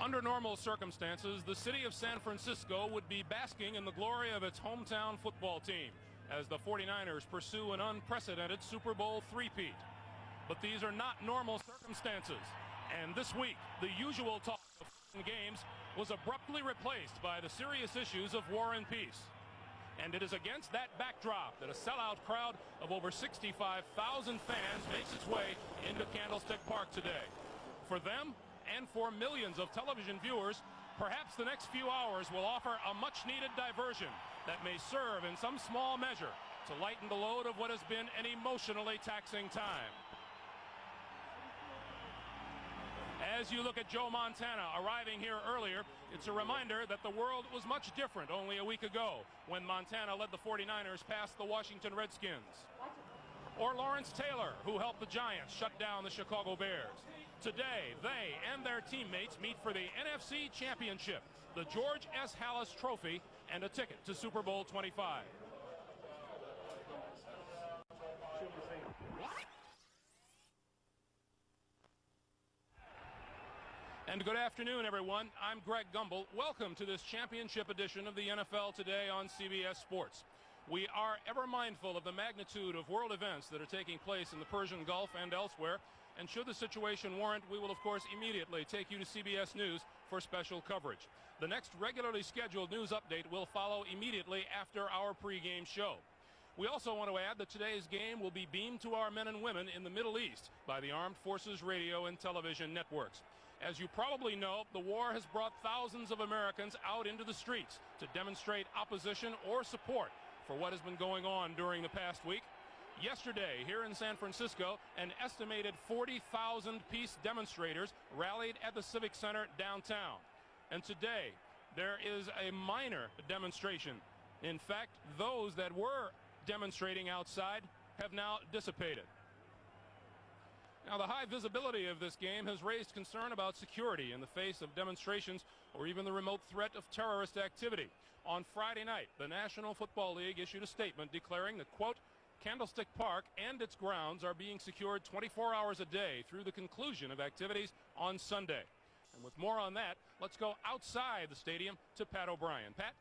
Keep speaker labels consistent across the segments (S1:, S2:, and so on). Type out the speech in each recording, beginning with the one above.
S1: Under normal circumstances, the city of San Francisco would be basking in the glory of its hometown football team as the 49ers pursue an unprecedented Super Bowl three-peat. But these are not normal circumstances. And this week, the usual talk of games was abruptly replaced by the serious issues of war and peace. And it is against that backdrop that a sellout crowd of over 65,000 fans makes its way into Candlestick Park today. For them, and for millions of television viewers, perhaps the next few hours will offer a much-needed diversion that may serve in some small measure to lighten the load of what has been an emotionally taxing time. As you look at Joe Montana arriving here earlier, it's a reminder that the world was much different only a week ago when Montana led the 49ers past the Washington Redskins. Or Lawrence Taylor, who helped the Giants shut down the Chicago Bears. Today, they and their teammates meet for the NFC Championship, the George S. Halas Trophy, and a ticket to Super Bowl 25. And good afternoon, everyone. I'm Greg Gumbel. Welcome to this championship edition of the NFL Today on CBS Sports. We are ever mindful of the magnitude of world events that are taking place in the Persian Gulf and elsewhere. And should the situation warrant, we will, of course, immediately take you to CBS News for special coverage. The next regularly scheduled news update will follow immediately after our pregame show. We also want to add that today's game will be beamed to our men and women in the Middle East by the Armed Forces Radio and Television networks. As you probably know, the war has brought thousands of Americans out into the streets to demonstrate opposition or support for what has been going on during the past week. Yesterday, here in San Francisco, an estimated 40,000 peace demonstrators rallied at the Civic Center downtown. And today, there is a minor demonstration. In fact, those that were demonstrating outside have now dissipated. Now, the high visibility of this game has raised concern about security in the face of demonstrations or even the remote threat of terrorist activity. On Friday night, the National Football League issued a statement declaring that, quote, Candlestick Park and its grounds are being secured 24 hours a day through the conclusion of activities on Sunday. And with more on that, let's go outside the stadium to Pat O'Brien. Pat?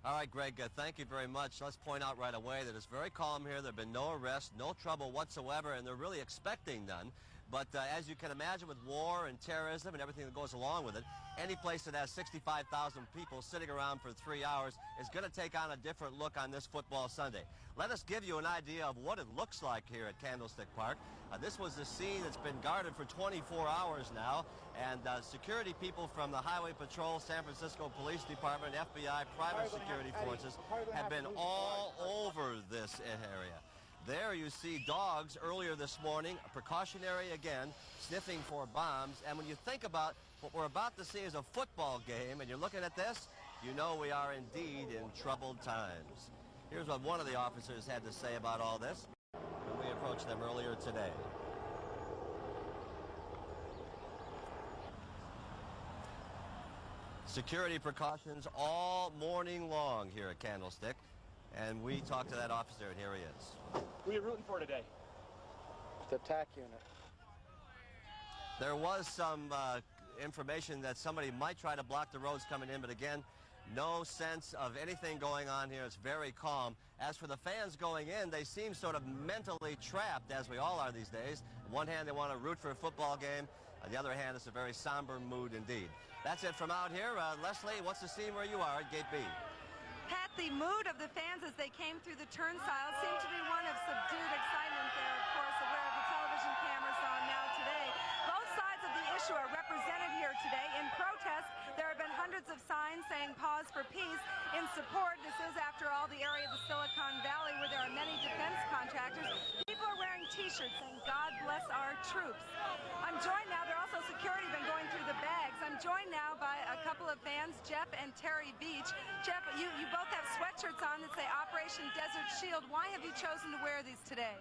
S2: All right, Greg, thank you very much. Let's point out right away that it's very calm here. There have been no arrests, no trouble whatsoever, and they're really expecting none. But as you can imagine, with war and terrorism and everything that goes along with it, any place that has 65,000 people sitting around for 3 hours is going to take on a different look on this football Sunday. Let us give you an idea of what it looks like here at Candlestick Park. This was the scene that's been guarded for 24 hours now, and security people from the Highway Patrol, San Francisco Police Department, FBI, private security forces have been all over this area. There you see dogs earlier this morning, precautionary again, sniffing for bombs. And when you think about what we're about to see is a football game, and you're looking at this, you know we are indeed in troubled times. Here's what one of the officers had to say about all this when we approached them earlier today. Security precautions all morning long here at Candlestick. And we talked to that officer, and here he is.
S3: Who are you rooting for today?
S4: The attack unit.
S2: There was some information that somebody might try to block the roads coming in, but again, no sense of anything going on here. It's very calm. As for the fans going in, they seem sort of mentally trapped, as we all are these days. On one hand, they want to root for a football game. On the other hand, it's a very somber mood indeed. That's it from out here. Leslie, what's the scene where you are at Gate B?
S5: Pat, the mood of the fans as they came through the turnstile seemed to be one of subdued excitement there, of course, aware of the television cameras on now today. Both sides of the issue are represented here today. In protest, there have been hundreds of signs saying pause for peace. In support, this is, after all, the area of the Silicon Valley where there are many defense contractors. People are wearing T-shirts saying, God bless our troops. I'm joined now, there are also security been going through the bags. I'm joined now by a couple of fans, Jeff and Terry Beach. Jeff, you both have sweatshirts on that say Operation Desert Shield. Why have you chosen to wear these today?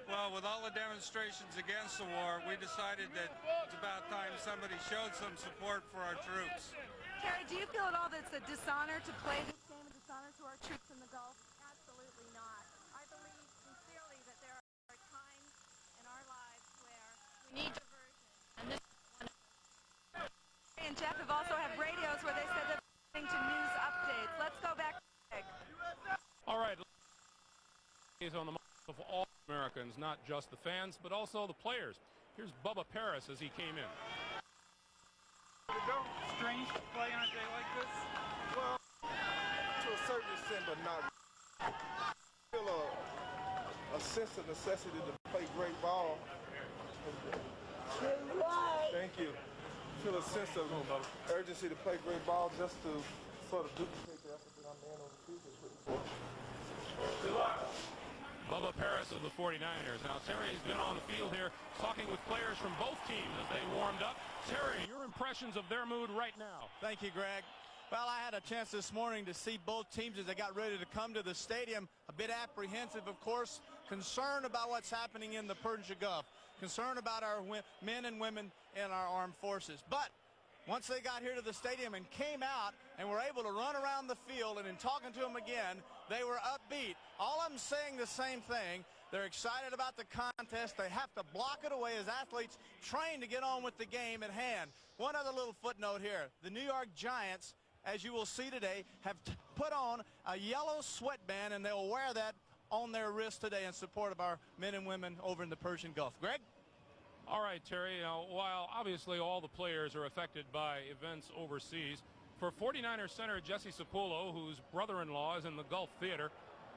S6: Well, with all the demonstrations against the war, we decided that it's about time somebody showed some support for our troops.
S5: Terry, do you feel at all that it's a dishonor to play this game, a dishonor to our troops in the Gulf? Absolutely not. I believe sincerely that there are times in our lives where we need diversion, and this is one of them. And Jeff have also
S1: on the minds of all Americans, not just the fans, but also the players. Here's Bubba Paris as he came in.
S3: Strange to play on a day like this?
S7: Well, to a certain extent, but not really. I feel a sense of necessity to play great ball. Thank you. I feel a sense of urgency to play great ball just to sort of duplicate the effort that I'm in on the field.
S1: Bubba Paris of the 49ers. Now, Terry's been on the field here talking with players from both teams as they warmed up. Terry, your impressions of their mood right now.
S8: Thank you, Greg. Well, I had a chance this morning to see both teams as they got ready to come to the stadium. A bit apprehensive, of course, concerned about what's happening in the Persian Gulf, concerned about our men and women in our armed forces. But once they got here to the stadium and came out and were able to run around the field, and in talking to them again, they were upbeat. All of them saying the same thing. They're excited about the contest. They have to block it away as athletes train to get on with the game at hand. One other little footnote here. The New York Giants, as you will see today, have put on a yellow sweatband, and they'll wear that on their wrist today in support of our men and women over in the Persian Gulf. Greg?
S1: All right, Terry, while obviously all the players are affected by events overseas, for 49ers center Jesse Sapullo, whose brother-in-law is in the Gulf Theater,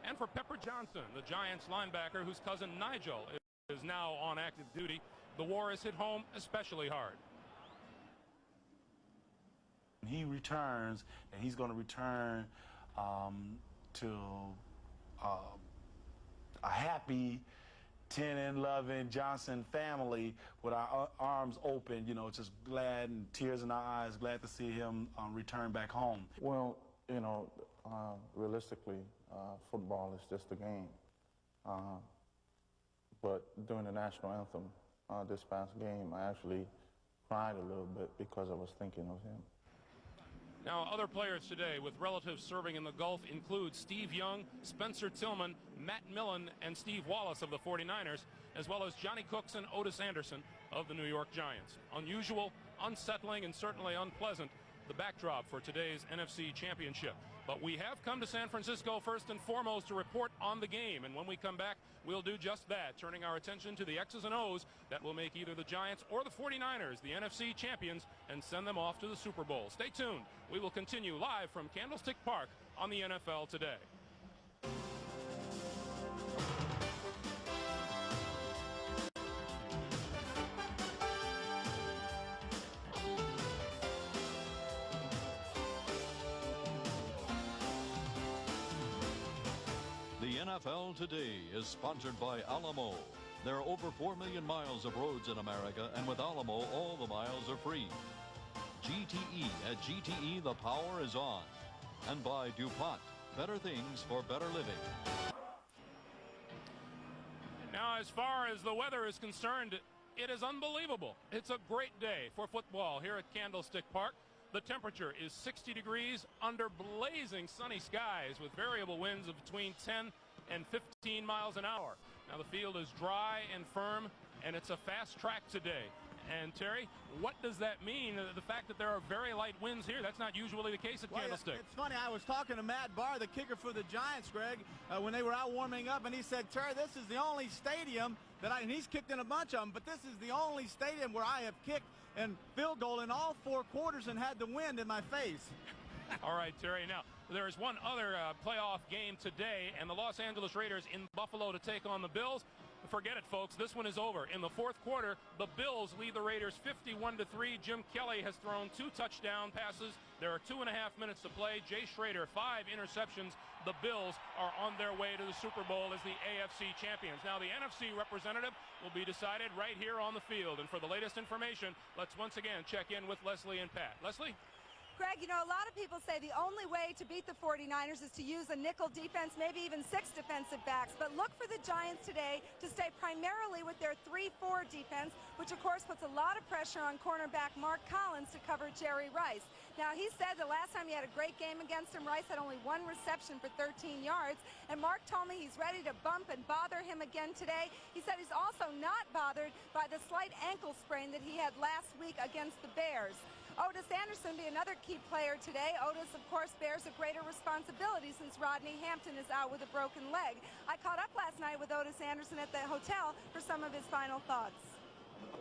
S1: and for Pepper Johnson, the Giants linebacker whose cousin Nigel is now on active duty, the war has hit home especially hard.
S9: He returns, and he's going to return to a happy 10 and loving Johnson family with our arms open, you know, just glad and tears in our eyes, glad to see him return back home.
S4: Well, you know, realistically, football is just a game. But during the national anthem this past game, I actually cried a little bit because I was thinking of him.
S1: Now, other players today with relatives serving in the Gulf include Steve Young, Spencer Tillman, Matt Millen, and Steve Wallace of the 49ers, as well as Johnny Cooks and Otis Anderson of the New York Giants. Unusual, unsettling, and certainly unpleasant, the backdrop for today's NFC Championship. But we have come to San Francisco first and foremost to report on the game, and when we come back, we'll do just that, turning our attention to the X's and O's that will make either the Giants or the 49ers the NFC champions and send them off to the Super Bowl. Stay tuned. We will continue live from Candlestick Park on the NFL Today.
S10: The NFL Today is sponsored by Alamo. There are over 4 million miles of roads in America, and with Alamo, all the miles are free. GTE. At GTE, the power is on. And by DuPont. Better things for better living.
S1: Now, as far as the weather is concerned, it is unbelievable. It's a great day for football here at Candlestick Park. The temperature is 60 degrees under blazing sunny skies with variable winds of between 10 and 15 miles an hour. Now, the field is dry and firm, and it's a fast track today. And, Terry, what does that mean? The fact that there are very light winds here, that's not usually the case at Candlestick.
S8: It's funny, I was talking to Matt Barr, the kicker for the Giants, Greg, when they were out warming up, and he said, Terry, this is the only stadium that and he's kicked in a bunch of them, but this is the only stadium where I have kicked and field goal in all 4 quarters and had the wind in my face.
S1: All right, Terry. Now, there is one other playoff game today, and the Los Angeles Raiders in Buffalo to take on the Bills. Forget it, folks. This one is over. In the 4th quarter, the Bills lead the Raiders 51-3. Jim Kelly has thrown 2 touchdown passes. There are 2.5 minutes to play. Jay Schrader, 5 interceptions. The Bills are on their way to the Super Bowl as the AFC champions. Now, the NFC representative will be decided right here on the field. And for the latest information, let's once again check in with Leslie and Pat. Leslie?
S5: Greg, you know, a lot of people say the only way to beat the 49ers is to use a nickel defense, maybe even 6 defensive backs. But look for the Giants today to stay primarily with their 3-4 defense, which of course puts a lot of pressure on cornerback Mark Collins to cover Jerry Rice. Now, he said the last time he had a great game against him, Rice had only 1 reception for 13 yards. And Mark told me he's ready to bump and bother him again today. He said he's also not bothered by the slight ankle sprain that he had last week against the Bears. Otis Anderson be another key player today. Otis, of course, bears a greater responsibility since Rodney Hampton is out with a broken leg. I caught up last night with Otis Anderson at the hotel for some of his final thoughts.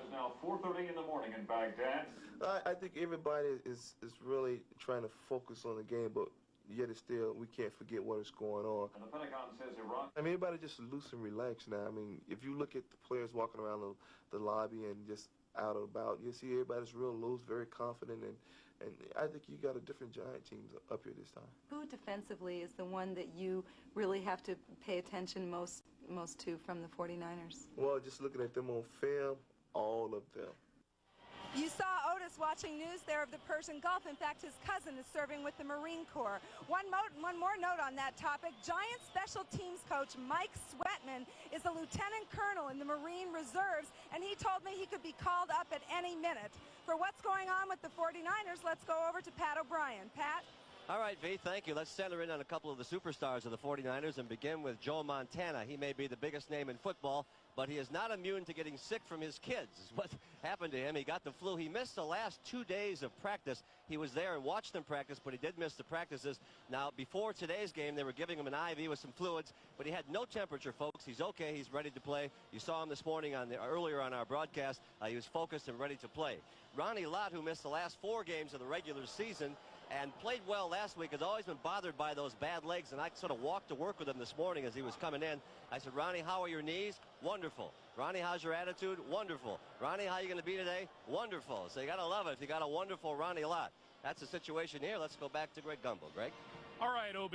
S11: It's now 4:30 in the morning in Baghdad.
S7: I think everybody is really trying to focus on the game, but yet it's still, we can't forget what is going on.
S11: And the Pentagon says Iraq.
S7: I mean, everybody just loose and relax now. I mean, if you look at the players walking around the lobby and just out and about, you see everybody's real loose, very confident, and I think you got a different Giant team up here this time.
S5: Who defensively is the one that you really have to pay attention most to from the 49ers?
S7: Well, just looking at them on film, all of them.
S5: You saw Otis watching news there of the Persian Gulf. In fact, his cousin is serving with the Marine Corps. One more note on that topic. Giant special teams coach Mike Sweatman is a lieutenant colonel in the Marine Reserves, and he told me he could be called up at any minute. For what's going on with the 49ers, let's go over to Pat O'Brien. Pat?
S2: All right, V, thank you. Let's center in on a couple of the superstars of the 49ers and begin with Joe Montana. He may be the biggest name in football, but he is not immune to getting sick from his kids. Is what happened to him. He got the flu. He missed the last 2 days of practice. He was there and watched them practice, but he did miss the practices. Now, before today's game, they were giving him an IV with some fluids, but he had no temperature, folks. He's okay. He's ready to play. You saw him this morning earlier on our broadcast. He was focused and ready to play. Ronnie Lott, who missed the last 4 games of the regular season and played well last week, has always been bothered by those bad legs, and I sort of walked to work with him this morning as he was coming in. I said, Ronnie, how are your knees? Wonderful. Ronnie, how's your attitude? Wonderful. Ronnie, how are you going to be today? Wonderful. So you got to love it if you got a wonderful Ronnie Lott. That's the situation here. Let's go back to Greg Gumbel. Greg?
S1: All right, OB,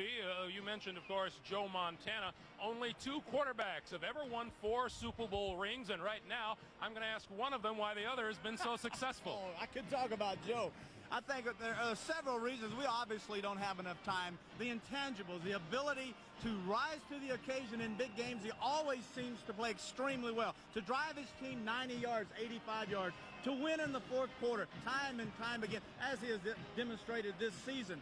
S1: you mentioned, of course, Joe Montana. Only 2 quarterbacks have ever won 4 Super Bowl rings, and right now I'm going to ask one of them why the other has been so successful.
S8: I could talk about Joe. I think that there are several reasons. We obviously don't have enough time. The intangibles, the ability to rise to the occasion in big games. He always seems to play extremely well. To drive his team 90 yards, 85 yards, to win in the 4th quarter, time and time again, as he has demonstrated this season.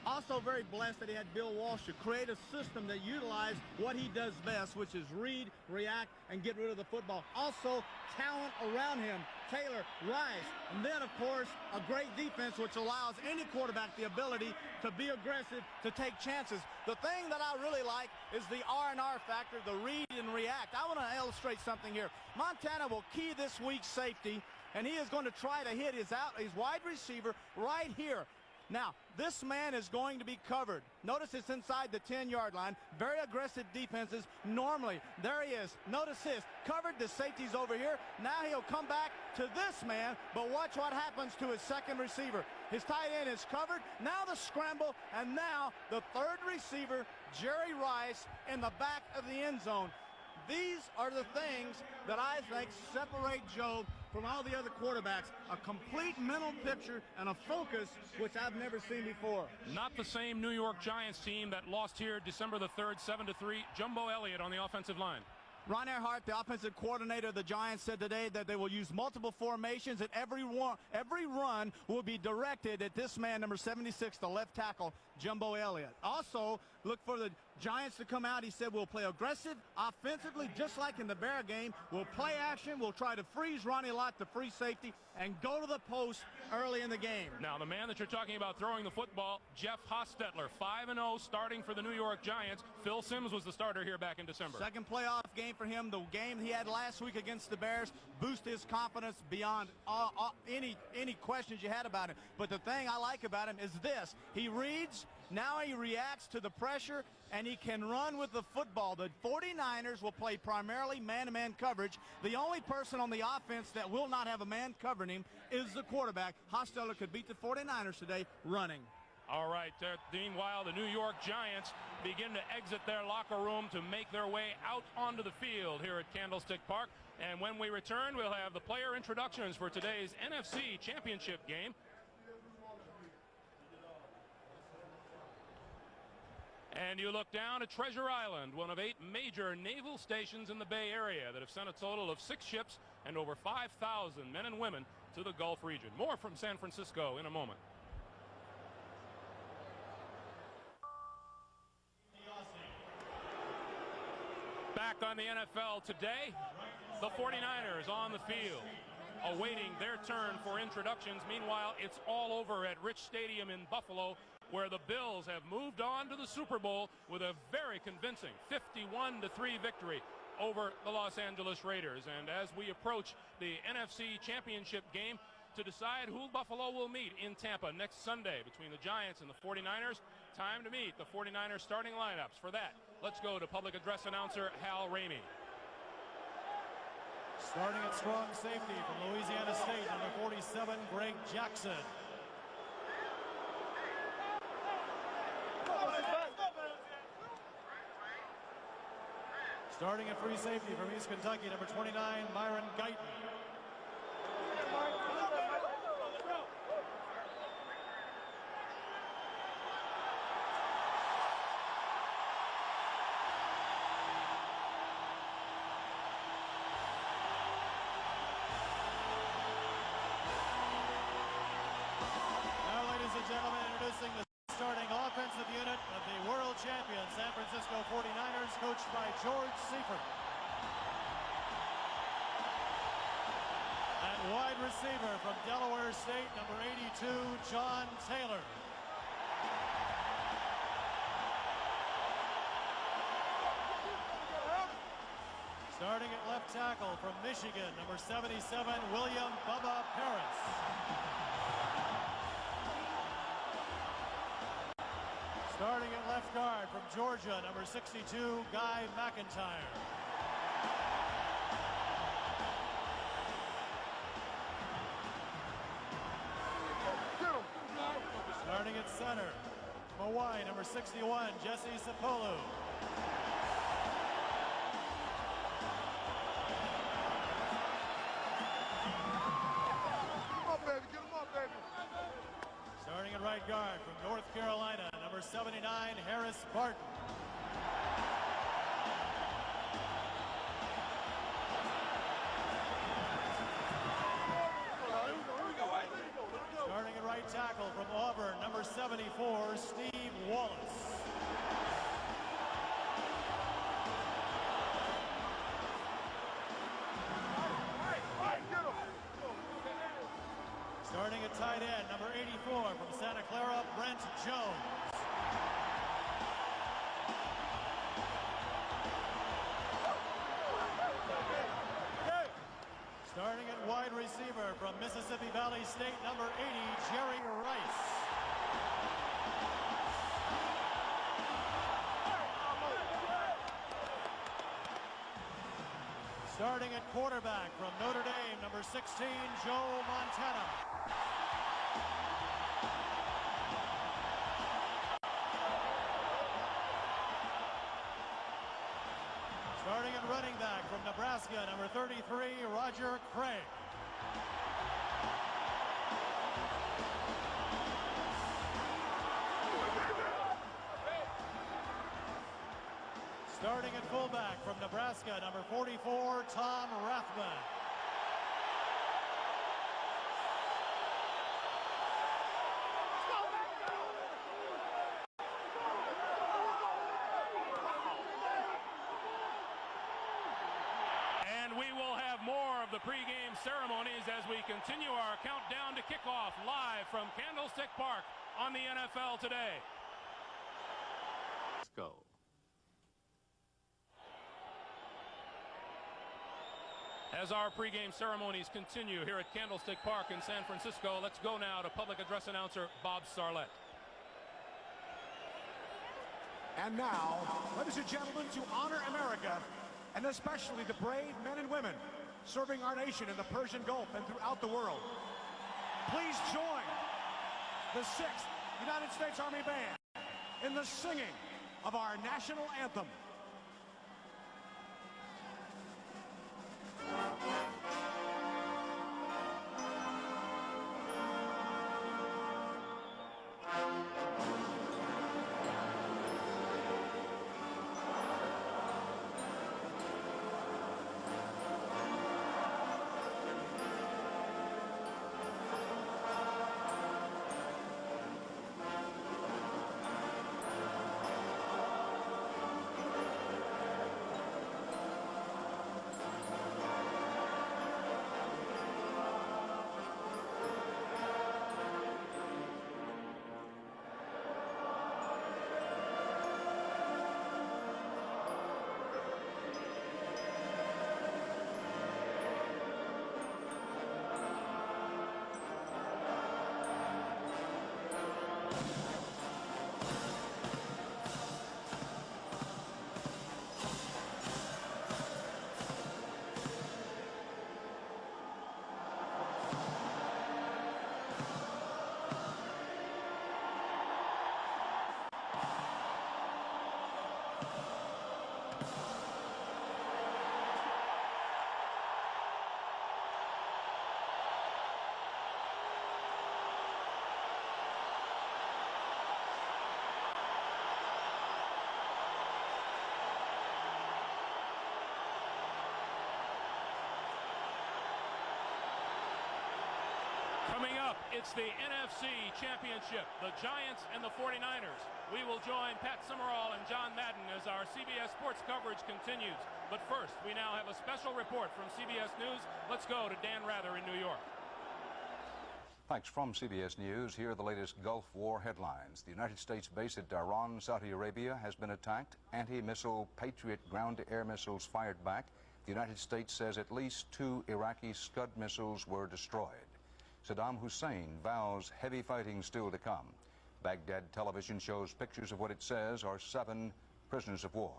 S8: Also very blessed that he had Bill Walsh to create a system that utilized what he does best, which is read, react, and get rid of the football. Also, talent around him, Taylor, Rice, and then, of course, a great defense, which allows any quarterback the ability to be aggressive, to take chances. The thing that I really like is the R&R factor, the read and react. I want to illustrate something here. Montana will key this week's safety, and he is going to try to hit his wide receiver right here. Now, this man is going to be covered. Notice it's inside the 10-yard line. Very aggressive defenses. Normally, there he is. Notice this. Covered, the safety's over here. Now he'll come back to this man, but watch what happens to his second receiver. His tight end is covered. Now the scramble, and now the 3rd receiver, Jerry Rice, in the back of the end zone. These are the things that I think separate Joe from all the other quarterbacks. A complete mental picture and a focus which I've never seen before.
S1: Not the same New York Giants team that lost here December the 3rd, 7-3. Jumbo Elliott on the offensive line.
S8: Ron Earhart, the offensive coordinator of the Giants, said today that they will use multiple formations, and every run will be directed at this man, number 76, the left tackle, Jumbo Elliott. Also, look for the Giants to come out. He said we'll play aggressive offensively, just like in the Bear game. We'll play action. We'll try to freeze Ronnie Lott, the free safety, and go to the post early in the game.
S1: Now, the man that you're talking about throwing the football, Jeff Hostetler, 5-0, starting for the New York Giants. Phil Simms was the starter here back in December.
S8: Second playoff game for him. The game he had last week against the Bears boosted his confidence beyond any questions you had about him. But the thing I like about him is this. He reads, now he reacts to the pressure, and he can run with the football. The 49ers will play primarily man-to-man coverage. The only person on the offense that will not have a man covering him is the quarterback. Hostetler could beat the 49ers today running.
S1: All right, meanwhile, the New York Giants begin to exit their locker room to make their way out onto the field here at Candlestick Park. And when we return, we'll have the player introductions for today's NFC Championship game. And you look down at Treasure Island, one of 8 major naval stations in the Bay Area that have sent a total of 6 ships and over 5,000 men and women to the Gulf region. More from San Francisco in a moment. Back on the NFL today, the 49ers on the field. awaiting their turn for introductions. Meanwhile, it's all over at Rich Stadium in Buffalo, where the Bills have moved on to the Super Bowl with a very convincing 51-3 victory over the Los Angeles Raiders. And as we approach the NFC Championship game to decide who Buffalo will meet in Tampa next Sunday between the Giants and the 49ers, time to meet the 49ers starting lineups. For that, let's go to public address announcer Hal Ramey.
S12: Starting at strong safety from Louisiana State, number 47, Greg Jackson. Starting at free safety from East Kentucky, number 29, Myron Guyton. Gentlemen, introducing the starting offensive unit of the world champion San Francisco 49ers, coached by George Seifert. And wide receiver from Delaware State, number 82, John Taylor. Starting at left tackle from Michigan, number 77, William Bubba Paris. Starting at left guard from Georgia, number 62, Guy McIntyre. Starting at center, from Hawaii, number 61, Jesse Sapolu. Starting at right guard from North Carolina, number 79, Harris Barton. Starting at right tackle from Auburn, number 74, Steve Wallace. Starting at tight end, number 84 from Santa Clara, Brent Jones. Starting at wide receiver from Mississippi Valley State, number 80, Jerry Rice. Starting at quarterback from Notre Dame, number 16, Joe Montana. Starting at running back from Nebraska, number 33, Roger Craig. Starting at fullback from Nebraska, number 44, Tom Rathman.
S1: And we will have more of the pregame ceremonies as we continue our countdown to kickoff live from Candlestick Park on the NFL Today.
S10: Let's go.
S1: As our pregame ceremonies continue here at Candlestick Park in San Francisco, let's go now to public address announcer Bob Sarlett.
S13: And now, ladies and gentlemen, to honor America, and especially the brave men and women serving our nation in the Persian Gulf and throughout the world, please join the 6th United States Army Band in the singing of our national anthem.
S1: Coming up, it's the NFC Championship, the Giants and the 49ers. We will join Pat Summerall and John Madden as our CBS Sports coverage continues. But first, we now have a special report from CBS News. Let's go to Dan Rather in New York.
S14: Thanks. From CBS News, here are the latest Gulf War headlines. The United States base at Dhahran, Saudi Arabia, has been attacked. Anti-missile Patriot ground-to-air missiles fired back. The United States says at least 2 Iraqi Scud missiles were destroyed. Saddam Hussein vows heavy fighting still to come. Baghdad television shows pictures of what it says are 7 prisoners of war.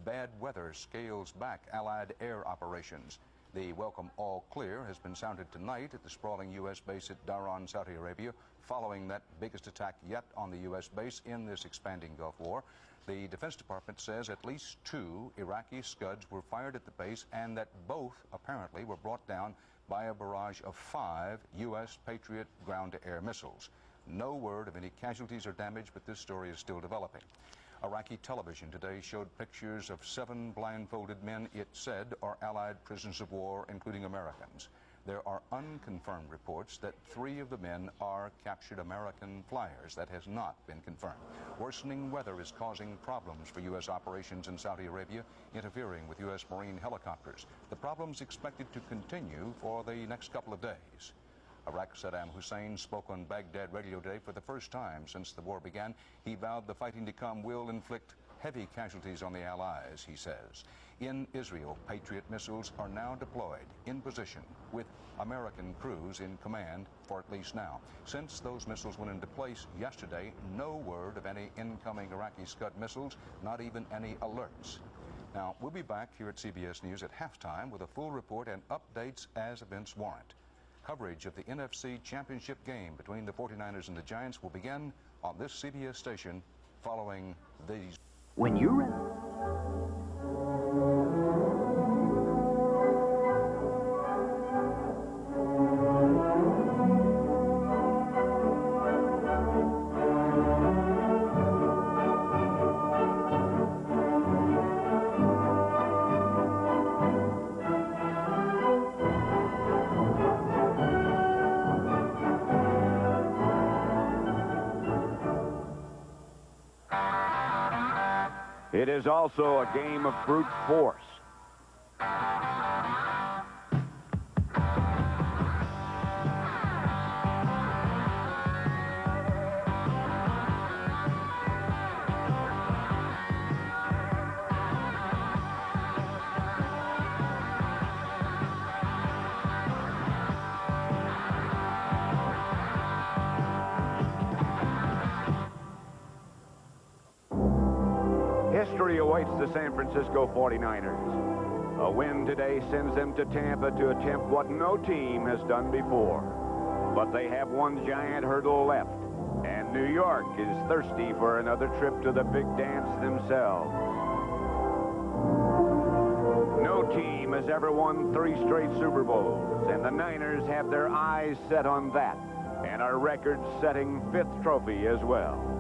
S14: Bad weather scales back Allied air operations. The welcome all clear has been sounded tonight at the sprawling U.S. base at Dhahran, Saudi Arabia, following that biggest attack yet on the U.S. base in this expanding Gulf War. The Defense Department says at least 2 Iraqi Scuds were fired at the base and that both apparently were brought down by a barrage of 5 U.S. Patriot ground-to-air missiles. No word of any casualties or damage, but this story is still developing. Iraqi television today showed pictures of 7 blindfolded men it said are Allied prisoners of war, including Americans. There are unconfirmed reports that 3 of the men are captured American flyers. That has not been confirmed. Worsening weather is causing problems for U.S. operations in Saudi Arabia, interfering with U.S. Marine helicopters. The problem's expected to continue for the next couple of days. Iraq's Saddam Hussein spoke on Baghdad radio today for the first time since the war began. He vowed the fighting to come will inflict heavy casualties on the Allies, he says. In Israel, Patriot missiles are now deployed in position with American crews in command for at least now. Since those missiles went into place yesterday, no word of any incoming Iraqi Scud missiles, not even any alerts. Now, we'll be back here at CBS News at halftime with a full report and updates as events warrant. Coverage of the NFC Championship game between the 49ers and the Giants will begin on this CBS station following these.
S15: When you're ready. It is also a game of brute force. History awaits the San Francisco 49ers. A win today sends them to Tampa to attempt what no team has done before. But they have one giant hurdle left, and New York is thirsty for another trip to the big dance themselves. No team has ever won 3 straight Super Bowls, and the Niners have their eyes set on that, and a record-setting 5th trophy as well.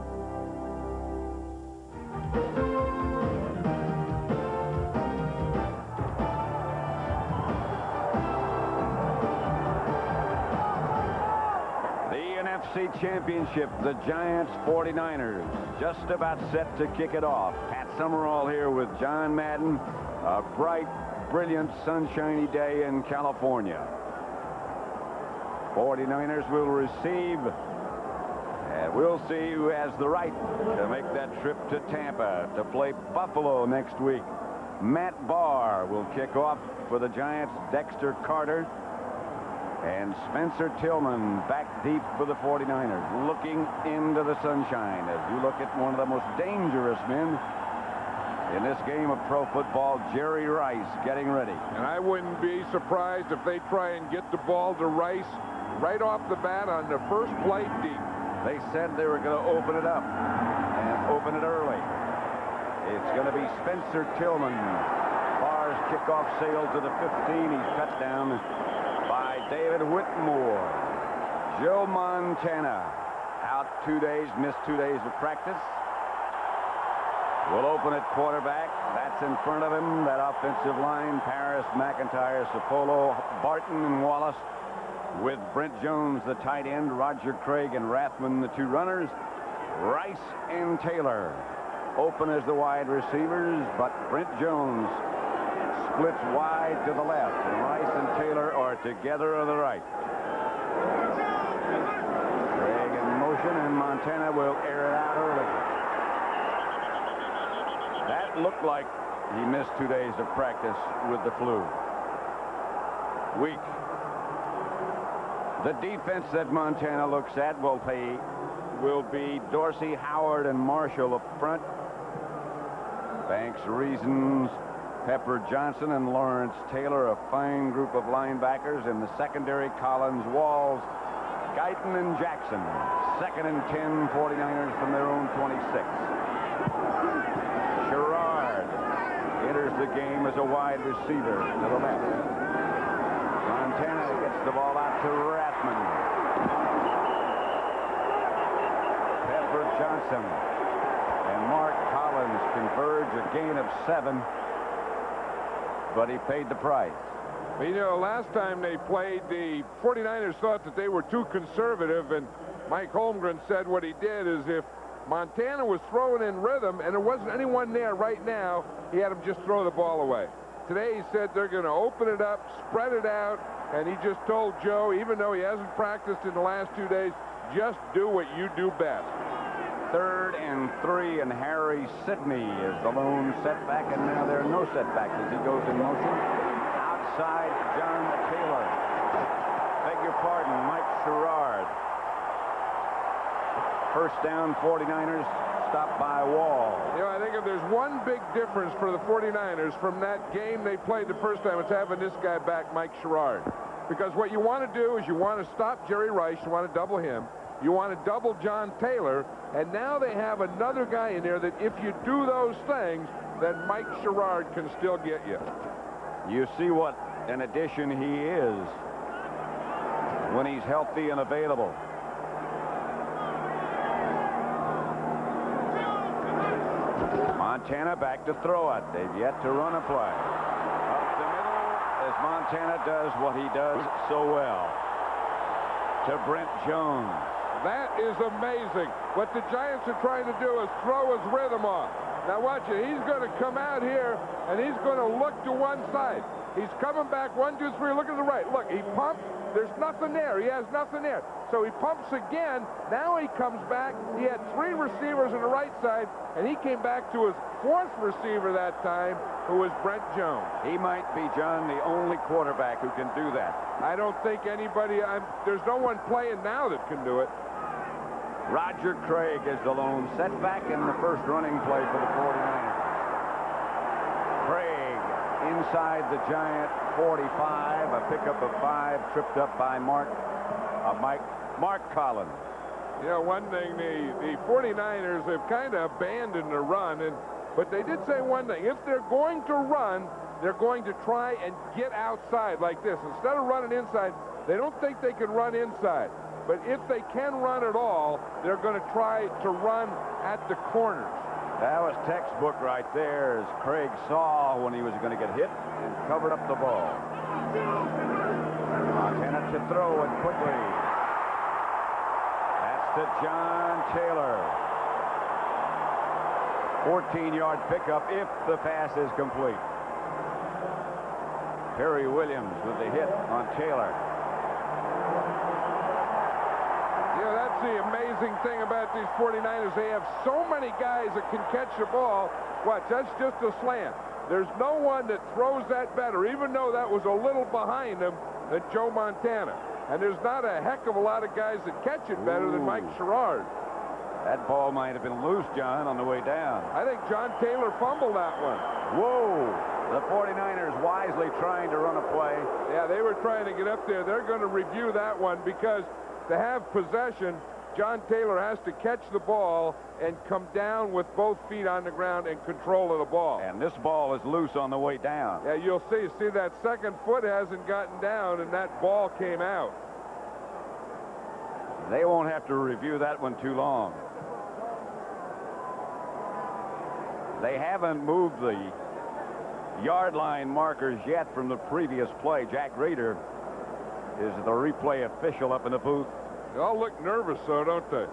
S15: NFC Championship, the Giants 49ers, just about set to kick it off. Pat Summerall here with John Madden. A bright, brilliant, sunshiny day in California. 49ers will receive, and we'll see who has the right to make that trip to Tampa to play Buffalo next week. Matt Barr will kick off for the Giants. Dexter Carter and Spencer Tillman back deep for the 49ers, looking into the sunshine as you look at one of the most dangerous men in this game of pro football, Jerry Rice, getting ready.
S16: And I wouldn't be surprised if they try and get the ball to Rice right off the bat on the first play deep.
S15: They said they were going to open it up and open it early. It's going to be Spencer Tillman. Barr's kickoff sail to the 15. He's cut down by David Whitmore. Joe Montana out 2 days, missed 2 days of practice. Will open at quarterback. That's in front of him. That offensive line, Paris, McIntyre, Sapolo, Barton, and Wallace. with Brent Jones, the tight end, Roger Craig and Rathman, the two runners. Rice and Taylor open as the wide receivers, but Brent Jones splits wide to the left, and Rice and Taylor are together on the right. Craig in motion, and Montana will air it out early. That looked like he missed 2 days of practice with the flu. Weak. The defense that Montana looks at will be Dorsey, Howard, and Marshall up front. Banks, Reasons, Pepper Johnson, and Lawrence Taylor, a fine group of linebackers. In the secondary, Collins, Walls, Guyton, and Jackson. 2nd and 10, 49ers from their own 26. Sherrard enters the game as a wide receiver to the left. Montana gets the ball out to Rathman. Pepper Johnson and Mark Collins converge, a gain of 7, but he paid the price.
S16: Well, you know, last time they played, the 49ers thought that they were too conservative, and Mike Holmgren said what he did is if Montana was throwing in rhythm and there wasn't anyone there right now, he had him just throw the ball away. Today he said they're going to open it up, spread it out, and he just told Joe, even though he hasn't practiced in the last 2 days, just do what you do best.
S15: 3rd and 3, and Harry Sidney is the lone setback, and now there are no setbacks as he goes in motion. Outside, John Taylor. Beg your pardon, Mike Sherrard. First down, 49ers, stopped by Wall.
S16: You know, I think if there's one big difference for the 49ers from that game they played the first time, it's having this guy back, Mike Sherrard. Because what you want to do is you want to stop Jerry Rice, you want to double him, you want to double John Taylor, and now they have another guy in there that if you do those things, then Mike Sherrard can still get you.
S15: You see what an addition he is when he's healthy and available. Montana back to throw it. They've yet to run a play. Up the middle as Montana does what he does so well. To Brent Jones.
S16: That is amazing. What the Giants are trying to do is throw his rhythm off. Now watch it. He's going to come out here, and he's going to look to one side. He's coming back, 1, 2, 3, look at the right. Look, he pumped. There's nothing there. He has nothing there. So he pumps again. Now he comes back. He had 3 receivers on the right side, and he came back to his 4th receiver that time, who was Brent Jones.
S15: He might be, John, the only quarterback who can do that.
S16: I don't think anybody, there's no one playing now that can do it.
S15: Roger Craig is the lone setback in the first running play for the 49ers. Craig inside the Giant 45, a pickup of 5, tripped up by Mark Collins.
S16: You know, one thing, the 49ers have kind of abandoned the run, but they did say one thing. If they're going to run, they're going to try and get outside like this. Instead of running inside, they don't think they can run inside. But if they can run at all, they're going to try to run at the corners.
S15: That was textbook right there, as Craig saw when he was going to get hit and covered up the ball. Montana to throw it quickly. That's to John Taylor. 14-yard pickup if the pass is complete. Perry Williams with the hit on Taylor.
S16: That's the amazing thing about these 49ers. They have so many guys that can catch the ball. Watch, that's just a slant. There's no one that throws that better, even though that was a little behind him, than Joe Montana. And there's not a heck of a lot of guys that catch it better than Mike Sherrard.
S15: That ball might have been loose, John, on the way down.
S16: I think John Taylor fumbled that one.
S15: Whoa! The 49ers wisely trying to run a play.
S16: Yeah, they were trying to get up there. They're going to review that one because to have possession, John Taylor has to catch the ball and come down with both feet on the ground and control of the ball.
S15: And this ball is loose on the way down.
S16: Yeah, you'll see. See, that second foot hasn't gotten down, and that ball came out.
S15: They won't have to review that one too long. They haven't moved the yard line markers yet from the previous play. Jack Rader is the replay official up in the booth.
S16: They all look nervous, though, don't they?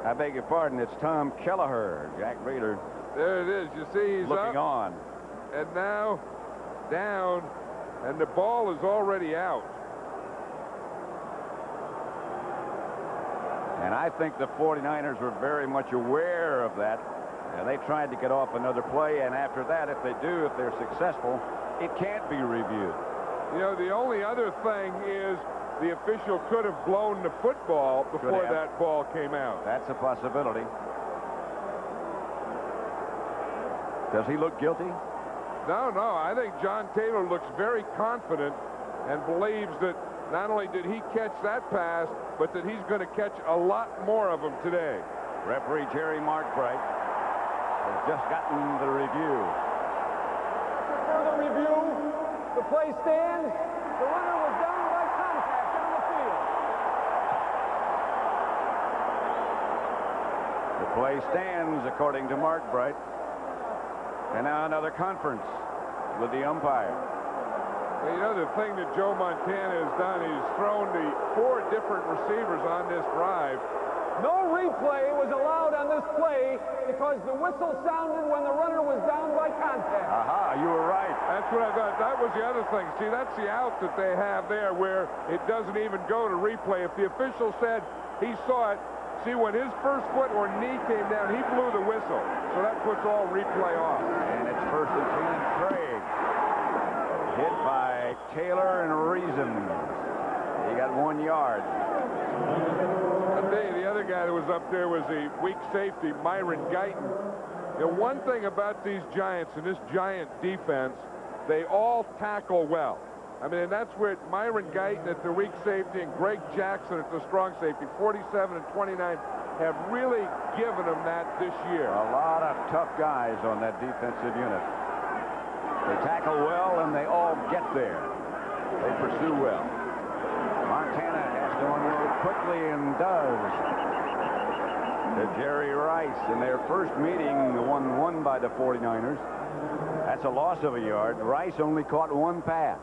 S15: I beg your pardon, it's Tom Kelleher. Jack Raider.
S16: There it is. You see, he's
S15: looking
S16: up,
S15: on.
S16: and now down, and the ball is already out.
S15: And I think the 49ers were very much aware of that. And they tried to get off another play, and after that, if they're successful, it can't be reviewed.
S16: You know, the only other thing is the official could have blown the football before that ball came out.
S15: That's a possibility. Does he look guilty?
S16: No. I think John Taylor looks very confident and believes that not only did he catch that pass, but that he's going to catch a lot more of them today.
S15: Referee Jerry Markbright has just gotten the review.
S17: Further review, the play stands. The runner was down by contact on the field.
S15: The play stands, according to Markbright. And now another conference with the umpire.
S16: Well, you know, the thing that Joe Montana has done, he's thrown the 4 different receivers on this drive.
S17: No replay was allowed on this play because the whistle sounded when the runner was down by contact.
S15: Aha, you were right.
S16: That's what I thought. That was the other thing. See, that's the out that they have there where it doesn't even go to replay. If the official said he saw it, see, when his first foot or knee came down, he blew the whistle. So that puts all replay off.
S15: And it's first and 10. Craig hit by Taylor and Reason. He got 1 yard.
S16: I'll tell you, the other guy that was up there was the weak safety, Myron Guyton. The one thing about these Giants and this Giant defense, they all tackle well. I mean, and that's where Myron Guyton at the weak safety and Greg Jackson at the strong safety, 47 and 29, have really given them that this year.
S15: A lot of tough guys on that defensive unit. They tackle well, and they all get there. They pursue well. Montana has to unload quickly and does. To Jerry Rice in their first meeting, the one won by the 49ers. That's a loss of a yard. Rice only caught 1 pass.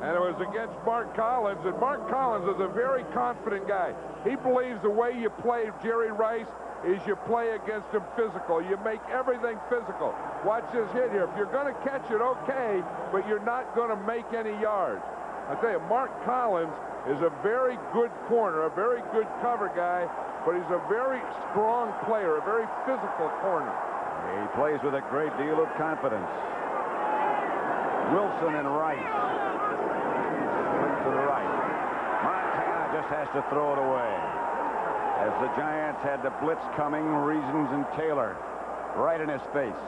S16: And it was against Mark Collins, and Mark Collins is a very confident guy. He believes the way you play Jerry Rice is you play against him physical. You make everything physical. Watch this hit here. If you're going to catch it, okay, but you're not going to make any yards. I tell you, Mark Collins is a very good corner, a very good cover guy, but he's a very strong player, a very physical corner.
S15: He plays with a great deal of confidence. Wilson and Rice. To the right. Montana just has to throw it away. As the Giants had the blitz coming, Reasons and Taylor right in his face.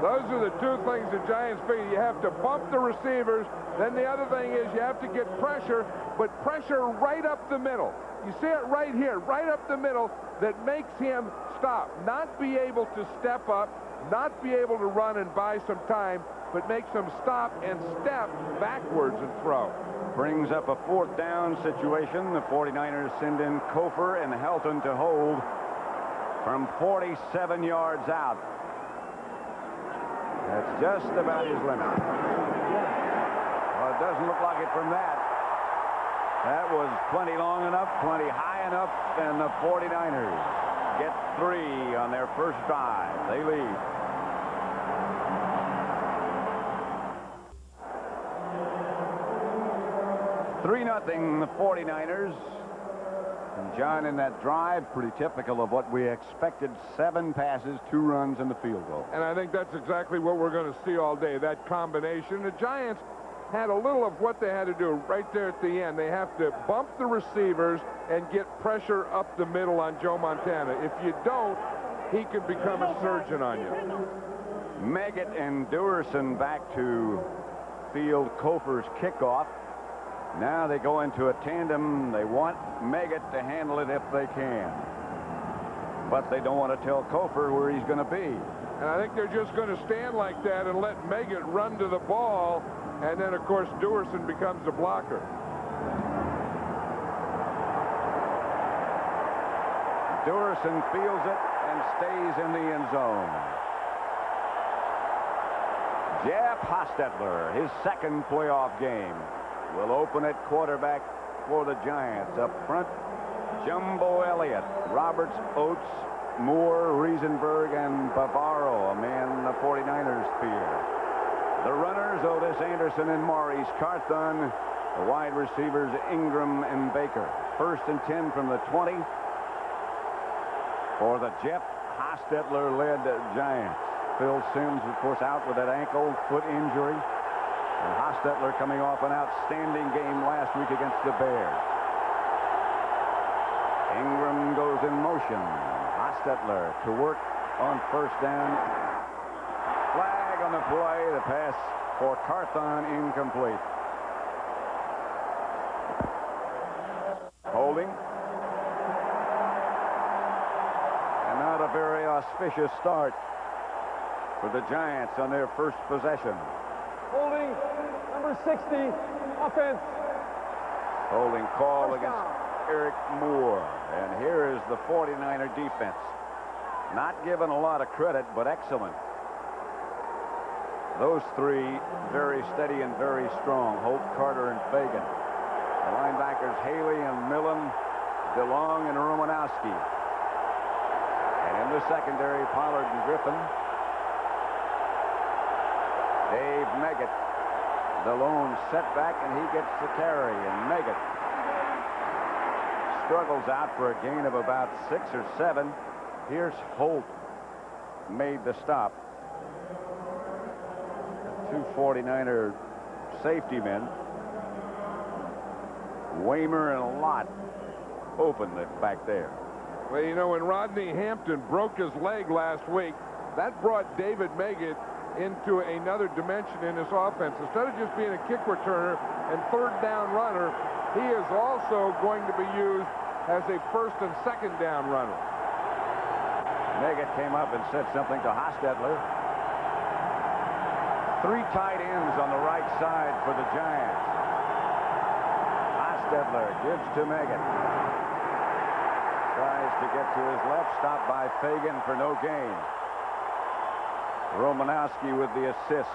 S16: Those are the 2 things the Giants figure. You have to bump the receivers. Then the other thing is you have to get pressure, but pressure right up the middle. You see it right here, right up the middle, that makes him stop. Not be able to step up, not be able to run and buy some time, but makes him stop and step backwards and throw.
S15: Brings up a 4th down situation. The 49ers send in Kofer and Helton to hold from 47 yards out. That's just about his limit. Well, it doesn't look like it from that. That was plenty long enough, plenty high enough, and the 49ers get 3 on their first drive. They lead. Nothing, the 49ers. And John, in that drive, pretty typical of what we expected. 7 passes, 2 runs, and the field goal.
S16: And I think that's exactly what we're going to see all day, that combination. The Giants had a little of what they had to do right there at the end. They have to bump the receivers and get pressure up the middle on Joe Montana. If you don't, he could become a surgeon on you.
S15: Meggett and Dewerson back to field Kofer's kickoff. Now they go into a tandem. They want Meggett to handle it if they can. But they don't want to tell Kofer where he's going to be.
S16: And I think they're just going to stand like that and let Meggett run to the ball. And then, of course, Dewerson becomes the blocker.
S15: Dewerson feels it and stays in the end zone. Jeff Hostetler, his 2nd playoff game. will open at quarterback for the Giants. Up front, Jumbo Elliott, Roberts, Oates, Moore, Riesenberg, and Bavaro, a man the 49ers fear. The runners, Otis Anderson and Maurice Carthon. The wide receivers, Ingram and Baker. 1st and 10 from the 20 for the Jeff Hostetler-led Giants. Phil Simms, of course, out with that ankle, foot injury. And Hostetler coming off an outstanding game last week against the Bears. Ingram goes in motion. Hostetler to work on 1st down. Flag on the play. The pass for Carthon incomplete. Holding. And not a very auspicious start for the Giants on their first possession.
S17: Holding, number 60, offense.
S15: Holding call against Eric Moore. And here is the 49er defense. Not given a lot of credit, but excellent. Those three very steady and very strong. Holt, Carter, and Fagan. The linebackers Haley and Millen, DeLong and Romanowski. And in the secondary, Pollard and Griffin. Dave Meggett, the lone setback, and he gets the carry. And Meggett struggles out for a gain of about 6 or 7. Here's Holt, made the stop. 2 49er safety men. Waymer and Lott open back there.
S16: Well, you know, when Rodney Hampton broke his leg last week, that brought David Meggett into another dimension in his offense. Instead of just being a kick returner and 3rd down runner, he is also going to be used as a 1st and 2nd down runner.
S15: Meggett came up and said something to Hostetler. 3 tight ends on the right side for the Giants. Hostetler gives to Meggett. Tries to get to his left, stopped by Fagan for no gain. Romanowski with the assist.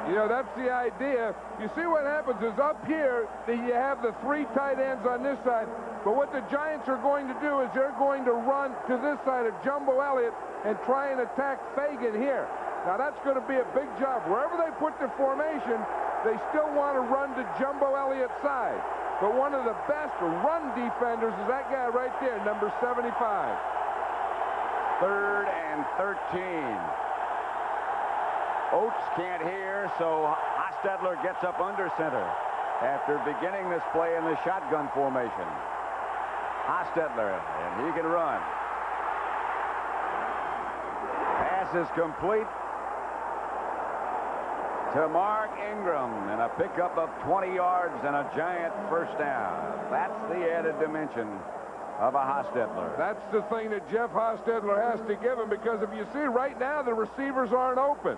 S16: You know, that's the idea. You see what happens is up here, you have the 3 tight ends on this side. But what the Giants are going to do is they're going to run to this side of Jumbo Elliott and try and attack Fagan here. Now, that's going to be a big job. Wherever they put their formation, they still want to run to Jumbo Elliott's side. But one of the best run defenders is that guy right there, number 75.
S15: 3rd and 13. Oates can't hear, so Hostetler gets up under center after beginning this play in the shotgun formation. Hostetler, and he can run. Pass is complete to Mark Ingram, and a pickup of 20 yards and a Giant 1st down. That's the added dimension of a Hostetler.
S16: That's the thing that Jeff Hostetler has to give him, because if you see right now, the receivers aren't open.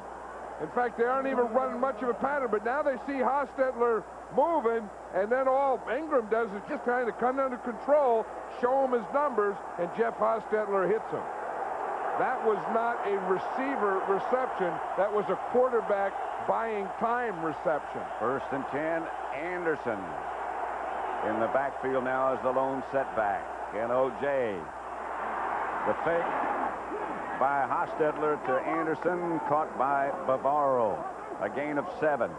S16: In fact, they aren't even running much of a pattern, but now they see Hostetler moving, and then all Ingram does is just kind of come under control, show him his numbers, and Jeff Hostetler hits him. That was not a receiver reception. That was a quarterback buying time reception.
S15: 1st and 10, Anderson in the backfield now as the lone setback. And O.J. The fake by Hostetler to Anderson, caught by Bavaro. A gain of 7.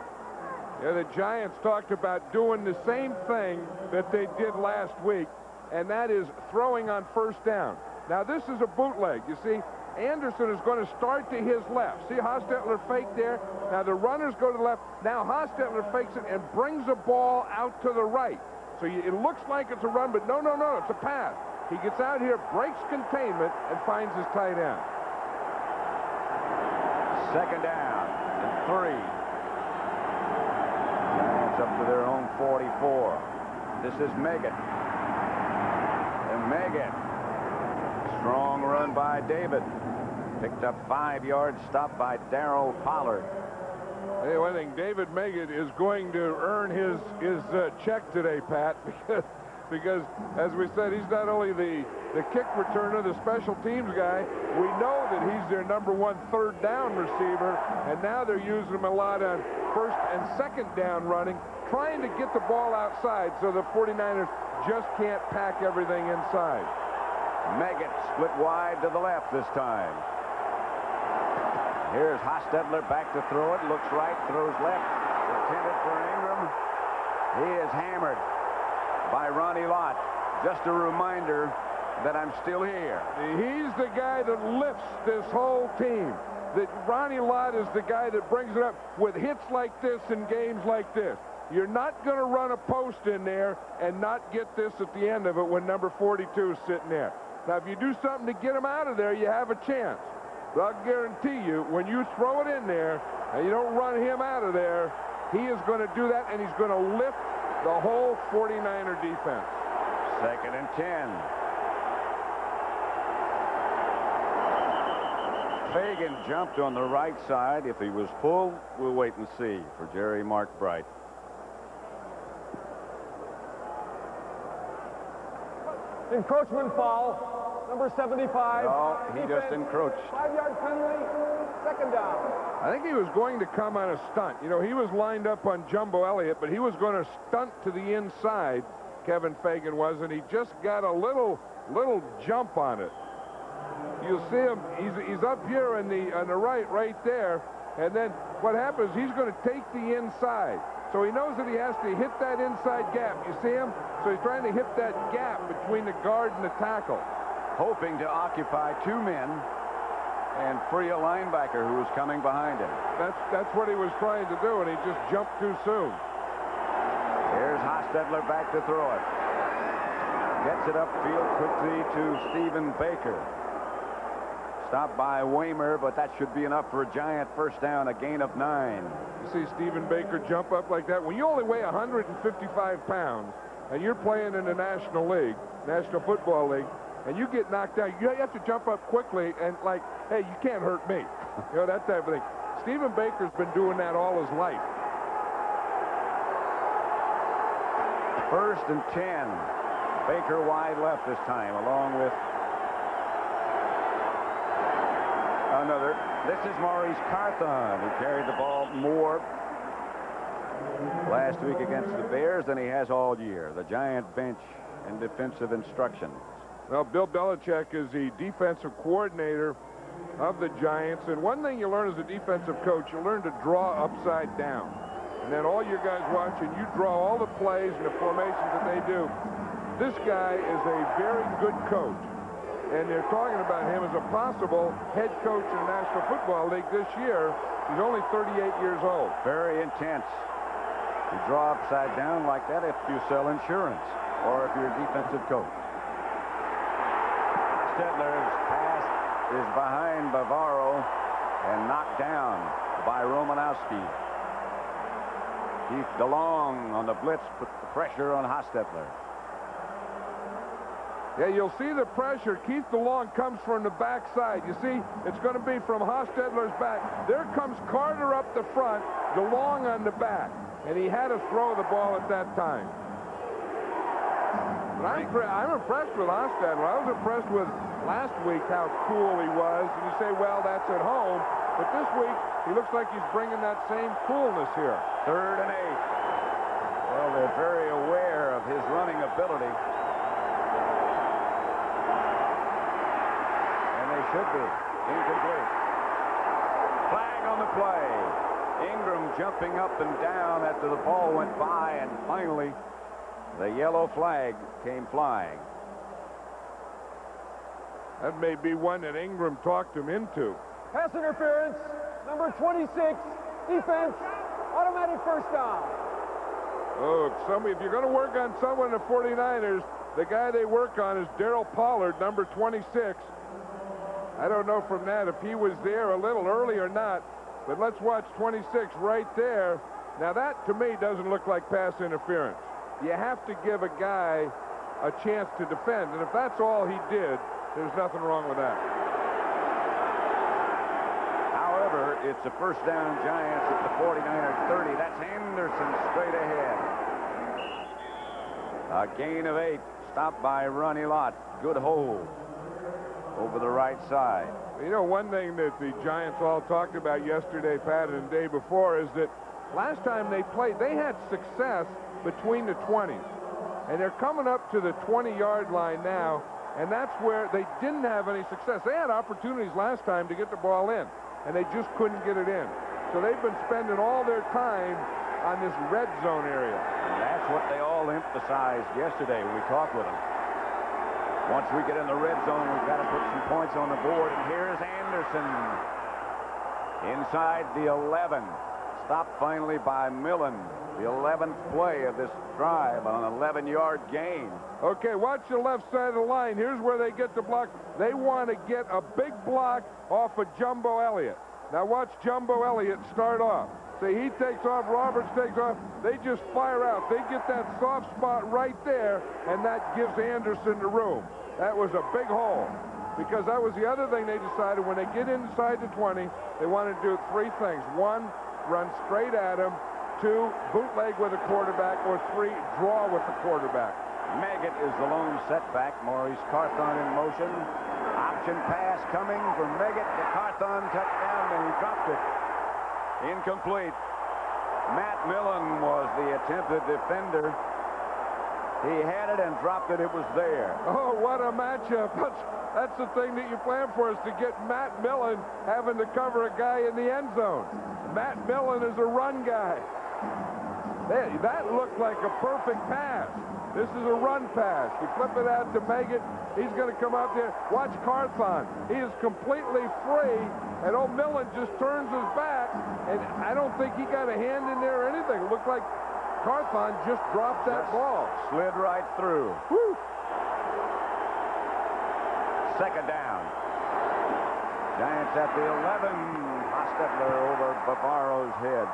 S16: Yeah, the Giants talked about doing the same thing that they did last week, and that is throwing on 1st down. Now, this is a bootleg. You see, Anderson is going to start to his left. See Hostetler fake there? Now, the runners go to the left. Now, Hostetler fakes it and brings the ball out to the right. So it looks like it's a run, but no, it's a pass. He gets out here, breaks containment, and finds his tight end.
S15: 2nd down and 3. Giants up to their own 44. This is Meggett. And Meggett. Strong run by David. Picked up 5 yards, stopped by Darrell Pollard.
S16: Hey, I think David Meggett is going to earn his check today, Pat, because as we said, he's not only the kick returner, the special teams guy. We know that he's their number 1 3rd down receiver, and now they're using him a lot on first and second down running, trying to get the ball outside so the 49ers just can't pack everything inside.
S15: Meggett split wide to the left this time. Here's Hostetler back to throw it. Looks right, throws left. Intended for Ingram. He is hammered by Ronnie Lott. Just a reminder that I'm still here.
S16: He's the guy that lifts this whole team. That Ronnie Lott is the guy that brings it up with hits like this in games like this. You're not going to run a post in there and not get this at the end of it when number 42 is sitting there. Now, if you do something to get him out of there, you have a chance. But I'll guarantee you, when you throw it in there and you don't run him out of there, he is going to do that, and he's going to lift the whole 49er defense.
S15: 2nd and 10. Fagan jumped on the right side. If he was pulled, we'll wait and see for Jerry Mark Bright.
S17: Encroachment foul, number 75.
S15: No, he just encroached.
S17: 5-yard penalty, 2nd down.
S16: I think he was going to come on a stunt. You know, he was lined up on Jumbo Elliott, but he was going to stunt to the inside, Kevin Fagan was, and he just got a little jump on it. You'll see him, he's up here on the right there, and then what happens, he's going to take the inside. So he knows that he has to hit that inside gap. You see him? So he's trying to hit that gap between the guard and the tackle.
S15: Hoping to occupy 2 men and free a linebacker who was coming behind him.
S16: That's what he was trying to do, and he just jumped too soon.
S15: Here's Hostetler back to throw it. Gets it upfield quickly to Stephen Baker. Stopped by Waymer, but that should be enough for a Giant first down, a gain of 9.
S16: You see Stephen Baker jump up like that. When you only weigh 155 pounds, and you're playing in the National League, National Football League, and you get knocked out, you have to jump up quickly and like, hey, you can't hurt me. You know, that type of thing. Stephen Baker's been doing that all his life.
S15: 1st and 10. Baker wide left this time, along with another. This is Maurice Carthon, who carried the ball more last week against the Bears than he has all year. The Giant bench and defensive instructions.
S16: Well, Bill Belichick is the defensive coordinator of the Giants, and one thing you learn as a defensive coach, you learn to draw upside down. And then all your guys watching, you draw all the plays and the formations that they do. This guy is a very good coach, and they're talking about him as a possible head coach in the National Football League this year. He's only 38 years old.
S15: Very intense. You draw upside down like that if you sell insurance or if you're a defensive coach. Stetler's pass is behind Bavaro and knocked down by Romanowski. Keith DeLong on the blitz put the pressure on Hostetler.
S16: Yeah, you'll see the pressure. Keith DeLong comes from the backside. You see, it's going to be from Hostetler's back. There comes Carter up the front, DeLong on the back. And he had to throw the ball at that time. But I'm impressed with Hostetler. I was impressed with last week how cool he was. And you say, well, that's at home. But this week, he looks like he's bringing that same coolness here.
S15: 3rd and 8. Well, they're very aware of his running ability. Should be incomplete. Flag on the play. Ingram jumping up and down after the ball went by, and finally the yellow flag came flying.
S16: That may be one that Ingram talked him into.
S17: Pass interference, number 26, defense, automatic first down.
S16: Oh, if you're going to work on someone in the 49ers, the guy they work on is Darryl Pollard, number 26. I don't know from that if he was there a little early or not, but let's watch 26 right there. Now that, to me, doesn't look like pass interference. You have to give a guy a chance to defend, and if that's all he did, there's nothing wrong with that.
S15: However, it's a first down, Giants at the 49er 30. That's Henderson straight ahead. A gain of 8, stopped by Ronnie Lott. Good hold over the right side.
S16: You know, one thing that the Giants all talked about yesterday, Pat, and the day before is that last time they played, they had success between the 20s. And they're coming up to the 20-yard line now, and that's where they didn't have any success. They had opportunities last time to get the ball in, and they just couldn't get it in. So they've been spending all their time on this red zone area.
S15: And that's what they all emphasized yesterday when we talked with them. Once we get in the red zone, we've got to put some points on the board. And here's Anderson inside the 11. Stopped finally by Millen. The 11th play of this drive on an 11-yard gain.
S16: Okay, watch the left side of the line. Here's where they get the block. They want to get a big block off of Jumbo Elliott. Now watch Jumbo Elliott start off. See, he takes off, Roberts takes off. They just fire out. They get that soft spot right there, and that gives Anderson the room. That was a big hole, because that was the other thing they decided. When they get inside the 20, they want to do three things. One, run straight at him. Two, bootleg with a quarterback. Or three, draw with the quarterback.
S15: Maggott is the lone setback. Maurice Carthon in motion. Option pass coming from Maggott. The Carthon touchdown, and he dropped it. Incomplete. Matt Millen was the attempted defender. He had it and dropped it. It was there.
S16: Oh, what a matchup. That's the thing that you plan for, is to get Matt Millen having to cover a guy in the end zone. Matt Millen is a run guy. That looked like a perfect pass. This is a run pass. You flip it out to Maggott. He's going to come out there. Watch Carthon. He is completely free, and old Millen just turns his back, and I don't think he got a hand in there or anything. It looked like Carthon just dropped that ball.
S15: Slid right through.
S16: Woo!
S15: Second down. Giants at the 11. Hostetler over Bavaro's head.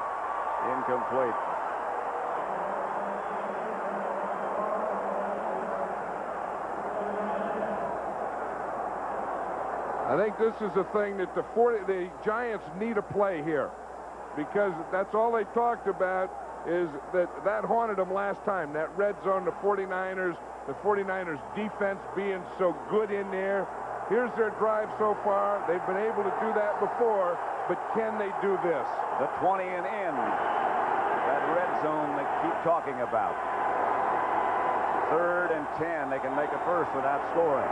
S15: Incomplete.
S16: I think this is a thing that the Giants need a play here, because that's all they talked about, is that haunted them last time, that red zone, the 49ers defense being so good in there. Here's their drive so far. They've been able to do that before, but can they do this?
S15: The 20 and in. That red zone they keep talking about. 3rd and 10. They can make a first without scoring.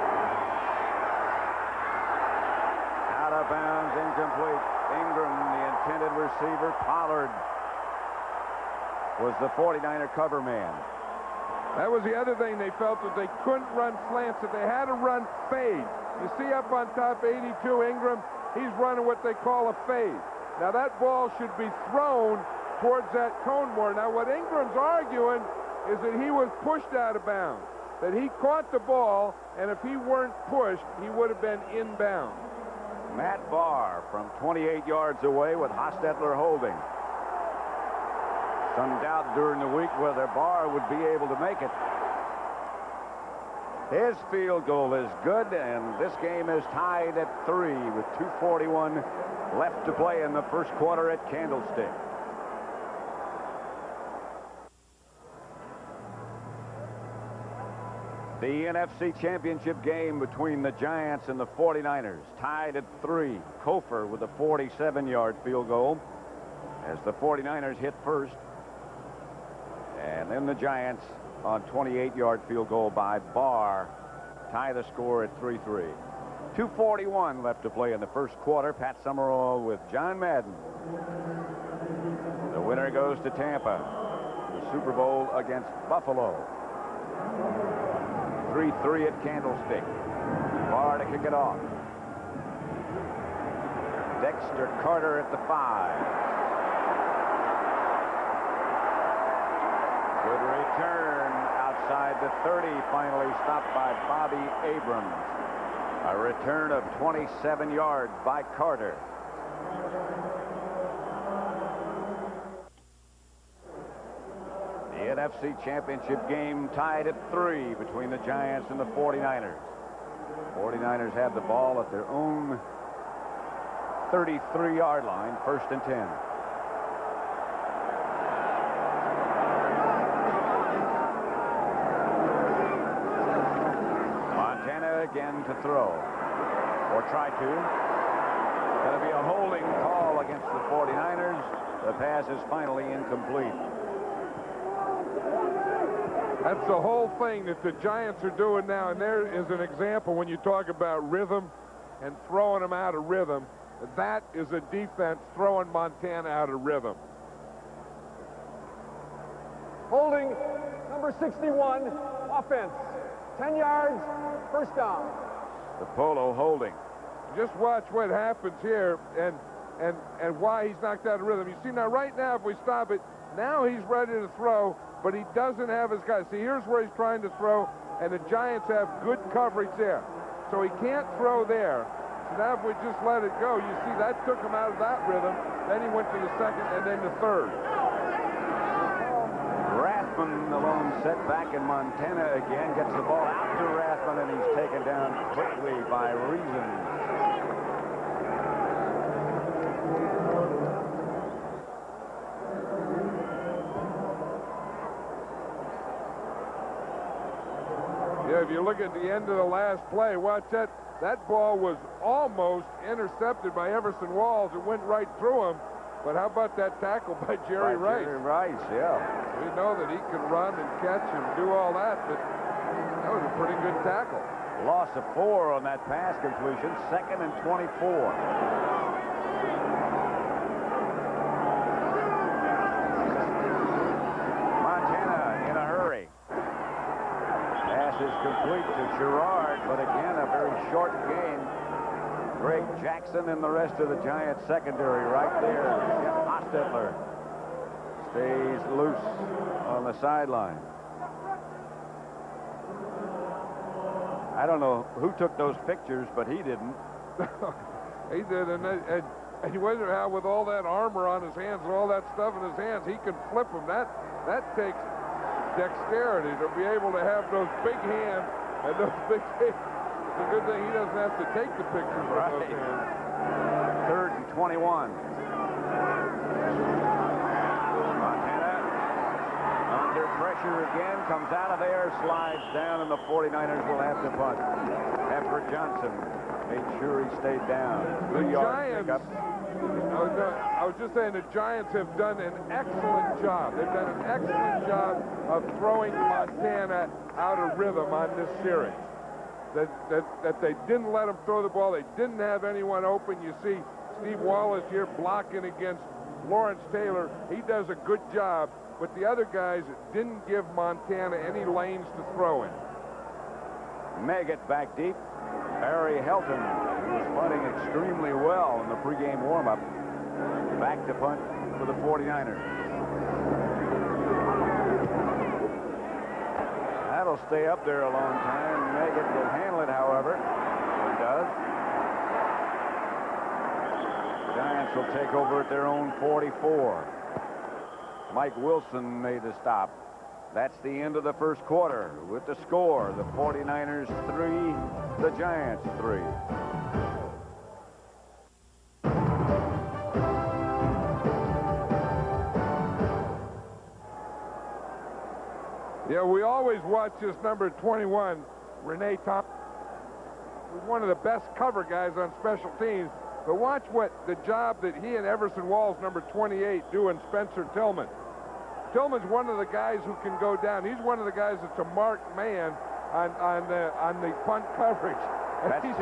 S15: Out of bounds, incomplete. Ingram, the intended receiver. Pollard was the 49er cover man.
S16: That was the other thing. They felt that they couldn't run slants, that they had to run fade. You see up on top, 82, Ingram, he's running what they call a fade. Now that ball should be thrown towards that cone more. Now what Ingram's arguing is that he was pushed out of bounds, that he caught the ball, and if he weren't pushed, he would have been inbound.
S15: Matt Barr from 28 yards away with Hostetler holding. Some doubt during the week whether Barr would be able to make it. His field goal is good, and this game is tied at 3 with 2:41 left to play in the first quarter at Candlestick. The NFC Championship game between the Giants and the 49ers, tied at 3. Kofer with a 47-yard field goal as the 49ers hit first. And then the Giants on 28-yard field goal by Barr tie the score at 3-3. 2:41 left to play in the first quarter. Pat Summerall with John Madden. The winner goes to Tampa. The Super Bowl against Buffalo. 3-3 at Candlestick. Barr to kick it off. Dexter Carter at the 5. Good return outside the 30, finally stopped by Bobby Abrams. A return of 27 yards by Carter. The NFC Championship game tied at 3 between the Giants and the 49ers. 49ers have the ball at their own 33-yard line, 1st and 10. Again to throw, or try to. Going to be a holding call against the 49ers. The pass is finally incomplete.
S16: That's the whole thing that the Giants are doing now, and there is an example when you talk about rhythm and throwing them out of rhythm. That is a defense throwing Montana out of rhythm.
S17: Holding number 61, offense. 10 yards, first down.
S15: The Polo holding.
S16: Just watch what happens here and why he's knocked out of rhythm. You see now, right now, if we stop it, now he's ready to throw, but he doesn't have his guys. See, here's where he's trying to throw, and the Giants have good coverage there. So he can't throw there. So now if we just let it go, you see that took him out of that rhythm. Then he went to the second and then the third.
S15: Rathman, the lone setback in Montana again, gets the ball out to Rathman, and he's taken down quickly by Reason.
S16: Yeah, if you look at the end of the last play, watch that. That ball was almost intercepted by Everson Walls. It went right through him. But how about that tackle by Jerry Rice?
S15: Jerry Rice, yeah.
S16: We know that he can run and catch and do all that, but that was a pretty good tackle.
S15: Loss of 4 on that pass completion. 2nd and 24. Is complete to Gerard, but again a very short gain. Greg Jackson and the rest of the Giants secondary right there. Hostetler stays loose on the sideline. I don't know who took those pictures, but he didn't.
S16: He did, and you wonder how, with all that armor on his hands and all that stuff in his hands, he can flip them. That takes dexterity to be able to have those big hands and those big hands. It's a good thing he doesn't have to take the pictures with those hands.
S15: 3rd and 21. Montana under pressure again, comes out of there, slides down, and the 49ers will have to punt. Pepper Johnson made sure he stayed down.
S16: The Giants, I was just saying, the Giants have done an excellent job. They've done an excellent job of throwing Montana out of rhythm on this series. That they didn't let him throw the ball. They didn't have anyone open. You see Steve Wallace here blocking against Lawrence Taylor. He does a good job, but the other guys didn't give Montana any lanes to throw in.
S15: Maggott back deep. Barry Helton, who was punting extremely well in the pregame warm-up, back to punt for the 49ers. That'll stay up there a long time. Maggott will handle it, however. He does. Giants will take over at their own 44. Mike Wilson made the stop. That's the end of the first quarter with the score, the 49ers 3, the Giants 3.
S16: Yeah, we always watch this number 21, Renee Thompson. He's one of the best cover guys on special teams. But watch what the job that he and Everson Walls, number 28, do in Spencer Tillman. Tillman's one of the guys who can go down. He's one of the guys that's a marked man on the punt coverage. He's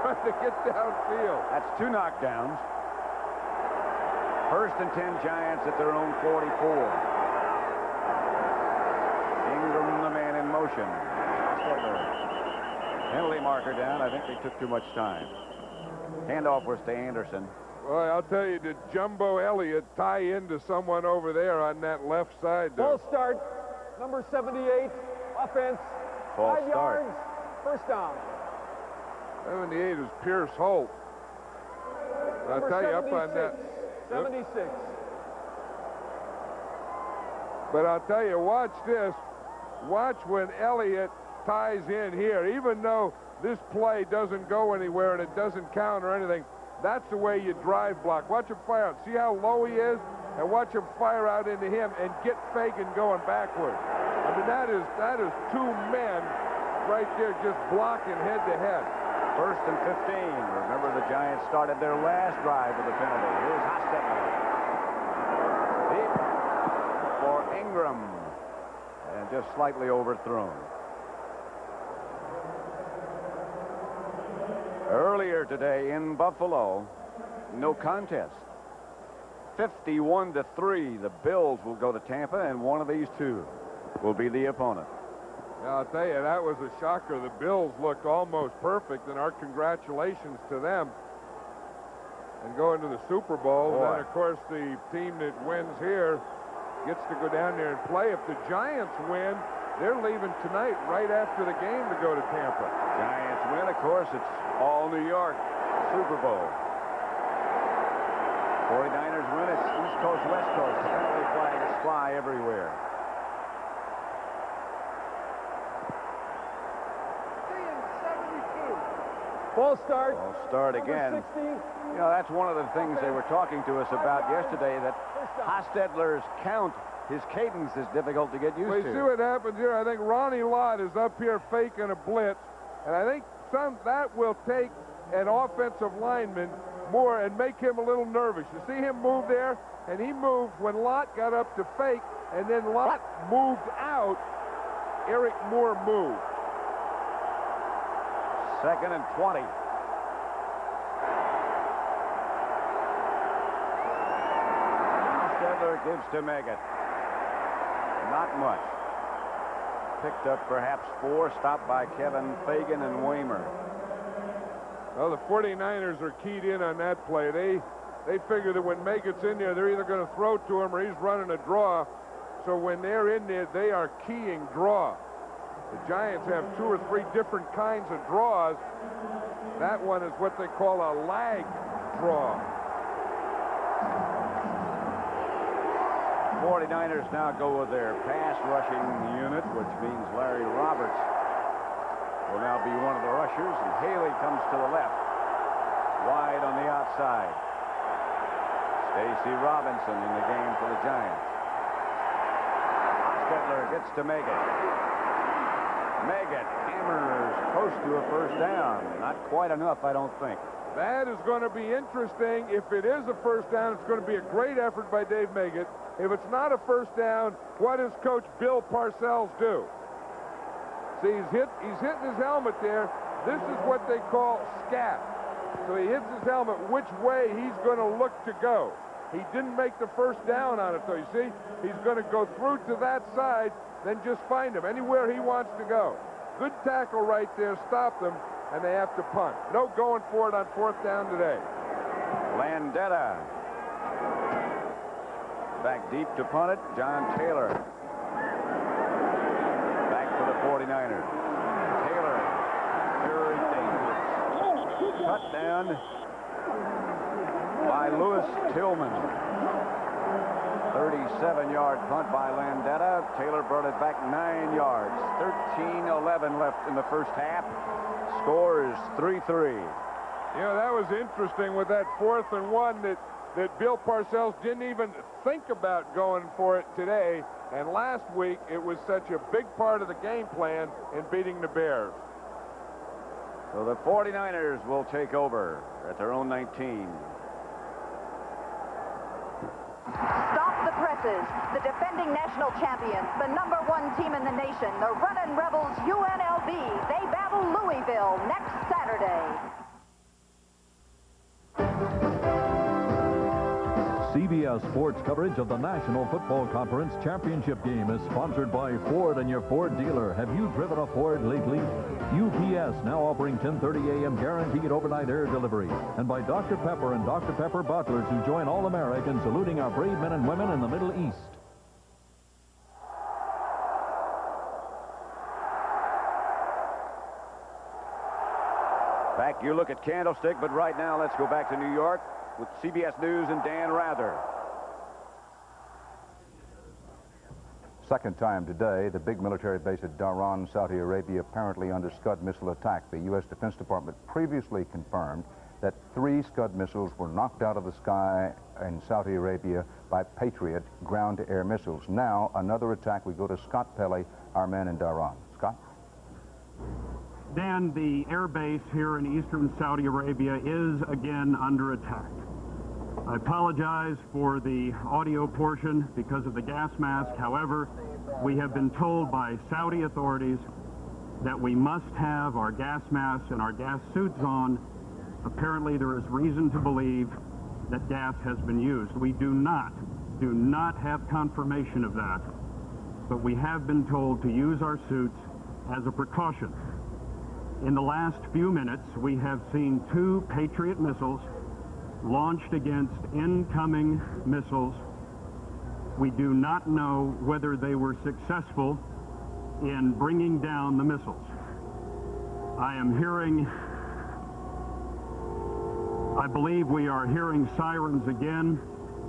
S16: trying to get downfield.
S15: That's 2 knockdowns. 1st and 10 Giants at their own 44. Ingram, the man in motion. Penalty marker down. I think they took too much time. Handoff was to Anderson.
S16: Well, I'll tell you, did Jumbo Elliott tie into someone over there on that left side?
S17: Ball start, number 78, offense, 5 yards, first down.
S16: 78 is Pierce Holt. I'll tell you, up on that.
S17: 76.
S16: But I'll tell you, watch this. Watch when Elliott ties in here. Even though this play doesn't go anywhere and it doesn't count or anything, that's the way you drive block. Watch him fire out. See how low he is? And watch him fire out into him and get Fagan going backward. I mean, that is 2 men right there just blocking head to head.
S15: 1st and 15. Remember, the Giants started their last drive with a penalty. Here's Hostetler. Deep for Ingram. And just slightly overthrown. Earlier today in Buffalo, no contest. 51-3. The Bills will go to Tampa, and one of these two will be the opponent.
S16: Yeah, I'll tell you, that was a shocker. The Bills looked almost perfect, and our congratulations to them. And going to the Super Bowl, and then, of course, the team that wins here gets to go down there and play. If the Giants win, they're leaving tonight right after the game to go to Tampa.
S15: Giants win, of course, it's all New York, Super Bowl. 49ers win, it's East Coast, West Coast. The penalty flags fly everywhere.
S17: False start.
S15: False start again. You know, that's one of the things they were talking to us about yesterday, that Hostetler's count, his cadence is difficult to get used to.
S16: You see what happens here? I think Ronnie Lott is up here faking a blitz, and I think that will take an offensive lineman more and make him a little nervous. You see him move there, and he moved when Lott got up to fake, and then Lott moved out. Eric Moore moved.
S15: 2nd and 20. Hostetler gives to Meggett. Not much. Picked up perhaps 4, stopped by Kevin Fagan and Waymer.
S16: Well, the 49ers are keyed in on that play. They figure that when Meggett's in there, they're either going to throw to him or he's running a draw. So when they're in there, they are keying draw. The Giants have 2 or 3 different kinds of draws. That one is what they call a lag draw.
S15: 49ers now go with their pass rushing unit, which means Larry Roberts will now be one of the rushers, and Haley comes to the left, wide on the outside. Stacy Robinson in the game for the Giants. Hostetler gets to Meggett. Meggett hammers close to a first down. Not quite enough, I don't think.
S16: That is going to be interesting. If it is a first down, it's going to be a great effort by Dave Meggett. If it's not a first down, what does Coach Bill Parcells do? See, he's hitting his helmet there. This is what they call scat. So he hits his helmet which way he's going to look to go. He didn't make the first down on it, though. You see, he's going to go through to that side, then just find him anywhere he wants to go. Good tackle right there, stop them, and they have to punt. No going for it on 4th down today.
S15: Landetta back deep to punt it. John Taylor back for the 49ers. Taylor, very dangerous. Cut down by Lewis Tillman. 37-yard punt by Landetta. Taylor brought it back 9 yards. 13-11 left in the first half. Score is 3-3.
S16: You know, that was interesting with that 4th and 1 that Bill Parcells didn't even think about going for it today. And last week, it was such a big part of the game plan in beating the Bears.
S15: So the 49ers will take over at their own 19.
S18: Stop the presses. The defending national champions, the #1 team in the nation, the Runnin' Rebels UNLV. They battle Louisville next Saturday.
S10: CBS Sports coverage of the National Football Conference Championship game is sponsored by Ford and your Ford dealer. Have you driven a Ford lately? UPS now offering 10:30 a.m. guaranteed overnight air delivery. And by Dr. Pepper and Dr. Pepper bottlers who join all Americans saluting our brave men and women in the Middle East.
S15: Back, you look at Candlestick, but right now let's go back to New York with CBS News and Dan Rather.
S14: Second time today, the big military base at Dhahran, Saudi Arabia, apparently under Scud missile attack. The U.S. Defense Department previously confirmed that 3 Scud missiles were knocked out of the sky in Saudi Arabia by Patriot ground-to-air missiles. Now, another attack. We go to Scott Pelley, our man in Dhahran. Scott?
S19: Dan, the air base here in eastern Saudi Arabia is again under attack. I apologize for the audio portion because of the gas mask. However, we have been told by Saudi authorities that we must have our gas masks and our gas suits on. Apparently, there is reason to believe that gas has been used. We do not have confirmation of that, but we have been told to use our suits as a precaution. In the last few minutes, we have seen 2 Patriot missiles launched against incoming missiles. We do not know whether they were successful in bringing down the missiles. I believe we are hearing sirens again.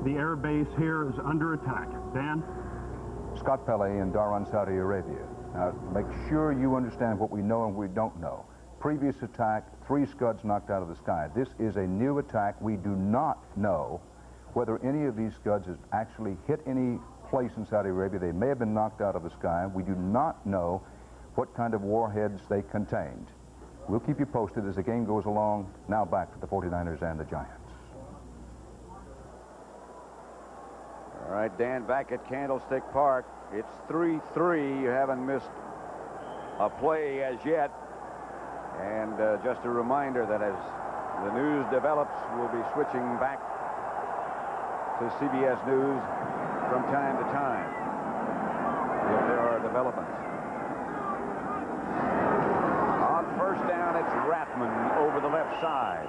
S19: The air base here is under attack. Dan?
S14: Scott Pelley in Dhahran, Saudi Arabia. Now, make sure you understand what we know and we don't know. Previous attack, 3 Scuds knocked out of the sky. This is a new attack. We do not know whether any of these Scuds has actually hit any place in Saudi Arabia. They may have been knocked out of the sky. We do not know what kind of warheads they contained. We'll keep you posted as the game goes along. Now back to the 49ers and the Giants.
S15: All right, Dan, back at Candlestick Park. It's 3-3. You haven't missed a play as yet. And just a reminder that as the news develops, we'll be switching back to CBS News from time to time if there are developments. On first down, it's Rathman over the left side.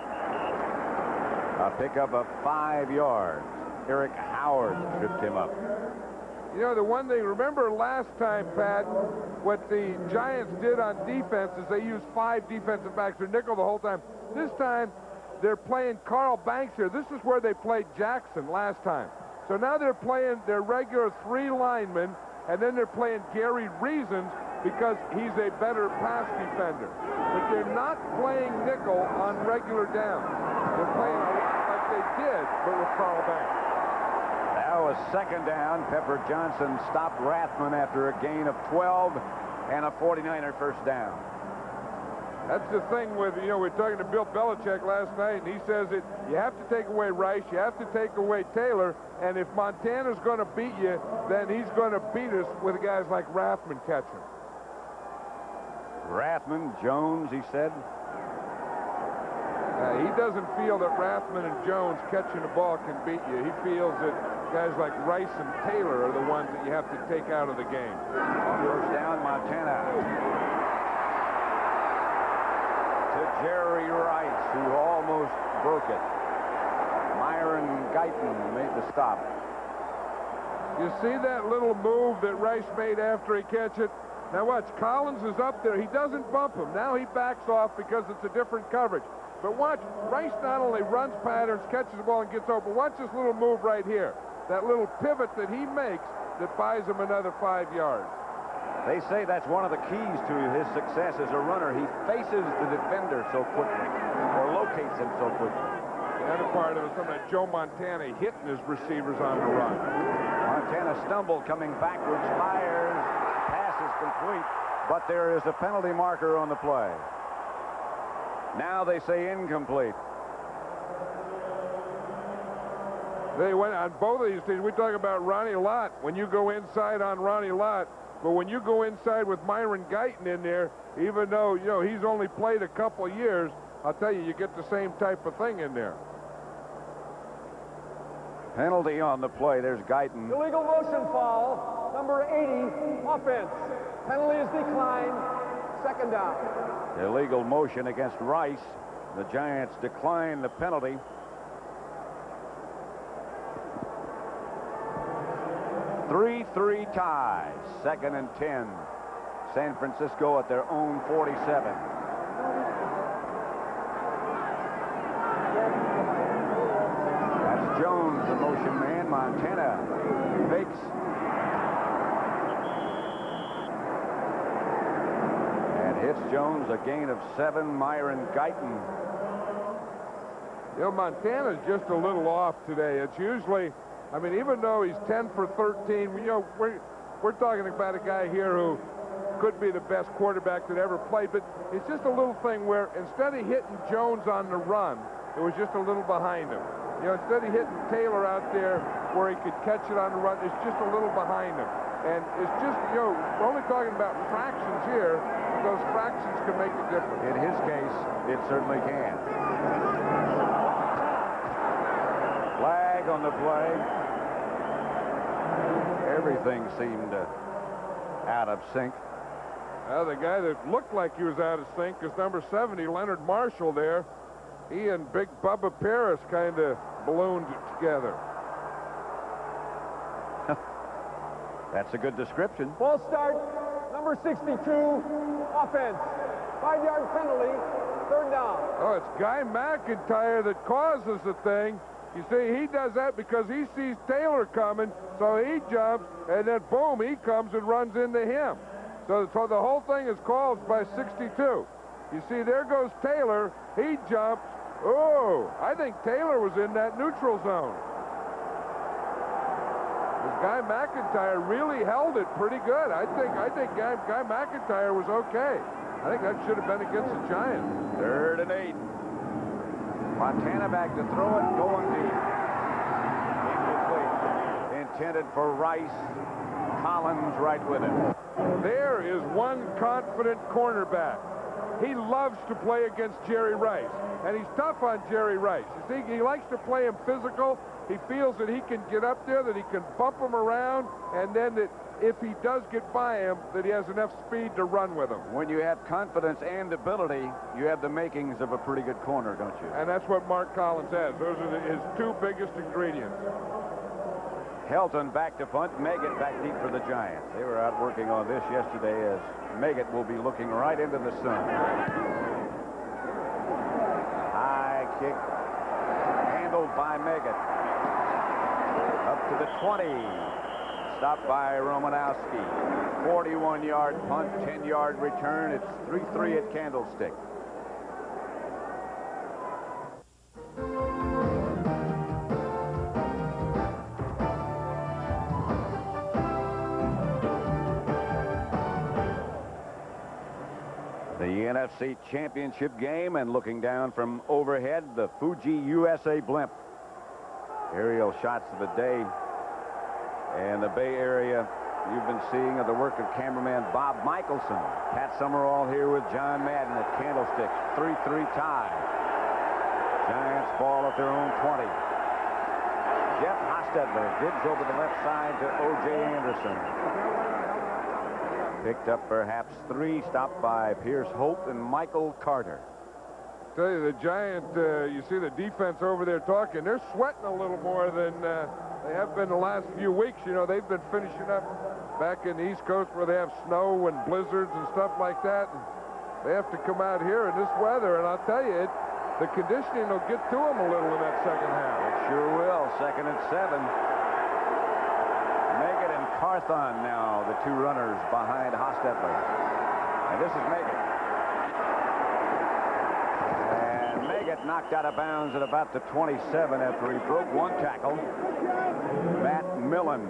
S15: A pickup of 5 yards. Eric Howard tripped him up.
S16: You know, the one thing, remember last time, Pat, what the Giants did on defense is they used 5 defensive backs or nickel the whole time. This time, they're playing Carl Banks here. This is where they played Jackson last time. So now they're playing their regular 3 linemen, and then they're playing Gary Reasons because he's a better pass defender. But they're not playing nickel on regular downs. They're playing a lot like they did, but with Carl Banks.
S15: Now a second down. Pepper Johnson stopped Rathman after a gain of 12 and a 49er first down.
S16: That's the thing with, you know, we're talking to Bill Belichick last night, and he says that you have to take away Rice, you have to take away Taylor, and if Montana's going to beat you, then he's going to beat us with guys like Rathman catching.
S15: Rathman, Jones, he said.
S16: He doesn't feel that Rathman and Jones catching the ball can beat you. He feels that guys like Rice and Taylor are the ones that you have to take out of the game.
S15: First down, Montana. To Jerry Rice, who almost broke it. Myron Guyton made the stop.
S16: You see that little move that Rice made after he catch it? Now watch, Collins is up there. He doesn't bump him. Now he backs off because it's a different coverage. But watch, Rice not only runs patterns, catches the ball, and gets open. Watch this little move right here. That little pivot that he makes that buys him another 5 yards.
S15: They say that's one of the keys to his success as a runner. He faces the defender so quickly, or locates him so quickly.
S16: The other part of it is something like Joe Montana hitting his receivers on the run.
S15: Montana stumbled, coming backwards, fires, pass is complete, but there is a penalty marker on the play. Now they say incomplete.
S16: They went on both of these teams. We talk about Ronnie Lott when you go inside on Ronnie Lott, but when you go inside with Myron Guyton in there, even though, you know, he's only played a couple years, I'll tell you, you get the same type of thing in there.
S15: Penalty on the play. There's Guyton.
S17: Illegal motion foul, number 80, offense. Penalty is declined, second down.
S15: Illegal motion against Rice. The Giants decline the penalty. Three ties. 2nd and 10. San Francisco at their own 47. That's Jones, the motion man. Montana fakes. And hits Jones, a gain of 7. Myron Guyton.
S16: You know, Montana's just a little off today. It's usually, I mean, even though he's 10 for 13, you know, we're talking about a guy here who could be the best quarterback that ever played, but it's just a little thing where instead of hitting Jones on the run, it was just a little behind him. You know, instead of hitting Taylor out there where he could catch it on the run, it's just a little behind him. And it's just, you know, we're only talking about fractions here, but those fractions can make a difference.
S15: In his case, it certainly can. Flag on the play. Everything seemed out of sync.
S16: Well, the guy that looked like he was out of sync is number 70, Leonard Marshall there. He and Big Bubba Paris kind of ballooned together.
S15: That's a good description.
S17: Ball start, number 62, offense. 5-yard penalty, third down.
S16: Oh, it's Guy McIntyre that causes the thing. You see, he does that because he sees Taylor coming, so he jumps, and then boom, he comes and runs into him. So the whole thing is called by 62. You see, there goes Taylor. He jumps. Oh, I think Taylor was in that neutral zone. This Guy McIntyre really held it pretty good. I think Guy McIntyre was okay. I think that should have been against the Giants.
S15: 3rd and 8. Montana back to throw it, going deep. Incomplete. Intended for Rice. Collins right with it.
S16: There is one confident cornerback. He loves to play against Jerry Rice, and he's tough on Jerry Rice. You see, he likes to play him physical. He feels that he can get up there, that he can bump him around, and then that if he does get by him, that he has enough speed to run with him.
S15: When you have confidence and ability, you have the makings of a pretty good corner, don't you?
S16: And that's what Mark Collins has. Those are his two biggest ingredients.
S15: Helton back to punt. Meggett back deep for the Giants. They were out working on this yesterday as Meggett will be looking right into the sun. High kick handled by Meggett. Up to the 20. Stopped by Romanowski. 41-yard punt, 10-yard return. It's 3-3 at Candlestick. The NFC Championship game, and looking down from overhead, the Fuji USA blimp. Aerial shots of the day. And the Bay Area, you've been seeing of the work of cameraman Bob Michelson. Pat Summerall here with John Madden at Candlestick. 3-3 tie. Giants ball at their own 20. Jeff Hostetler digs over the left side to O.J. Anderson. Picked up perhaps 3, stopped by Pierce Holt and Michael Carter.
S16: Tell you, the Giant, you see the defense over there talking. They're sweating a little more than they have been the last few weeks. You know, they've been finishing up back in the East Coast where they have snow and blizzards and stuff like that. And they have to come out here in this weather, and I'll tell you, the conditioning will get to them a little in that second half.
S15: It sure will. 2nd and 7. Meggett and Carthon now, the two runners behind Hostetler. And this is Meggett. And Meggett knocked out of bounds at about the 27 after he broke one tackle. Matt Millen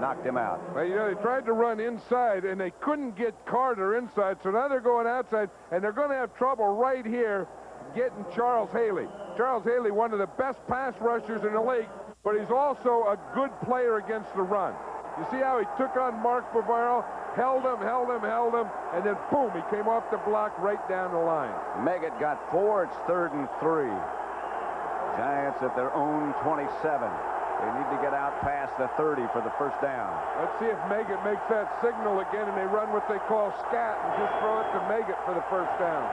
S15: knocked him out.
S16: Well, you know, they tried to run inside, and they couldn't get Carter inside, so now they're going outside, and they're going to have trouble right here getting Charles Haley. Charles Haley, one of the best pass rushers in the league, but he's also a good player against the run. You see how he took on Mark Bavaro, held him, and then boom, he came off the block right down the line.
S15: Meggett got 4. It's 3rd and 3. Giants at their own 27. They need to get out past the 30 for the first down.
S16: Let's see if Meggett makes that signal again, and they run what they call scat and just throw it to Meggett for the first down.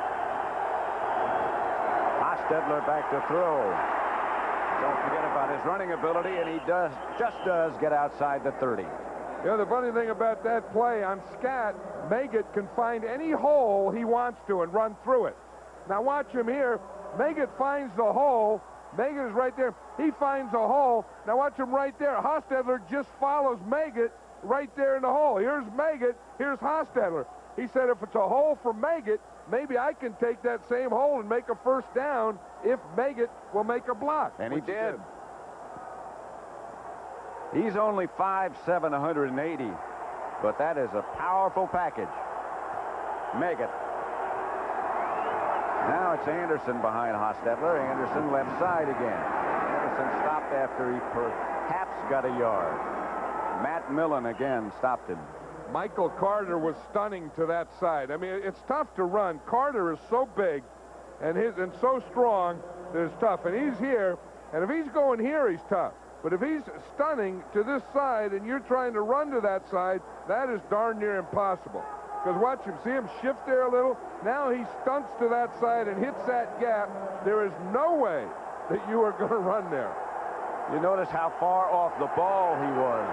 S15: Hostetler back to throw. Don't forget about his running ability, and he just does get outside the 30.
S16: You know, the funny thing about that play on scat, Meggett can find any hole he wants to and run through it. Now watch him here. Meggett finds the hole. Meggett is right there. He finds a hole. Now watch him right there. Hostetler just follows Meggett right there in the hole. Here's Meggett. Here's Hostetler. He said if it's a hole for Meggett, maybe I can take that same hole and make a first down if Meggett will make a block.
S15: And he did. He's only 5'7", 180, but that is a powerful package. make it. Now it's Anderson behind Hostetler. Anderson left side again. Anderson stopped after he perhaps got a yard. Matt Millen again stopped him.
S16: Michael Carter was stunning to that side. I mean, it's tough to run. Carter is so big and so strong that it's tough. And he's here, and if he's going here, he's tough. But if he's stunning to this side and you're trying to run to that side, that is darn near impossible. Because watch him, see him shift there a little? Now he stunts to that side and hits that gap. There is no way that you are going to run there.
S15: You notice how far off the ball he was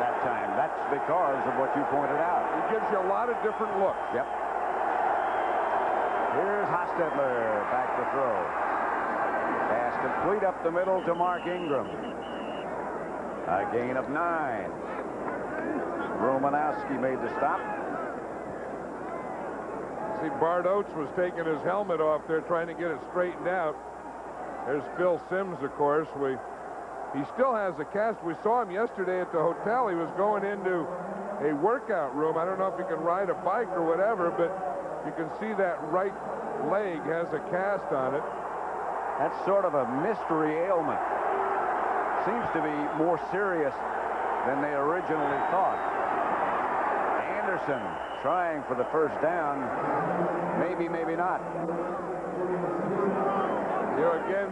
S15: that time. That's because of what you pointed out.
S16: It gives you a lot of different looks.
S15: Yep. Here's Hostetler back to throw. Pass complete up the middle to Mark Ingram. A gain of 9. Romanowski made the stop.
S16: See, Bart Oates was taking his helmet off there trying to get it straightened out. There's Phil Simms, of course. He still has a cast. We saw him yesterday at the hotel. He was going into a workout room. I don't know if he can ride a bike or whatever, but you can see that right leg has a cast on it.
S15: That's sort of a mystery ailment. Seems to be more serious than they originally thought. Anderson trying for the first down. Maybe, maybe not.
S16: Again,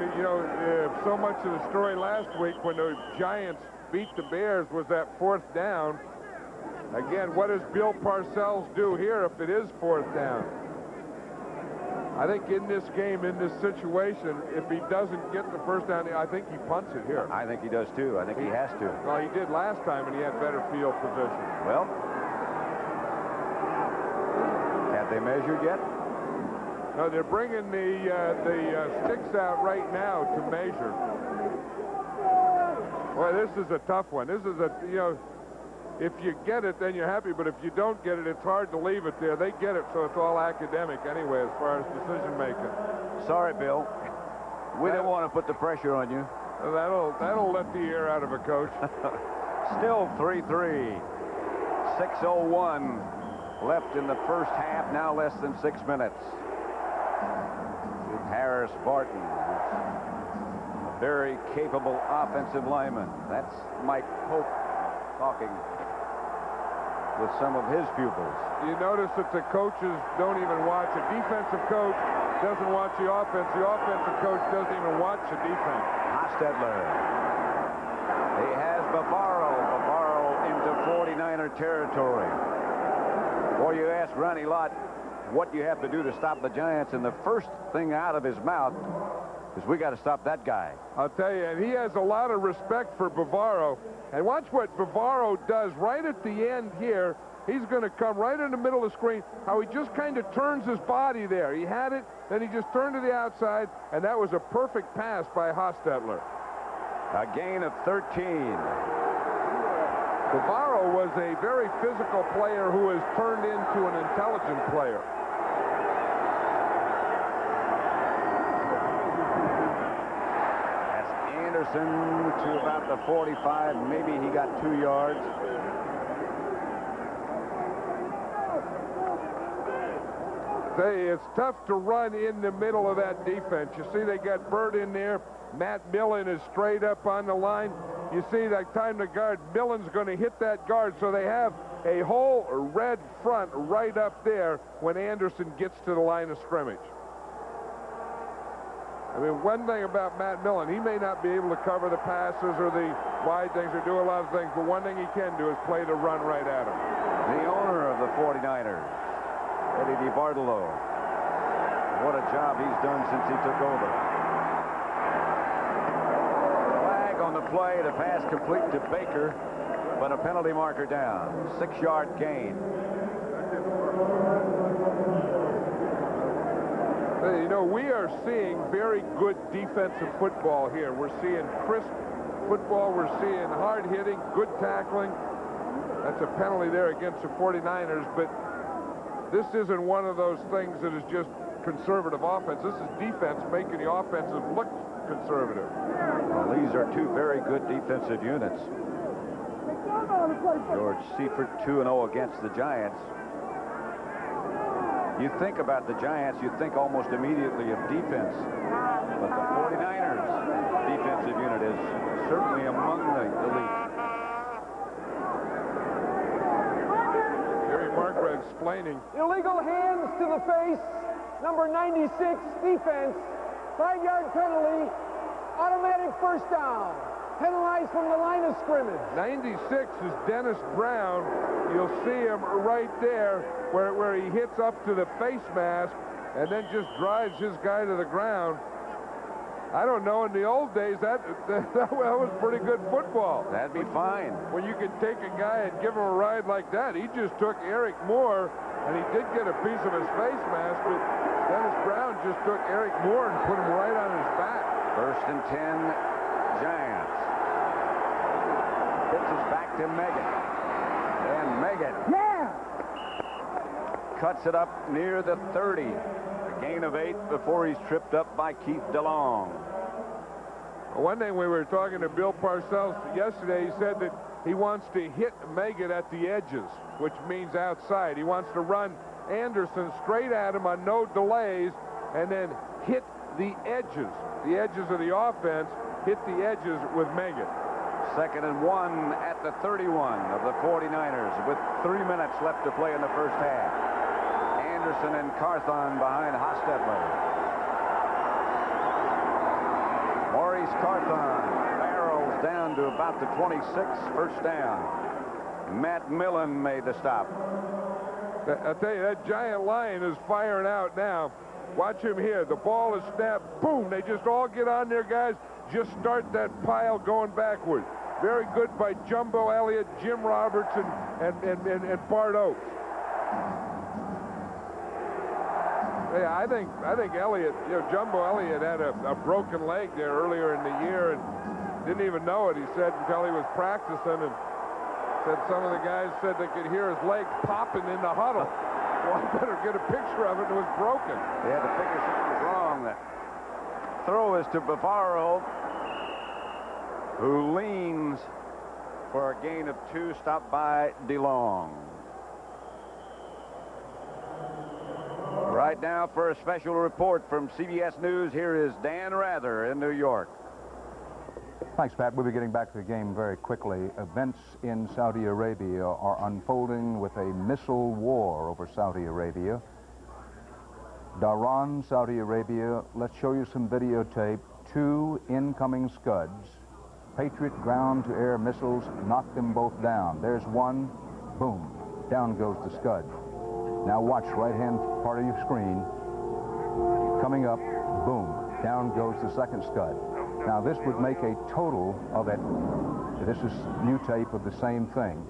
S16: so much of the story last week when the Giants beat the Bears was that 4th down. Again, what does Bill Parcells do here if it is 4th down? I think in this game, in this situation, if he doesn't get the first down, I think he punts it here.
S15: I think he does too. I think he has to.
S16: Well, he did last time, and he had better field position.
S15: Well, have they measured yet?
S16: No, they're bringing the sticks out right now to measure. Boy, this is a tough one. This is if you get it, then you're happy, but if you don't get it, it's hard to leave it there. They get it, so it's all academic anyway as far as decision making. Sorry, Bill. We don't want to put the pressure on you. That'll let the air out of a coach. Still 3-3. 6:01 left in the first half, now less than 6 minutes. Harris Barton, a very capable offensive lineman. That's Mike Pope talking with some of his pupils. You notice that the coaches don't even watch. A defensive coach doesn't watch the offense. The offensive coach doesn't even watch the defense. Hostetler. He has Bavaro. Bavaro into 49er territory. Boy, you ask Ronnie Lott what you have to do to stop the Giants, and the first thing out of his mouth is we got to stop that guy. I'll tell you, and he has a lot of respect for Bavaro. And watch what Bavaro does right at the end here. He's going to come right in the middle of the screen. How he just kind of turns his body there. He had it, then he just turned to the outside, and that was a perfect pass by Hostetler. A gain of 13. Bavaro was a very physical player who has turned into an intelligent player. That's Anderson to about the 45. Maybe he got 2 yards. It's tough to run in the middle of that defense. You see they got Bird in there. Matt Millen is straight up on the line. You see that time to guard. Millen's going to hit that guard, so they have a whole red front right up there when Anderson gets to the line of scrimmage. I mean, one thing about Matt Millen, he may not be able to cover the passes or the wide things or do a lot of things, but one thing he can do is play the run right at him. The owner of the 49ers, Eddie DiBartolo. What a job he's done since he took over. Flag on the play, the pass complete to Baker, but a penalty marker down. 6-yard gain. You know, we are seeing very good defensive football here. We're seeing crisp football. We're seeing hard hitting, good tackling. That's a penalty there against the 49ers, but this isn't one of those things that is just conservative offense. This is defense making the offensive look conservative. Well, these are two very good defensive units. George Seifert 2-0 against the Giants.
S15: You think about the Giants, you think almost immediately of defense. But the 49ers defensive unit is certainly among the elite.
S16: Gary Markra explaining.
S17: Illegal hands to the face. Number 96, defense. 5-yard penalty. Automatic first down. Penalized from the line of scrimmage.
S16: 96 is Dennis Brown. You'll see him right there where he hits up to the face mask and then just drives his guy to the ground. I don't know, in the old days, that was pretty good football.
S15: That'd be fine.
S16: When you could take a guy and give him a ride like that. He just took Eric Moore, and he did get a piece of his face mask, but Dennis Brown just took Eric Moore and put him right on his back.
S15: 1st and 10, Giants. Pitches back to Megan. And Megan cuts it up near the 30. A gain of 8 before he's tripped up by Keith DeLong.
S16: One thing we were talking to Bill Parcells yesterday, he said that he wants to hit Megan at the edges, which means outside. He wants to run Anderson straight at him on no delays and then hit the edges of the offense, hit the edges with Megan.
S15: 2nd and 1 at the 31 of the 49ers with 3 minutes left to play in the first half. Anderson and Carthon behind Hostetler. Maurice Carthon barrels down to about the 26, first down. Matt Millen made the stop.
S16: I'll tell you, that giant lion is firing out now. Watch him here. The ball is snapped. Boom. They just all get on there, guys. Just start that pile going backward. Very good by Jumbo Elliott, Jim Roberts, and Bart Oates. Yeah, I think Elliott, Jumbo Elliott had a broken leg there earlier in the year and didn't even know it, he said, until he was practicing, and said some of the guys said they could hear his leg popping in the huddle. Well, I better get a picture of it. It was broken.
S15: Yeah, the figure something was wrong. The throw is to Bavaro, who leans for a gain of 2, stopped by DeLong. Right now for a special report from CBS News, here is Dan Rather in New York.
S14: Thanks, Pat. We'll be getting back to the game very quickly. Events in Saudi Arabia are unfolding with a missile war over Saudi Arabia. Dhahran, Saudi Arabia. Let's show you some videotape. 2 incoming Scuds. Patriot ground-to-air missiles knocked them both down. There's one. Boom. Down goes the Scud. Now watch right-hand part of your screen. Coming up. Boom. Down goes the second Scud. Now, this would make a total of it. This is new tape of the same thing.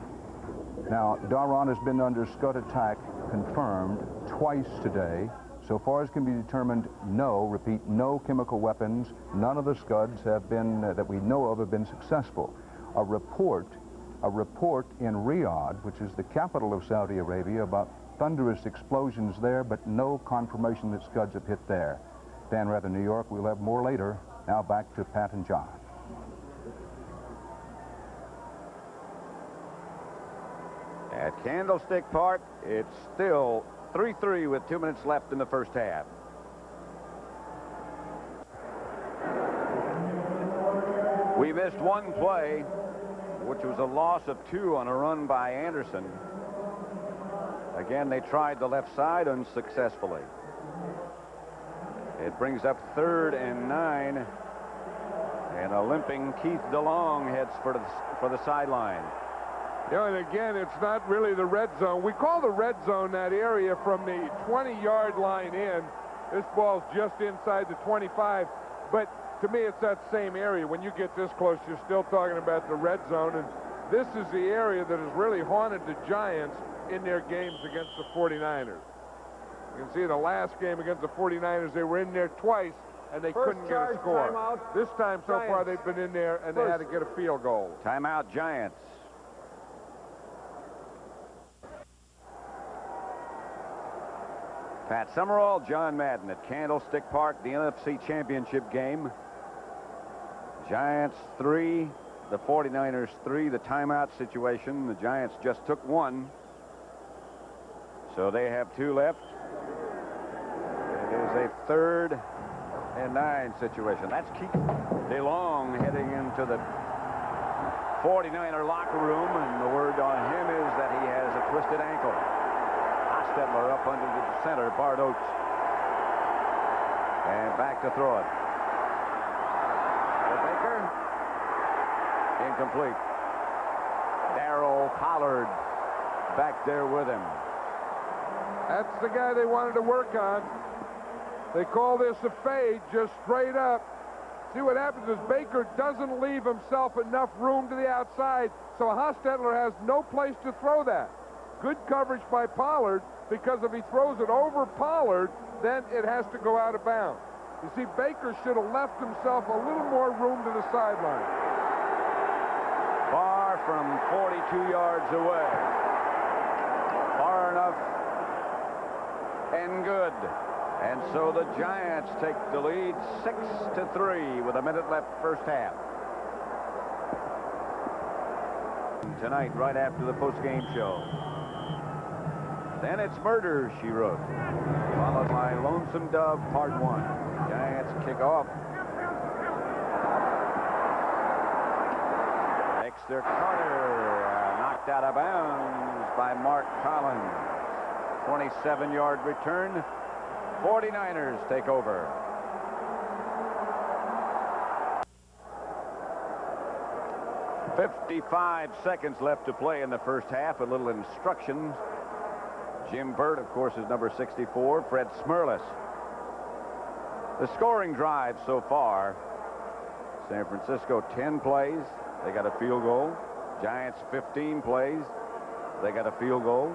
S14: Now, Dhahran has been under Scud attack confirmed twice today. So far as can be determined, repeat, no chemical weapons. None of the Scuds have been, that we know of, have been successful. A report in Riyadh, which is the capital of Saudi Arabia, about thunderous explosions there, but no confirmation that Scuds have hit there. Dan Rather, New York. We'll have more later. Now back to Pat and John.
S15: At Candlestick Park, it's still 3-3 with 2 minutes left in the first half. We missed one play, which was a loss of 2 on a run by Anderson. Again, they tried the left side unsuccessfully. It brings up 3rd and 9, and a limping Keith DeLong heads for the sideline.
S16: And again, it's not really the red zone. We call the red zone that area from the 20-yard line in. This ball's just inside the 25, but to me, it's that same area. When you get this close, you're still talking about the red zone, and this is the area that has really haunted the Giants in their games against the 49ers. You can see the last game against the 49ers, they were in there twice, and they couldn't get a score.
S17: Timeout.
S16: This time, so far, they've been in there, and they had to get a field goal.
S15: Timeout, Giants. Pat Summerall, John Madden at Candlestick Park, the NFC Championship game. Giants 3, the 49ers 3, the timeout situation. The Giants just took 1. So they have 2 left. is a 3rd and 9 situation. That's Keith DeLong heading into the 49er locker room, and the word on him is that he has a twisted ankle. Hostetler up under the center, Bart Oates. And back to throw it. To Baker. Incomplete. Darryl Pollard back there with him.
S16: That's the guy they wanted to work on. They call this a fade, just straight up. See what happens is Baker doesn't leave himself enough room to the outside, so Hostetler has no place to throw that. Good coverage by Pollard, because if he throws it over Pollard, then it has to go out of bounds. You see, Baker should have left himself a little more room to the sideline.
S15: Far from 42 yards away. Far enough and good. And so the Giants take the lead 6-3 with a minute left first half. Tonight, right after the post-game show. Then it's Murder, She Wrote, followed by Lonesome Dove, Part 1. Giants kick off. Dexter Carter knocked out of bounds by Mark Collins. 27-yard return. 49ers take over. "55 seconds left to play in the first half. A little instructions. Jim Burt, of course, is number 64. Fred Smerlis. The scoring drive so far. San Francisco 10 plays. They got a field goal. Giants 15 plays. They got a field goal.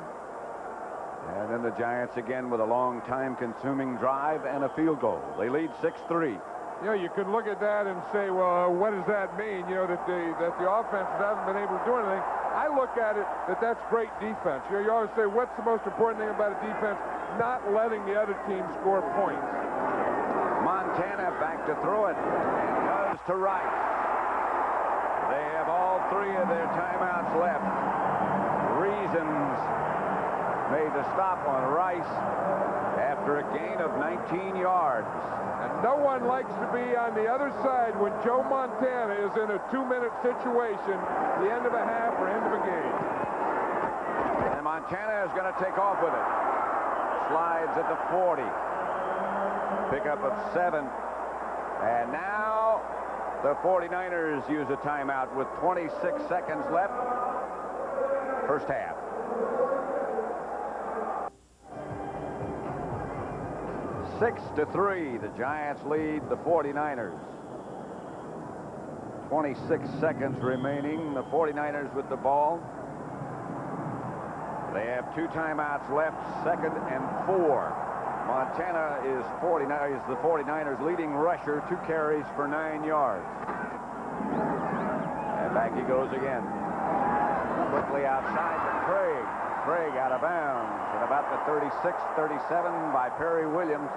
S15: And then the Giants again with a long time-consuming drive and a field goal. They lead 6-3.
S16: You know, you could look at that and say, well, what does that mean? You know, that the offense hasn't been able to do anything. I look at it that that's great defense. You know, you always say, what's the most important thing about a defense? Not letting the other team score points.
S15: Montana back to throw it, and goes to Rice. They have all 3 of their timeouts left. Reasons made the stop on Rice after a gain of 19 yards.
S16: And no one likes to be on the other side when Joe Montana is in a 2-minute situation, the end of a half or end of a game.
S15: And Montana is going to take off with it. Slides at the 40. Pickup of 7. And now the 49ers use a timeout with 26 seconds left. First half. Six to 3, the Giants lead the 49ers. 26 seconds remaining. The 49ers with the ball. They have 2 timeouts left, 2nd and 4. Montana is the 49ers leading rusher, 2 carries for 9 yards. And back he goes again. Quickly outside to Craig. Craig out of bounds at about the 36-37 by Perry Williams.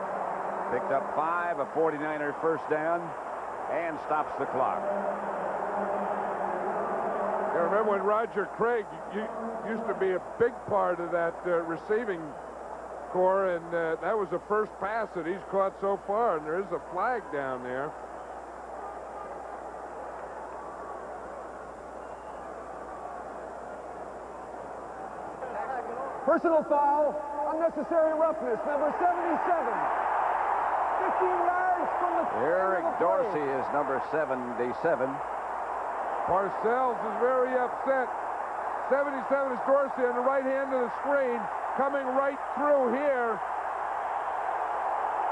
S15: Picked up 5, a 49er first down, and stops the clock.
S16: You remember when Roger Craig used to be a big part of that receiving corps, and that was the first pass that he's caught so far, and there is a flag down there.
S17: Personal foul, unnecessary roughness, number 77. 15 yards from the...
S15: Eric Dorsey is number 77.
S16: Parcells is very upset. 77 is Dorsey on the right hand of the screen, coming right through here.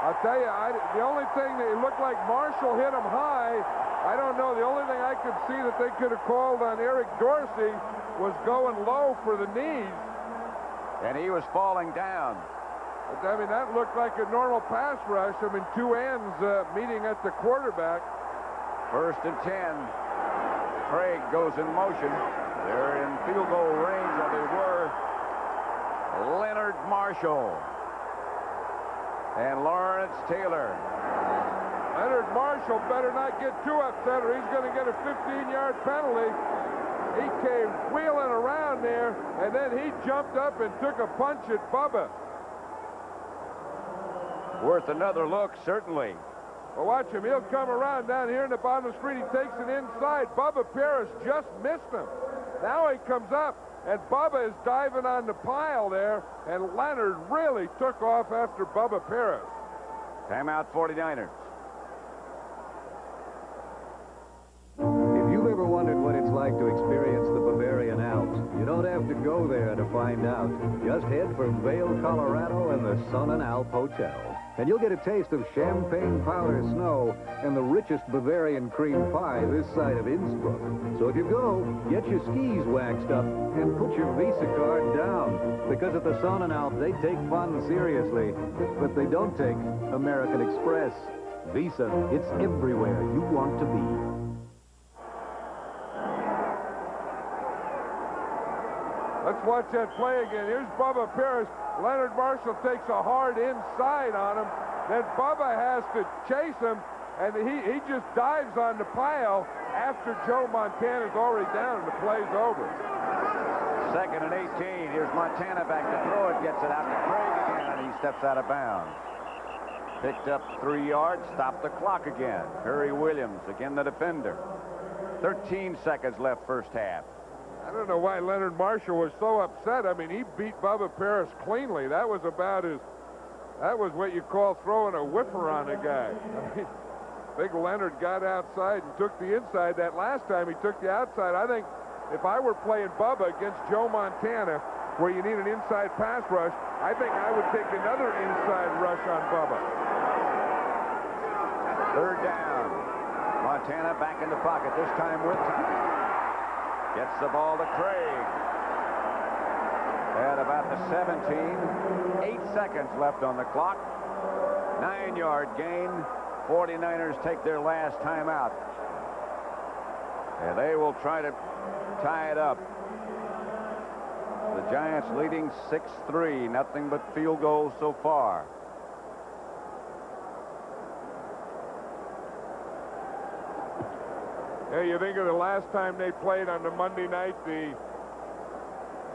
S16: I'll tell you, the only thing that it looked like Marshall hit him high. I don't know. The only thing I could see that they could have called on Eric Dorsey was going low for the knees.
S15: And he was falling down.
S16: But, I mean, that looked like a normal pass rush. I mean, 2 ends meeting at the quarterback.
S15: 1st and 10. Craig goes in motion. They're in field goal range, or they were. Leonard Marshall and Lawrence Taylor.
S16: Leonard Marshall better not get too upset, or he's going to get a 15-yard penalty. He came wheeling around there, and then he jumped up and took a punch at Bubba.
S15: Worth another look, certainly.
S16: Well, watch him. He'll come around down here in the bottom of the screen. He takes it inside. Bubba Paris just missed him. Now he comes up, and Bubba is diving on the pile there, and Leonard really took off after Bubba Paris.
S15: Timeout 49ers.
S20: If you've ever wondered what it's like to experience the Bavarian Alps, you don't have to go there to find out. Just head for Vail, Colorado and the Sun and Alp Hotel. And you'll get a taste of champagne powder snow and the richest Bavarian cream pie this side of Innsbruck. So if you go, get your skis waxed up and put your Visa card down. Because at the Sun and Alp, they take fun seriously, but they don't take American Express. Visa, it's everywhere you want to be.
S16: Let's watch that play again. Here's Bubba Paris. Leonard Marshall takes a hard inside on him. Then Bubba has to chase him, and he just dives on the pile after Joe Montana's already down, and the play's over.
S15: 2nd and 18. Here's Montana back to throw it. Gets it out to Craig again, and he steps out of bounds. Picked up 3 yards. Stopped the clock again. Hurry Williams, again the defender. 13 seconds left first half.
S16: I don't know why Leonard Marshall was so upset. I mean, he beat Bubba Paris cleanly. That was what you call throwing a whiffer on a guy. I mean, big Leonard got outside and took the inside. That last time he took the outside. I think if I were playing Bubba against Joe Montana, where you need an inside pass rush, I think I would take another inside rush on Bubba.
S15: 3rd down. Montana back in the pocket, this time with time. Gets the ball to Craig. At about the 17. 8 seconds left on the clock. 9-yard gain. 49ers take their last timeout. And they will try to tie it up. The Giants leading 6-3. Nothing but field goals so far.
S16: Yeah, you think of the last time they played on the Monday night, the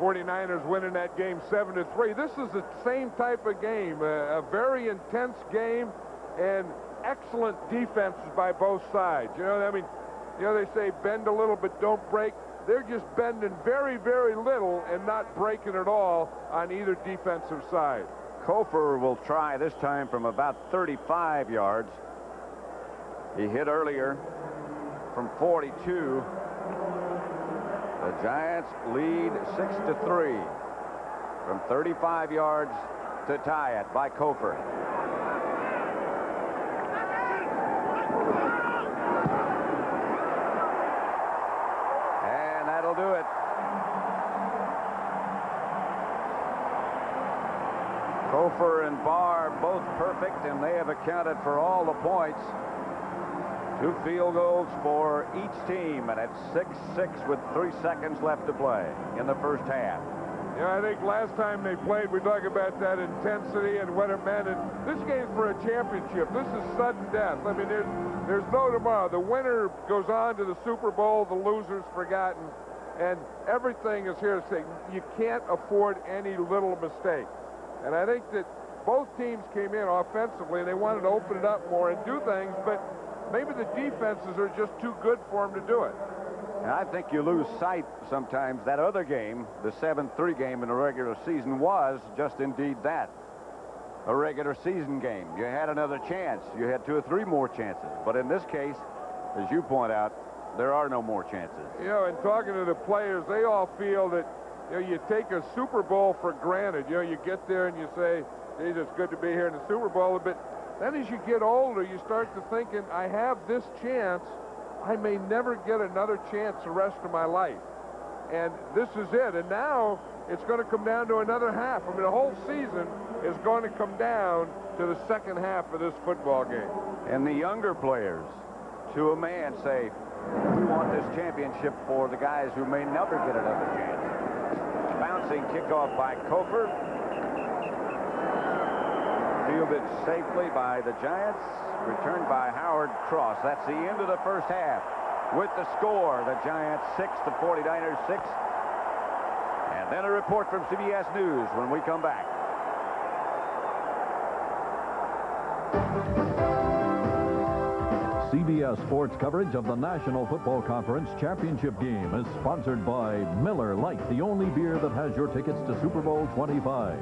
S16: 49ers winning that game 7-3. This is the same type of game, a very intense game, and excellent defenses by both sides. You know, I mean, they say bend a little but don't break. They're just bending very, very little and not breaking at all on either defensive side.
S15: Kofer will try this time from about 35 yards. He hit earlier from 42. The Giants lead 6-3 from 35 yards to tie it by Kofer. And that'll do it. Kofer and Barr both perfect, and they have accounted for all the points. 2 field goals for each team, and it's 6-6 with 3 seconds left to play in the first half.
S16: Yeah, I think last time they played, we talked about that intensity and what it meant. And this game's for a championship. This is sudden death. I mean, there's no tomorrow. The winner goes on to the Super Bowl. The loser's forgotten. And everything is here to say you can't afford any little mistake. And I think that both teams came in offensively, and they wanted to open it up more and do things, but maybe the defenses are just too good for them to do it.
S15: And I think you lose sight sometimes. That other game, the 7-3 game in the regular season, was just indeed that, a regular season game. You had another chance. You had 2 or 3 more chances. But in this case, as you point out, there are no more chances.
S16: You know, and talking to the players, they all feel that, you know, you take a Super Bowl for granted. You know, you get there and you say, geez, it's good to be here in the Super Bowl. But then as you get older, you start to thinking, I have this chance. I may never get another chance the rest of my life. And this is it. And now it's going to come down to another half. I mean, the whole season is going to come down to the second half of this football game.
S15: And the younger players, to a man, say, we want this championship for the guys who may never get another chance. Bouncing kickoff by Kofer. Fielded safely by the Giants. Returned by Howard Cross. That's the end of the first half. With the score, the Giants 6, the 49ers 6. And then a report from CBS News when we come back.
S21: CBS Sports coverage of the National Football Conference Championship game is sponsored by Miller Lite, the only beer that has your tickets to Super Bowl 25.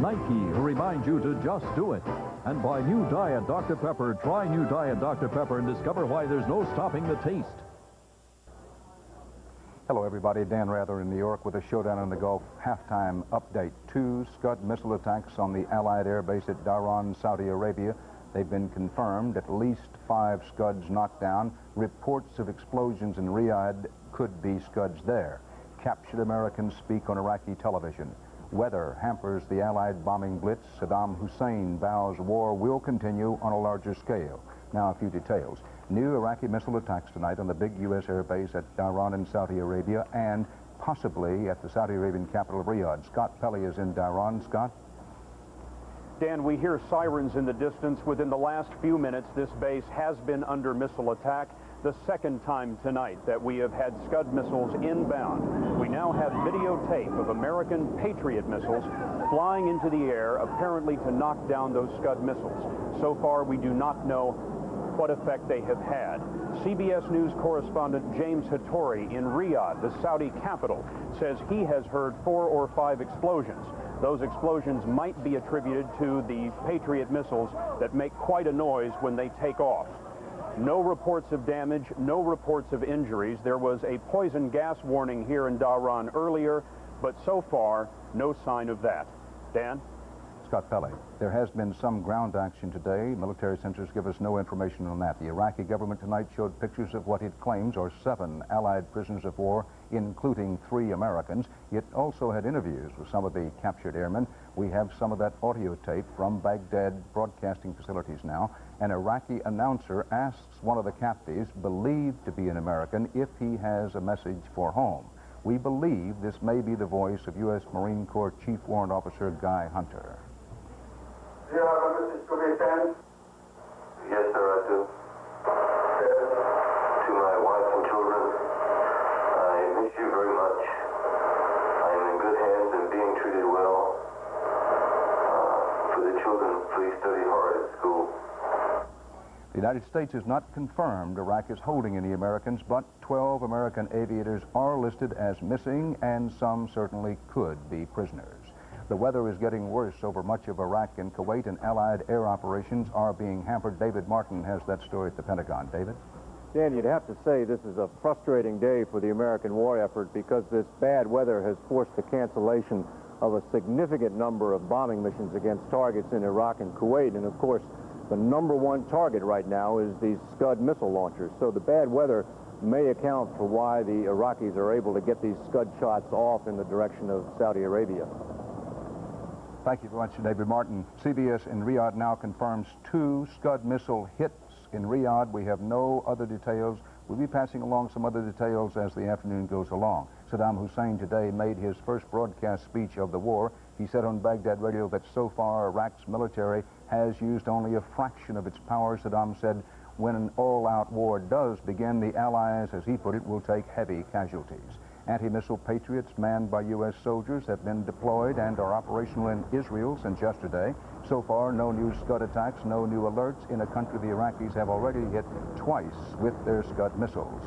S21: Nike, who reminds you to just do it. And by new Diet Dr. Pepper. Try new Diet Dr. Pepper and discover why there's no stopping the taste.
S14: Hello, everybody. Dan Rather in New York with a Showdown in the Gulf halftime update. 2 Scud missile attacks on the Allied air base at Dhahran, Saudi Arabia. They've been confirmed. At least 5 Scuds knocked down. Reports of explosions in Riyadh could be Scuds there. Captured Americans speak on Iraqi television. Weather hampers the Allied bombing blitz. Saddam Hussein vows war will continue on a larger scale. Now, a few details. New Iraqi missile attacks tonight on the big U.S. air base at Dhahran in Saudi Arabia and possibly at the Saudi Arabian capital of Riyadh. Scott Pelley is in Dhahran. Scott?
S22: Dan, we hear sirens in the distance. Within the last few minutes, this base has been under missile attack. The second time tonight that we have had Scud missiles inbound. We now have videotape of American Patriot missiles flying into the air, apparently to knock down those Scud missiles. So far, we do not know what effect they have had. CBS News correspondent James Hattori in Riyadh, the Saudi capital, says he has heard 4 or 5 explosions. Those explosions might be attributed to the Patriot missiles that make quite a noise when they take off. No reports of damage, no reports of injuries. There was a poison gas warning here in Dhahran earlier, but so far, no sign of that. Dan?
S14: Scott Pelley. There has been some ground action today. Military censors give us no information on that. The Iraqi government tonight showed pictures of what it claims are 7 Allied prisoners of war, including 3 Americans. It also had interviews with some of the captured airmen. We have some of that audio tape from Baghdad broadcasting facilities now. An Iraqi announcer asks one of the captives, believed to be an American, if he has a message for home. We believe this may be the voice of U.S. Marine Corps Chief Warrant Officer Guy Hunter.
S23: Do you have a message to me, Sam?
S24: Yes, sir, I do. To my wife and children, I miss you very much. I am in good hands and being treated well. For the children, please study hard at school.
S14: The United States has not confirmed Iraq is holding any Americans, but 12 American aviators are listed as missing, and some certainly could be prisoners. The weather is getting worse over much of Iraq and Kuwait, and Allied air operations are being hampered. David Martin has that story at the Pentagon. David?
S25: Dan, you'd have to say this is a frustrating day for the American war effort because this bad weather has forced the cancellation of a significant number of bombing missions against targets in Iraq and Kuwait. And, of course, the #1 target right now is these Scud missile launchers. So the bad weather may account for why the Iraqis are able to get these Scud shots off in the direction of Saudi Arabia.
S14: Thank you very much, David Martin. CBS in Riyadh now confirms 2 Scud missile hits in Riyadh. We have no other details. We'll be passing along some other details as the afternoon goes along. Saddam Hussein today made his first broadcast speech of the war. He said on Baghdad radio that so far Iraq's military has used only a fraction of its power. Saddam said when an all-out war does begin, the Allies, as he put it, will take heavy casualties. Anti-missile Patriots manned by U.S. soldiers have been deployed and are operational in Israel since yesterday. So far, no new Scud attacks, no new alerts in a country the Iraqis have already hit twice with their Scud missiles.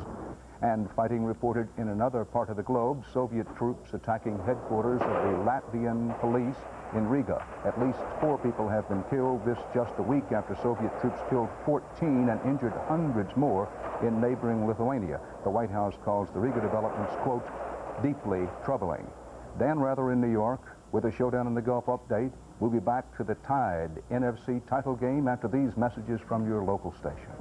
S14: And fighting reported in another part of the globe, Soviet troops attacking headquarters of the Latvian police in Riga. At least 4 people have been killed, this just a week after Soviet troops killed 14 and injured hundreds more in neighboring Lithuania. The White House calls the Riga developments, quote, deeply troubling. Dan Rather in New York with a Showdown in the Gulf update. We'll be back to the tied NFC title game after these messages from your local station.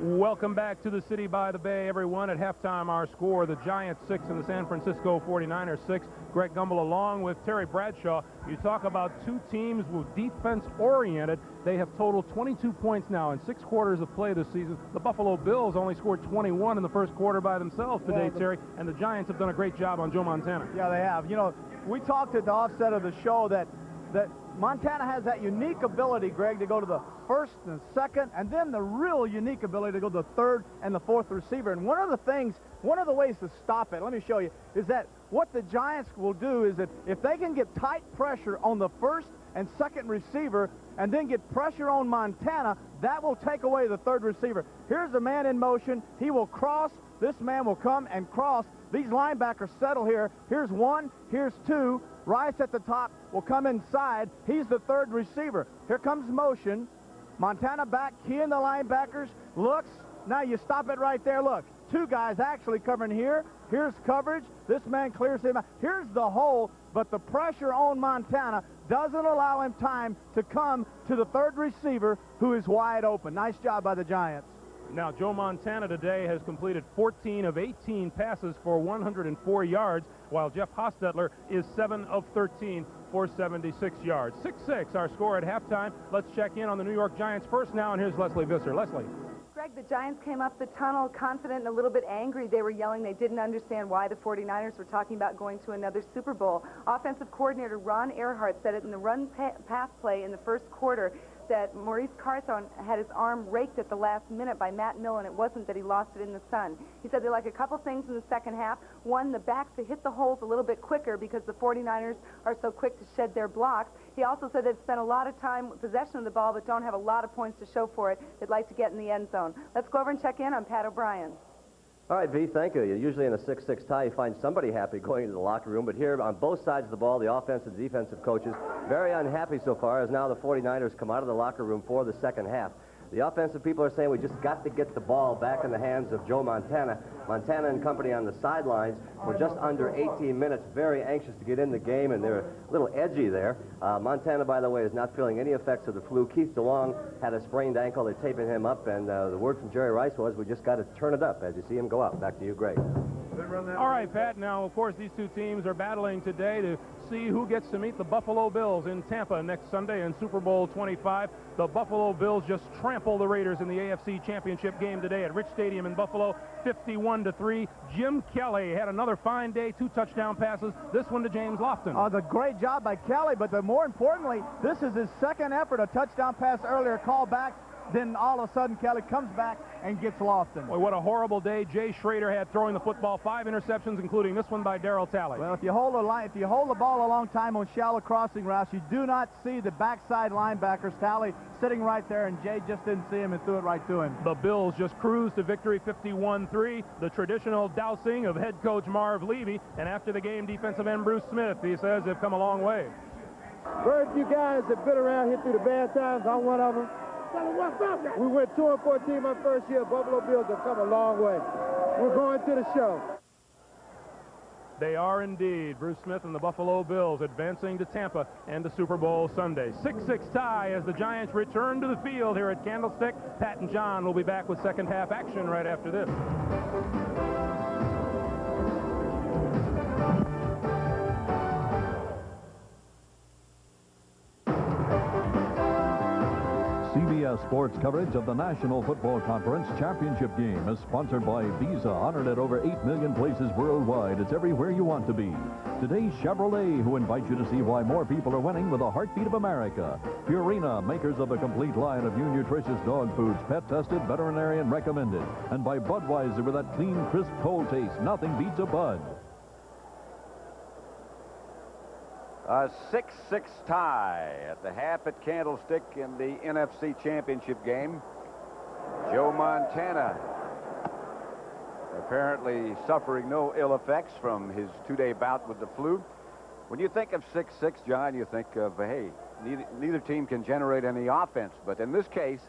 S1: Welcome back to the City by the Bay, everyone. At halftime, our score, the Giants 6 and the San Francisco 49ers 6. Greg Gumbel along with Terry Bradshaw. You talk about 2 teams with defense-oriented. They have totaled 22 points now in 6 quarters of play this season. The Buffalo Bills only scored 21 in the first quarter by themselves today, Terry, and the Giants have done a great job on Joe Montana.
S26: Yeah, they have. You know, we talked at the offset of the show that Montana has that unique ability, Greg, to go to the
S3: first and the second, and then the real unique ability to go to the third and the fourth receiver. And one of the ways to stop it, let me show you, is that what the Giants will do is that if they can get tight pressure on the first and second receiver and then get pressure on Montana, that will take away the third receiver. Here's the man in motion. He will cross. This man will come and cross. These linebackers settle here. Here's one. Here's two. Rice at the top will come inside. He's the third receiver. Here comes motion. Montana back, keying the linebackers. Looks. Now you stop it right there. Look. Two guys actually covering here. Here's coverage. This man clears him out. Here's the hole, but the pressure on Montana doesn't allow him time to come to the third receiver, who is wide open. Nice job by the Giants.
S1: Now, Joe Montana today has completed 14 of 18 passes for 104 yards, while Jeff Hostetler is 7 of 13 for 76 yards. 6-6, our score at halftime. Let's check in on the New York Giants first now, and here's Leslie Visser. Leslie.
S5: Greg, the Giants came up the tunnel confident and a little bit angry. They were yelling. They didn't understand why the 49ers were talking about going to another Super Bowl. Offensive coordinator Ron Earhart said it in the run-pass play in the first quarter that Maurice Carthon had his arm raked at the last minute by Matt Millen. It wasn't that he lost it in the sun. He said they like a couple things in the second half. One, the backs to hit the holes a little bit quicker because the 49ers are so quick to shed their blocks. He also said they've spent a lot of time with possession of the ball but don't have a lot of points to show for it. They'd like to get in the end zone. Let's go over and check in on Pat O'Brien.
S2: All right, V, thank you. Usually in a 6-6 tie, you find somebody happy going into the locker room, but here on both sides of the ball, the offensive and defensive coaches, very unhappy so far, as now the 49ers come out of the locker room for the second half. The offensive people are saying we just got to get the ball back in the hands of Joe Montana. Montana and company on the sidelines for just under 18 minutes, very anxious to get in the game, and they're a little edgy there. Montana, by the way, is not feeling any effects of the flu. Keith DeLong had a sprained ankle. They're taping him up, and the word from Jerry Rice was we just got to turn it up as you see him go out. Back to you, Greg.
S1: All right, Pat. Now, of course, these two teams are battling today to see who gets to meet the Buffalo Bills in Tampa next Sunday in Super Bowl 25. The Buffalo Bills just trampled the Raiders in the AFC Championship game today at Rich Stadium in Buffalo, 51-3. Jim Kelly had another fine day, 2 touchdown passes, this one to James Lofton.
S3: Oh, the great job by Kelly, but more importantly, this is his second effort, a touchdown pass earlier, called back. Then all of a sudden, Kelly comes back and gets Lofton.
S1: Boy, what a horrible day Jay Schrader had throwing the football. 5 interceptions, including this one by Darrell Talley.
S3: Well, if you hold the ball a long time on shallow crossing routes, you do not see the backside linebackers. Talley sitting right there, and Jay just didn't see him and threw it right to him.
S1: The Bills just cruised to victory, 51-3. The traditional dousing of head coach Marv Levy, and after the game, defensive end Bruce Smith. He says they've come a long way.
S4: Very few guys have been around here through the bad times. I'm one of them. We went 2-14 my first year. Buffalo Bills have come a long way. We're going to the show.
S1: They are indeed. Bruce Smith and the Buffalo Bills advancing to Tampa and the Super Bowl Sunday. 6-6 tie as the Giants return to the field here at Candlestick. Pat and John will be back with second half action right after this.
S21: CBS Sports coverage of the National Football Conference Championship game is sponsored by Visa, honored at over 8 million places worldwide. It's everywhere you want to be. Today's Chevrolet, who invites you to see why more people are winning with the heartbeat of America. Purina, makers of a complete line of new nutritious dog foods, pet-tested, veterinarian recommended. And by Budweiser, with that clean, crisp, cold taste. Nothing beats a Bud.
S15: A 6-6 tie at the half at Candlestick in the NFC Championship game. Joe Montana apparently suffering no ill effects from his 2-day bout with the flu. When you think of 6-6, John, you think of, hey, neither team can generate any offense. But in this case,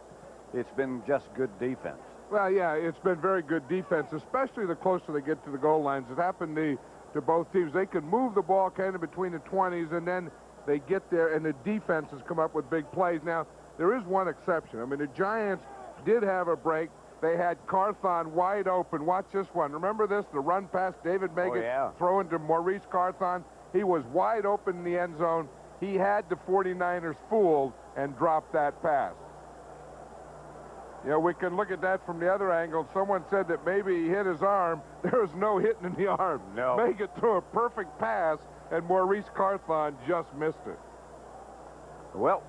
S15: it's been just good defense.
S16: Well, yeah, it's been very good defense, especially the closer they get to the goal lines. It happened to both teams. They can move the ball kind of between the 20s, and then they get there, and the defenses come up with big plays. Now, there is one exception. I mean, the Giants did have a break. They had Carthon wide open. Watch this one. Remember this? The run past David Megan, throwing to Maurice Carthon. He was wide open in the end zone. He had the 49ers fooled and dropped that pass. You know, we can look at that from the other angle. Someone said that maybe he hit his arm. There was no hitting in the arm.
S15: No.
S16: Megan threw a perfect pass, and Maurice Carthon just missed it.
S15: Well,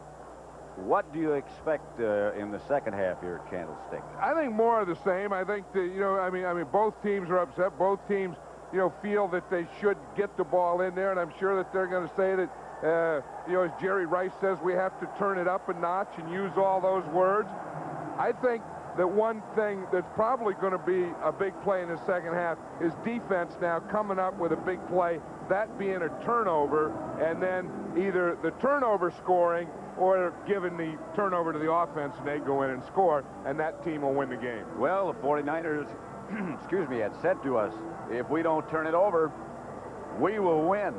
S15: What do you expect in the second half here at Candlestick?
S16: I think more of the same. I think that, I mean, both teams are upset. Both teams, feel that they should get the ball in there, and I'm sure that they're going to say that, as Jerry Rice says, we have to turn it up a notch and use all those words. I think that one thing that's probably going to be a big play in the second half is defense now coming up with a big play, that being a turnover, and then either the turnover scoring or giving the turnover to the offense and they go in and score, and that team will win the game.
S15: Well, the 49ers, excuse me, had said to us, if we don't turn it over, we will win.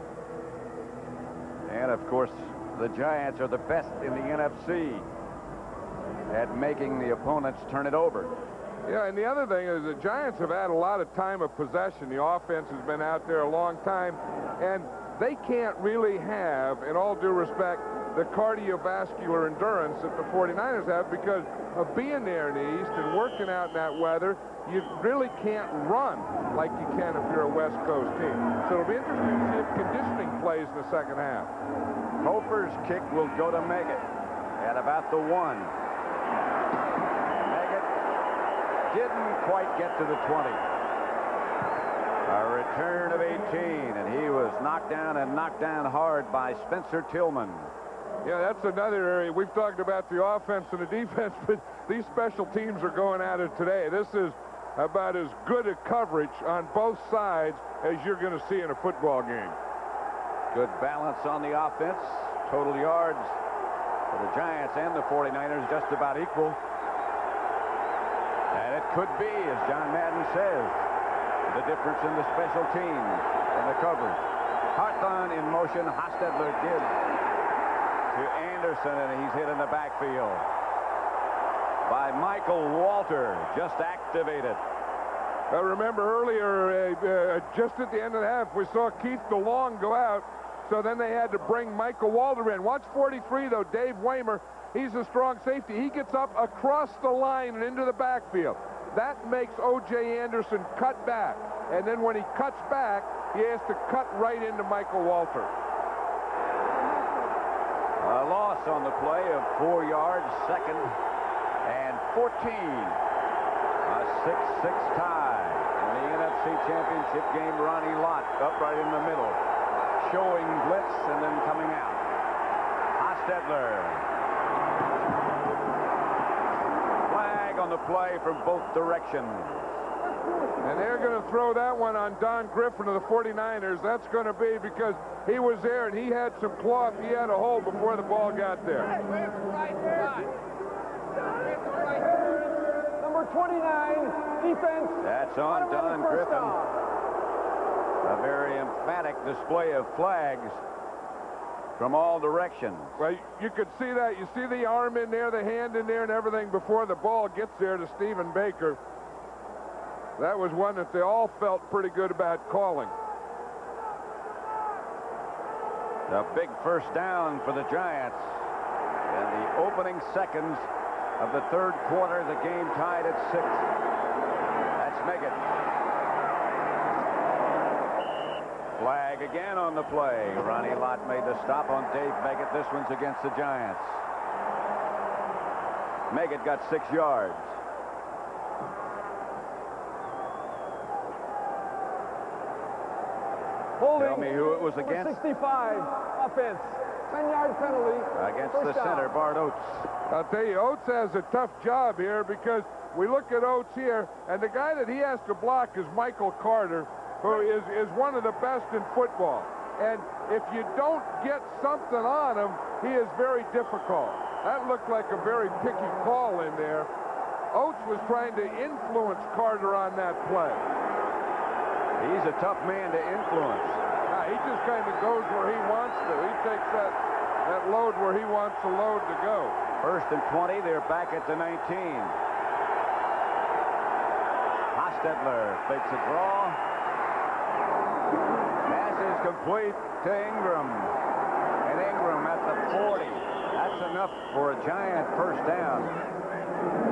S15: And, of course, the Giants are the best in the NFC at making the opponents turn it over.
S16: Yeah, and the other thing is the Giants have had a lot of time of possession. The offense has been out there a long time, and they can't really have, in all due respect, the cardiovascular endurance that the 49ers have because of being there in the East and working out in that weather. You really can't run like you can if you're a West Coast team. So it'll be interesting to see if conditioning plays in the second half.
S15: Hofer's kick will go to Meggett at about the 1. Meggett didn't quite get to the 20. A return of 18, and he was knocked down and knocked down hard by Spencer Tillman.
S16: Yeah, that's another area. We've talked about the offense and the defense, but these special teams are going at it today. This is about as good a coverage on both sides as you're going to see in a football game.
S15: Good balance on the offense. Total yards for the Giants and the 49ers just about equal. And it could be, as John Madden says, the difference in the special teams and the coverage. Hartline in motion. Hostetler gives to Anderson, and he's hit in the backfield by Michael Walter, just activated.
S16: Remember earlier, just at the end of the half, we saw Keith DeLong go out, so then they had to bring Michael Walter in. Watch 43, though, Dave Waymer. He's a strong safety. He gets up across the line and into the backfield. That makes O.J. Anderson cut back, and then when he cuts back, he has to cut right into Michael Walter.
S15: A loss on the play of 4 yards, 2nd and 14. A 6-6 tie in the NFC Championship game. Ronnie Lott up right in the middle, showing blitz and then coming out. Hostetler. Flag on the play from both directions.
S16: And they're going to throw that one on Don Griffin of the 49ers. That's going to be because he was there and he had some cloth he had to hold before the ball got there.
S17: Number 29, defense.
S15: That's on Don Griffin. A very emphatic display of flags from all directions.
S16: Well, you could see that. You see the arm in there, the hand in there, and everything before the ball gets there to Stephen Baker. That was one that they all felt pretty good about calling.
S15: A big first down for the Giants. In the opening seconds of the 3rd quarter, the game tied at 6. That's Meggett. Flag again on the play. Ronnie Lott made the stop on Dave Meggett. This one's against the Giants. Meggett got 6 yards.
S17: Holding.
S15: Tell me who it was against.
S17: 65, offense. 10-yard penalty.
S15: Against the center, Bart Oates.
S16: I'll tell you, Oates has a tough job here because we look at Oates here, and the guy that he has to block is Michael Carter, who is one of the best in football. And if you don't get something on him, he is very difficult. That looked like a very picky call in there. Oates was trying to influence Carter on that play.
S15: He's a tough man to influence.
S16: He just kind of goes where he wants to. He takes that load where he wants the load to go.
S15: 1st and 20. They're back at the 19. Hostetler fakes a draw. Pass is complete to Ingram. And Ingram at the 40. That's enough for a Giant first down.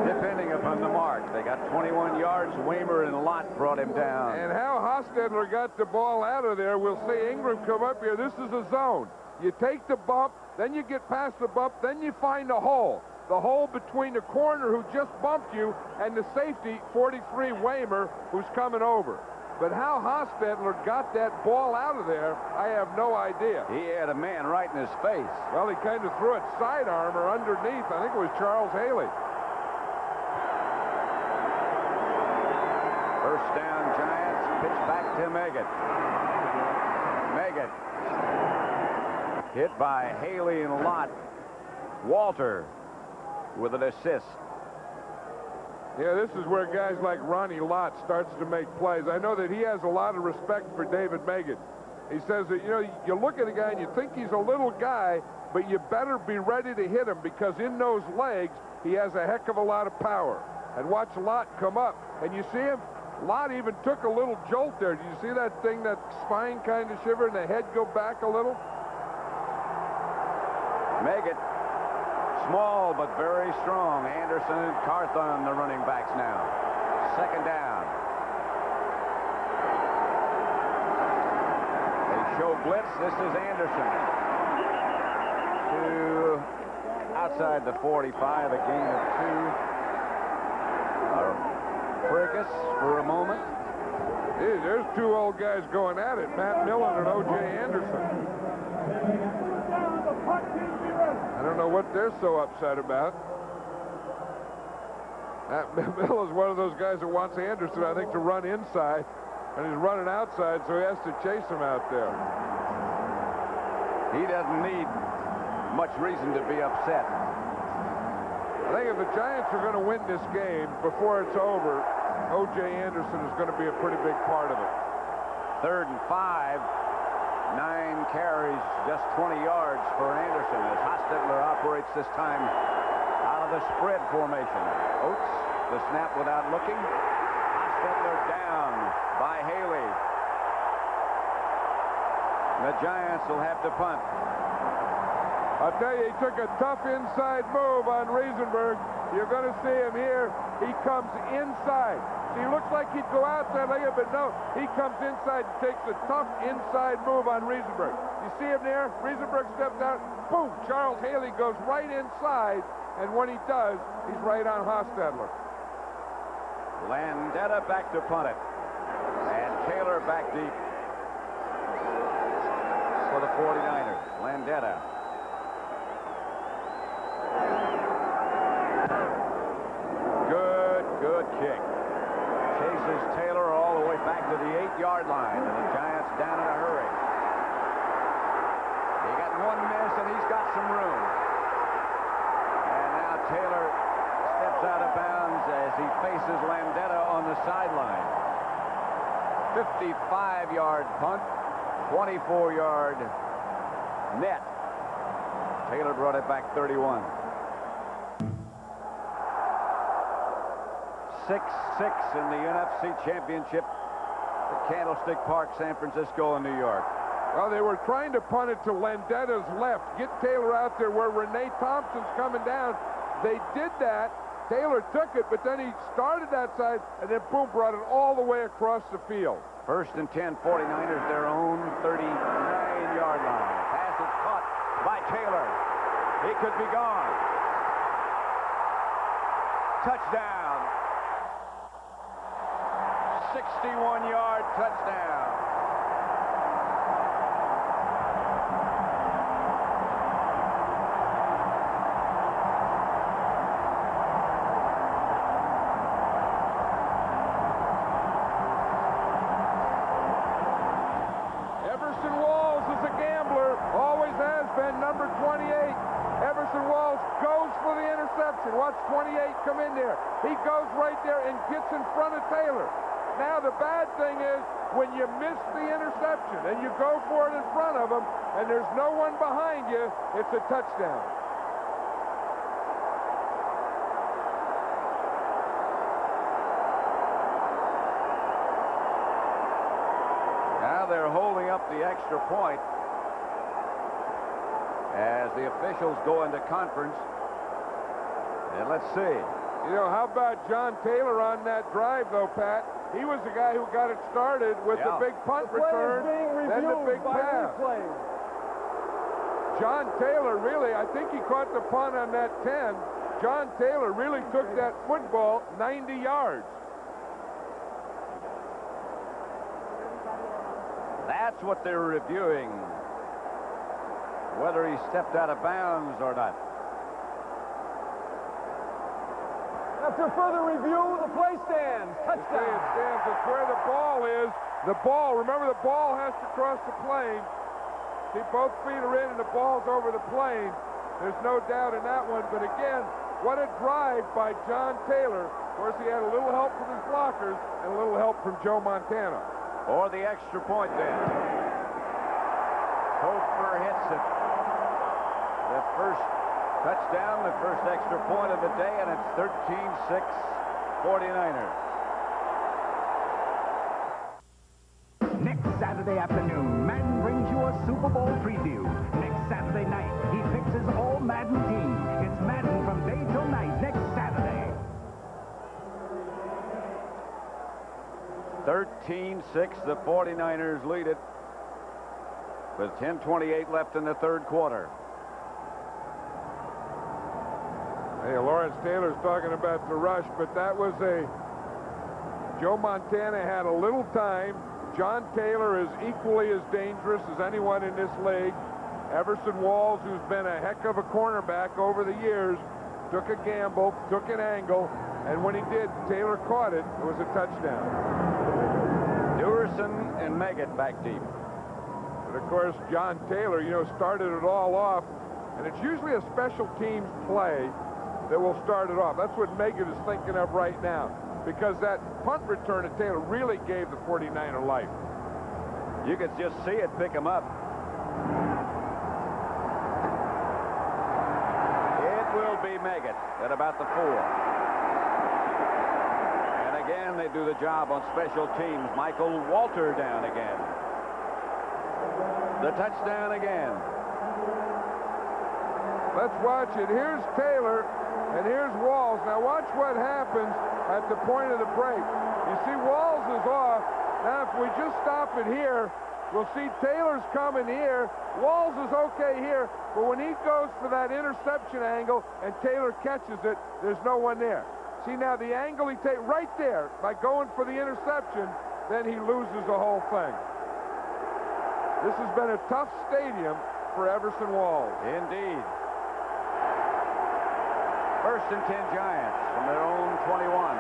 S15: depending upon the mark. They got 21 yards. Waymer and Lott brought him down.
S16: And how Hostetler got the ball out of there, we'll see Ingram come up here. This is a zone. You take the bump, then you get past the bump, then you find the hole. The hole between the corner who just bumped you and the safety, 43 Waymer, who's coming over. But how Hostetler got that ball out of there, I have no idea.
S15: He had a man right in his face.
S16: Well, he kind of threw it sidearm or underneath. I think it was Charles Haley.
S15: First down, Giants. Pitch back to Meggett. Meggett. Hit by Haley and Lott. Walter with an assist.
S16: Yeah, this is where guys like Ronnie Lott starts to make plays. I know that he has a lot of respect for David Meggett. He says that, you know, you look at a guy and you think he's a little guy, but you better be ready to hit him because in those legs, he has a heck of a lot of power. And watch Lott come up. And you see him, Lott even took a little jolt there. Did you see that thing, that spine kind of shiver and the head go back a little?
S15: Meggett. Small but very strong. Anderson and Carthon, the running backs now. Second down. They show blitz. This is Anderson. To outside the 45, a gain of 2. Frickus for a moment.
S16: Hey, there's two old guys going at it, Matt Millen and O.J. Anderson. I don't know what they're so upset about. Bill is one of those guys that wants Anderson, I think, to run inside, and he's running outside, so he has to chase him out there.
S15: He doesn't need much reason to be upset.
S16: I think if the Giants are going to win this game before it's over, O.J. Anderson is going to be a pretty big part of it.
S15: 3rd and 5. 9 carries, just 20 yards for Anderson as Hostetler operates this time out of the spread formation. Oates, the snap without looking. Hostetler down by Haley. The Giants will have to punt.
S16: I'll tell you, he took a tough inside move on Riesenberg. You're going to see him here. He comes inside. He looks like he'd go outside like it, but no, he comes inside and takes a tough inside move on Riesenberg. You see him there? Riesenberg steps out. Boom! Charles Haley goes right inside, and when he does, he's right on Hostetler.
S15: Landetta back to punt it. And Taylor back deep for the 49ers. Landetta. Good kick. Chases Taylor all the way back to the 8-yard line, and the Giants down in a hurry. He got one miss, and he's got some room. And now Taylor steps out of bounds as he faces Landetta on the sideline. 55-yard punt, 24-yard net. Taylor brought it back 31. 6-6 in the NFC Championship at Candlestick Park, San Francisco, and New York.
S16: Well, they were trying to punt it to Landetta's left. Get Taylor out there where Renee Thompson's coming down. They did that. Taylor took it, but then he started that side, and then boom, brought it all the way across the field.
S15: 1st and 10, 49ers, their own 39-yard line. Pass is caught by Taylor. He could be gone. Touchdown. 61-yard touchdown.
S16: Everson Walls is a gambler, always has been, number 28. Everson Walls goes for the interception. Watch 28 come in there. He goes right there and gets in front of Taylor. Now the bad thing is when you miss the interception and you go for it in front of him and there's no one behind you, it's a touchdown.
S15: Now they're holding up the extra point as the officials go into conference. And let's see.
S16: You know, how about John Taylor on that drive, though, Pat? He was the guy who got it started with the big punt return, then the big pass. John Taylor really, I think he caught the punt on that 10. John Taylor really took that football 90 yards.
S15: That's what they're reviewing, whether he stepped out of bounds or not.
S17: After further review, the play stands. Touchdown.
S16: It stands. It's where the ball is. The ball, remember, the ball has to cross the plane. See, both feet are in and the ball's over the plane. There's no doubt in that one. But again, what a drive by John Taylor. Of course, he had a little help from his blockers and a little help from Joe Montana.
S15: Or the extra point then. Topher hits it. The first touchdown, the first extra point of the day, and it's 13-6 49ers.
S6: Next Saturday afternoon, Madden brings you a Super Bowl preview. Next Saturday night, he picks his all-Madden team. It's Madden from day till night next Saturday.
S15: 13-6, the 49ers lead it with 10:28 left in the third quarter.
S16: Hey, Lawrence Taylor's talking about the rush, but that was Joe Montana had a little time. John Taylor is equally as dangerous as anyone in this league. Everson Walls, who's been a heck of a cornerback over the years, took a gamble, took an angle, and when he did, Taylor caught it. It was a touchdown.
S15: Duerson and Meggett back deep.
S16: But of course, John Taylor, you know, started it all off, and it's usually a special teams play that will start it off. That's what Meggett is thinking of right now, because that punt return to Taylor really gave the 49er life.
S15: You could just see it pick him up. It will be Meggett at about the 4. And again, they do the job on special teams. Michael Walter down again. The touchdown again.
S16: Let's watch it. Here's Taylor, and here's Walls. Now watch what happens at the point of the break. You see Walls is off. Now if we just stop it here, we'll see Taylor's coming here. Walls is okay here, but when he goes for that interception angle and Taylor catches it, there's no one there. See now the angle he takes right there by going for the interception, then he loses the whole thing. This has been a tough stadium for Everson Walls.
S15: Indeed. First and 10 Giants from their own 21.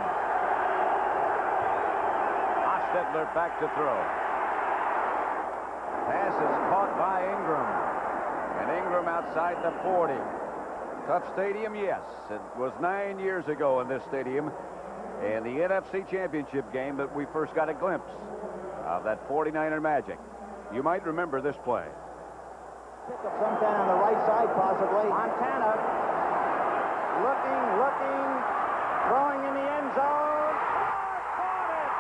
S15: Hostetler back to throw. Pass is caught by Ingram. And Ingram outside the 40. Tough stadium, yes. It was 9 years ago in this stadium in the NFC Championship game that we first got a glimpse of that 49er magic. You might remember this play.
S3: Pick up sometime on the right side, possibly. Montana looking, throwing in the end zone. Caught it!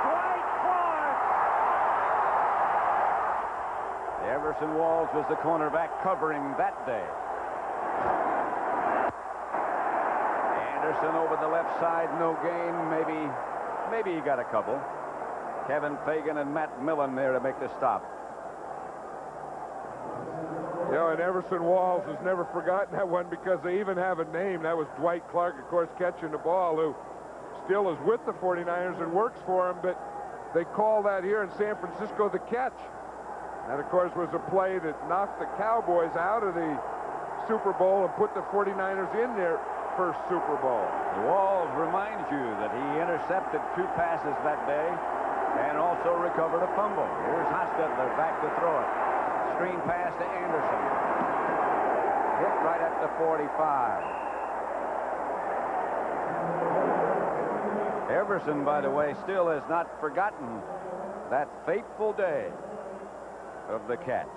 S3: Dwight Clark!
S15: Everson Walls was the cornerback covering that day. Anderson over the left side, no gain. Maybe he got a couple. Kevin Fagan and Matt Millen there to make the stop.
S16: You know, and Everson Walls has never forgotten that one because they even have a name. That was Dwight Clark, of course, catching the ball, who still is with the 49ers and works for them, but they call that here in San Francisco the catch. That, of course, was a play that knocked the Cowboys out of the Super Bowl and put the 49ers in their first Super Bowl.
S15: Walls reminds you that he intercepted 2 passes that day and also recovered a fumble. Here's Hostetler back to throw it. Screen pass to Anderson. Hit right at the 45. Everson, by the way, still has not forgotten that fateful day of the catch.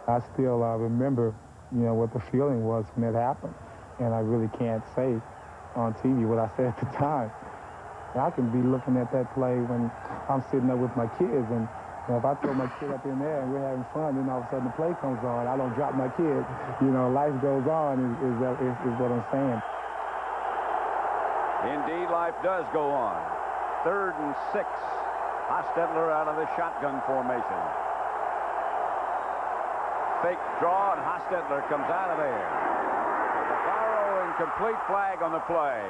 S4: I still remember, you know, what the feeling was when it happened. And I really can't say on TV what I said at the time. I can be looking at that play when I'm sitting there with my kids, and you know, if I throw my kid up in there and we're having fun, then all of a sudden the play comes on, I don't drop my kid. You know, life goes on is what I'm saying.
S15: Indeed, life does go on. 3rd and 6. Hostetler out of the shotgun formation. Fake draw, and Hostetler comes out of there. Bavaro, incomplete, flag on the play.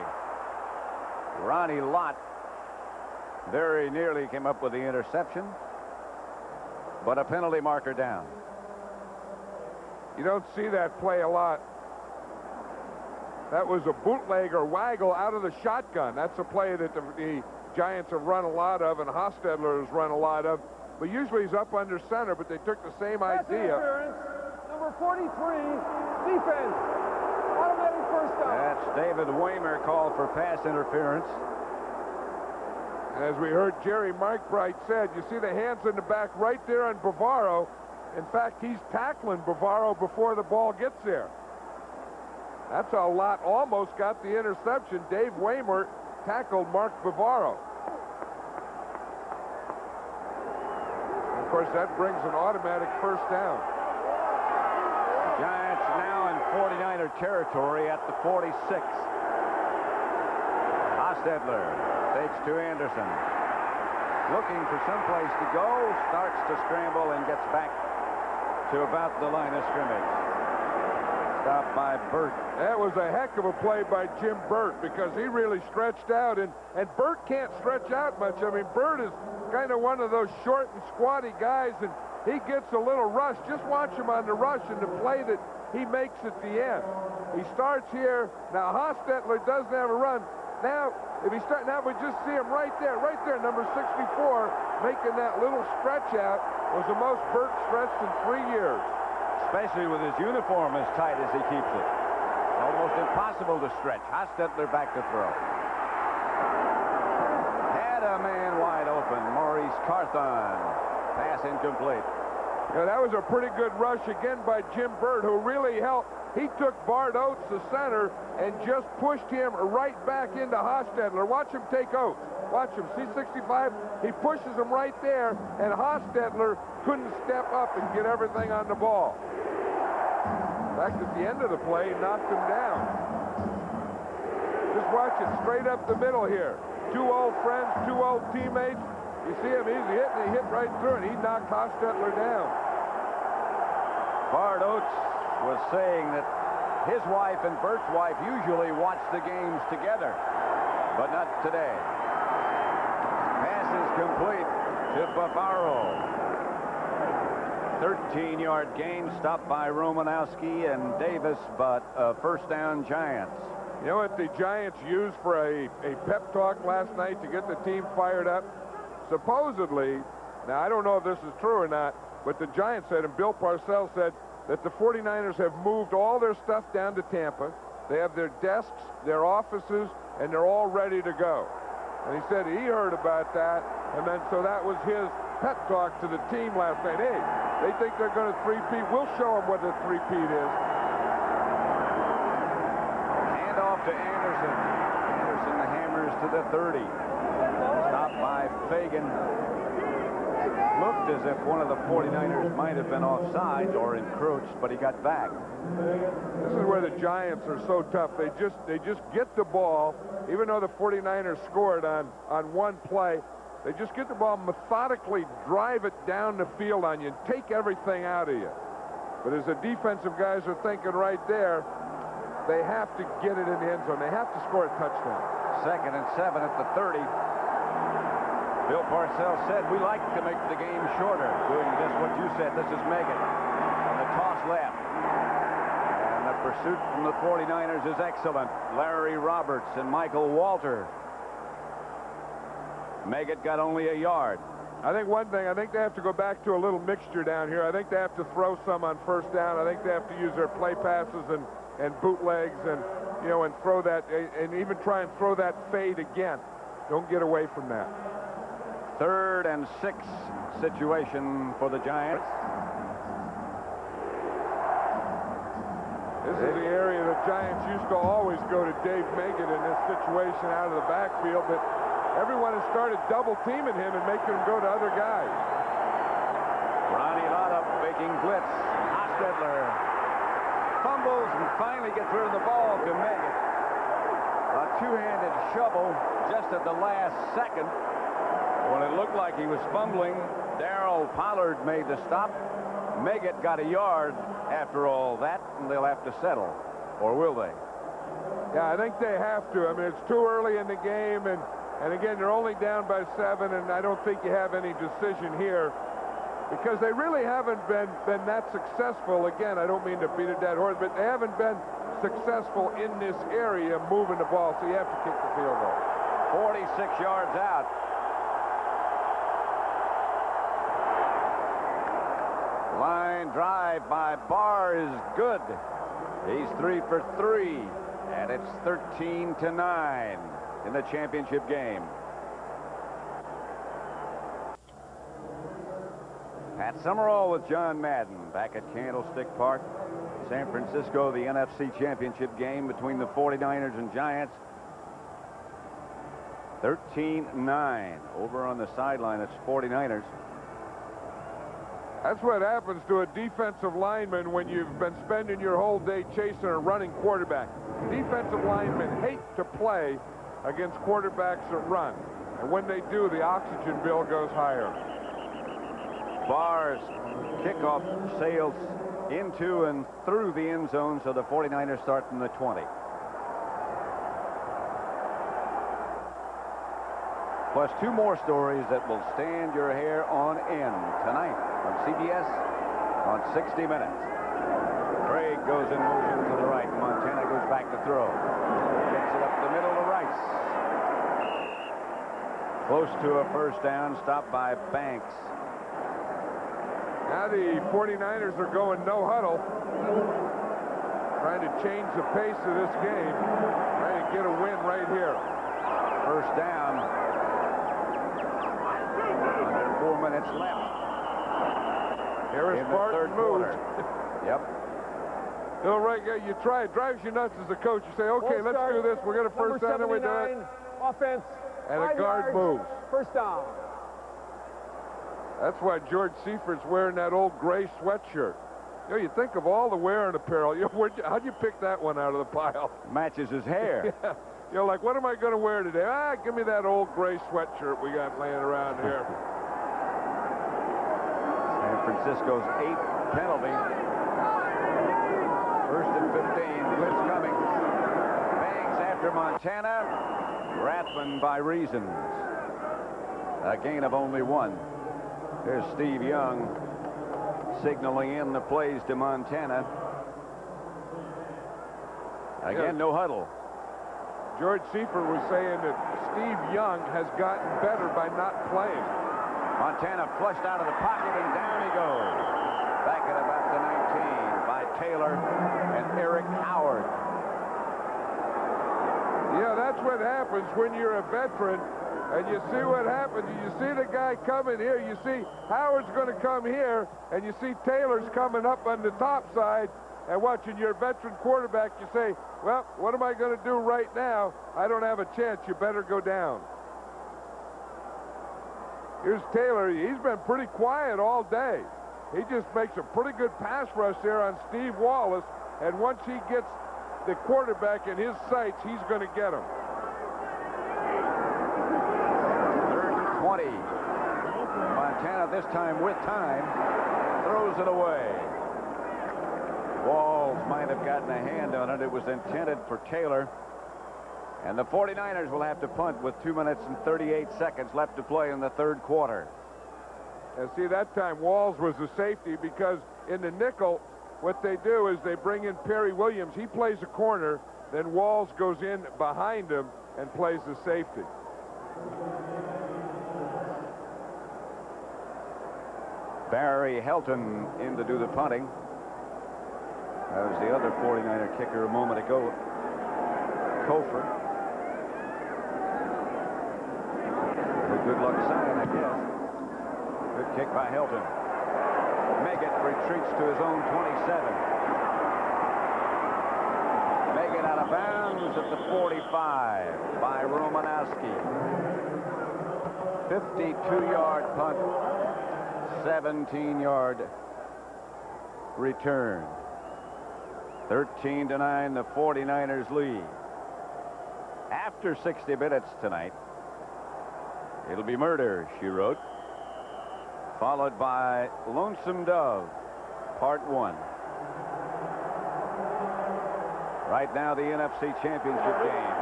S15: Ronnie Lott very nearly came up with the interception, but a penalty marker down.
S16: You don't see that play a lot. That was a bootleg or waggle out of the shotgun. That's a play that the Giants have run a lot of, and Hostetler has run a lot of. But usually he's up under center, but they took the same idea.
S17: Number 43, defense. Automatic first down.
S15: That's David Waymer called for pass interference.
S16: And as we heard Jerry McBride said, you see the hands in the back right there on Bavaro. In fact, he's tackling Bavaro before the ball gets there. That's how Lott almost got the interception. Dave Waymer tackled Mark Bavaro. Of course, that brings an automatic first down.
S15: Giants now in 49er territory at the 46. Hostetler takes to Anderson. Looking for someplace to go, starts to scramble and gets back to about the line of scrimmage. Stopped by Burt.
S16: That was a heck of a play by Jim Burt because he really stretched out, and Burt can't stretch out much. I mean, Burt is kind of one of those short and squatty guys, and he gets a little rush. Just watch him on the rush and the play that he makes at the end. He starts here. Now, Hostetler doesn't have a run. Now, if he start now, we just see him right there, number 64, making that little stretch out. Was the most Burt stretched in 3 years.
S15: Especially with his uniform as tight as he keeps it. Almost impossible to stretch. Hostetler back to throw. Had a man wide open. Maurice Carthon. Pass incomplete.
S16: Yeah, that was a pretty good rush again by Jim Burt, who really helped. He took Bart Oates, the center, and just pushed him right back into Hostetler. Watch him take Oates. Watch him. See 65? He pushes him right there, and Hostetler couldn't step up and get everything on the ball. In fact, at the end of the play, he knocked him down. Just watch it straight up the middle here. 2 old friends, 2 old teammates. You see him, he's hitting, he hit right through, and he knocked Hostetler down.
S15: Bart Oates was saying that his wife and Bert's wife usually watch the games together, but not today. Pass is complete to Bavaro. 13-yard gain, stopped by Romanowski and Davis, but first down Giants.
S16: You know what the Giants used for a pep talk last night to get the team fired up? Supposedly, now I don't know if this is true or not, but the Giants said, and Bill Parcells said, that the 49ers have moved all their stuff down to Tampa. They have their desks, their offices, and they're all ready to go. And he said he heard about that, and then so that was his pep talk to the team last night. Hey, they think they're going to three-peat. We'll show them what a three-peat is.
S15: Hand off to Anderson. Anderson hammers to the 30. Stopped by Fagan. Looked as if one of the 49ers might have been offside or encroached, but he got back.
S16: This is where the Giants are so tough. They just get the ball, even though the 49ers scored on one play. They just get the ball, methodically drive it down the field on you and take everything out of you. But as the defensive guys are thinking right there, they have to get it in the end zone. They have to score a touchdown.
S15: 2nd and 7 at the 30. Bill Parcells said, we like to make the game shorter, doing just what you said. This is Megan on the toss left. And the pursuit from the 49ers is excellent. Larry Roberts and Michael Walter. Meggett got only a yard.
S16: I think one thing, I think they have to go back to a little mixture down here. I think they have to throw some on first down. I think they have to use their play passes and bootlegs and, you know, and throw that, and even try and throw that fade again. Don't get away from that.
S15: 3rd and 6 situation for the Giants.
S16: This is the area the Giants used to always go to Dave Meggett in this situation out of the backfield, but everyone has started double teaming him and making him go to other guys.
S15: Ronnie Lott up, faking blitz. Hostetler fumbles and finally gets rid of the ball to Meggett. A two-handed shovel just at the last second. When it looked like he was fumbling, Darrell Pollard made the stop. Meggett got a yard after all that, and they'll have to settle. Or will they?
S16: Yeah, I think they have to. I mean, it's too early in the game, and again, they're only down by 7, and I don't think you have any decision here because they really haven't been that successful. Again, I don't mean to beat a dead horse, but they haven't been successful in this area moving the ball, so you have to kick the field goal.
S15: 46 yards out. Line drive by Barr is good. He's 3 for 3, and it's 13-9 in the championship game. Pat Summerall with John Madden back at Candlestick Park, San Francisco, the NFC championship game between the 49ers and Giants. 13-9. Over on the sideline, it's 49ers.
S16: That's what happens to a defensive lineman when you've been spending your whole day chasing a running quarterback. Defensive linemen hate to play against quarterbacks that run. And when they do, the oxygen bill goes higher.
S15: Barr's kickoff sails into and through the end zone, so the 49ers start from the 20. Plus 2 more stories that will stand your hair on end tonight on CBS on 60 Minutes. Craig goes in motion to the right. Montana goes back to throw. Gets it up the middle to Rice. Close to a first down, stopped by Banks.
S16: Now the 49ers are going no huddle. Trying to change the pace of this game. Trying to get a win right here.
S15: First down. Under 4 minutes left.
S16: Harris Barton moved.
S15: Yep.
S16: No, right, you try. It drives you nuts as a coach. You say, okay, let's do this. We're going to first down, and we do it.
S17: Offense.
S16: And a guard moves.
S17: First down.
S16: That's why George Seifert's wearing that old gray sweatshirt. You know, you think of all the wearing apparel. You know, how'd you pick that one out of the pile?
S15: Matches his hair.
S16: Yeah. You know, like, what am I going to wear today? Give me that old gray sweatshirt we got laying around here.
S15: San Francisco's 8th penalty. First and 15. Blitz coming. Bangs after Montana. Rathman by reasons. A gain of only 1. There's Steve Young signaling in the plays to Montana. Again, no huddle.
S16: George Seifert was saying that Steve Young has gotten better by not playing.
S15: Montana flushed out of the pocket, and down he goes. Back at about the 19 by Taylor and Eric Howard.
S16: Yeah, that's what happens when you're a veteran, and you see what happens. You see the guy coming here. You see Howard's going to come here, and you see Taylor's coming up on the top side. And watching your veteran quarterback, you say, well, what am I going to do right now? I don't have a chance. You better go down. Here's Taylor. He's been pretty quiet all day. He just makes a pretty good pass rush there on Steve Wallace. And once he gets the quarterback in his sights, he's going to get him.
S15: 3rd and 20. Montana this time with time throws it away. Walls might have gotten a hand on it. It was intended for Taylor. And the 49ers will have to punt with 2 minutes and 38 seconds left to play in the 3rd quarter.
S16: And see, that time Walls was the safety because in the nickel, what they do is they bring in Perry Williams. He plays a corner. Then Walls goes in behind him and plays the safety.
S15: Barry Helton in to do the punting. That was the other 49er kicker a moment ago, Kofor. A good luck sign, I guess. Good kick by Helton. Meggett retreats to his own 27. Meggett out of bounds at the 45 by Romanowski. 52-yard punt, 17-yard return. 13-9, the 49ers lead. after 60 minutes tonight. It'll be Murder, She Wrote, followed by Lonesome Dove, Part 1. Right now, the NFC Championship game.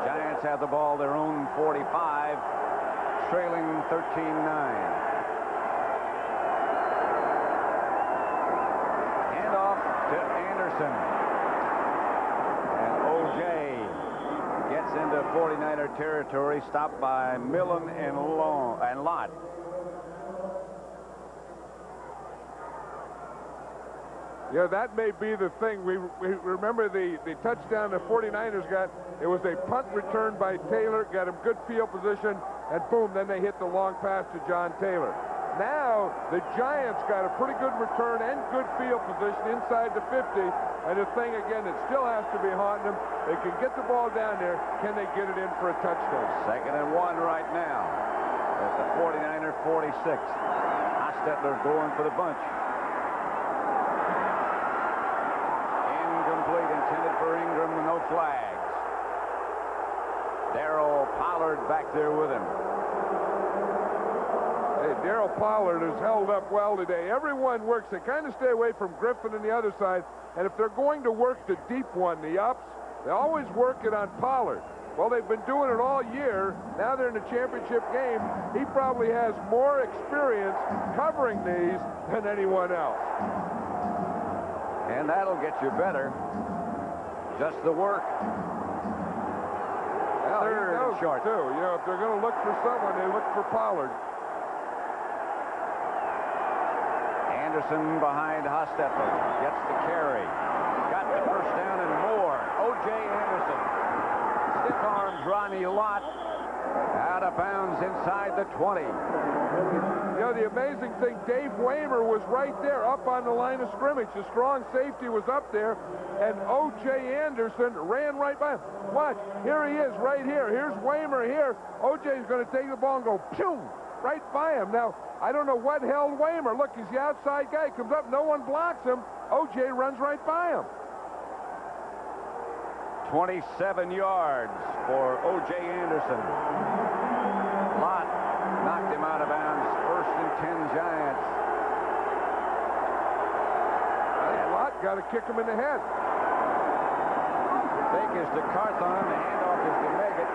S15: Giants have the ball, their own 45, trailing 13-9. Handoff to Anderson. And O.J. gets into 49er territory, stopped by Millen and Lott.
S16: Yeah, that may be the thing. We remember the touchdown the 49ers got. It was a punt return by Taylor, got him good field position, and boom, then they hit the long pass to John Taylor. Now, the Giants got a pretty good return and good field position inside the 50, and the thing, again, it still has to be haunting them. They can get the ball down there. Can they get it in for a touchdown?
S15: 2nd and 1 right now at the 49er 46. Hostetler going for the bunch. Intended for Ingram, no flags. Darryl Pollard back there with him.
S16: Hey, Darryl Pollard has held up well today. Everyone works. They kind of stay away from Griffin and the other side. And if they're going to work the deep one, the ups, they always work it on Pollard. Well, they've been doing it all year. Now they're in the championship game. He probably has more experience covering these than anyone else.
S15: And that'll get you better. Just the work.
S16: Well,
S15: 3rd and short.
S16: Too. You know, if they're going to look for someone, they look for Pollard.
S15: Anderson behind Hostetler. Gets the carry. Got the first down and more. O.J. Anderson. Stiff arms Ronnie Lott. Out of bounds inside the 20.
S16: You know, the amazing thing, Dave Waymer was right there up on the line of scrimmage. The strong safety was up there, and O.J. Anderson ran right by him. Watch, here he is right here. Here's Waymer here. O.J. is going to take the ball and go, pew, right by him. Now, I don't know what held Waymer. Look, he's the outside guy. Comes up, no one blocks him. O.J. runs right by him.
S15: 27 yards for O.J. Anderson. Lott knocked him out of bounds. 1st and 10 Giants.
S16: And Lott got to kick him in the head.
S15: Fake is to Carthon. The handoff is to Meggett.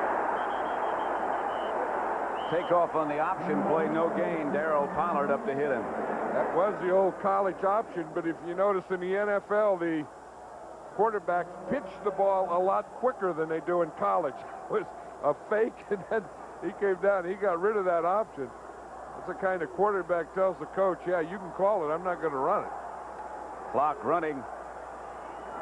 S15: Takeoff on the option play, no gain. Darryl Pollard up to hit him.
S16: That was the old college option, but if you notice in the NFL, the quarterbacks pitch the ball a lot quicker than they do in college. It was a fake, and then he came down. He got rid of that option. That's the kind of quarterback tells the coach, yeah, you can call it. I'm not going to run it.
S15: Clock running.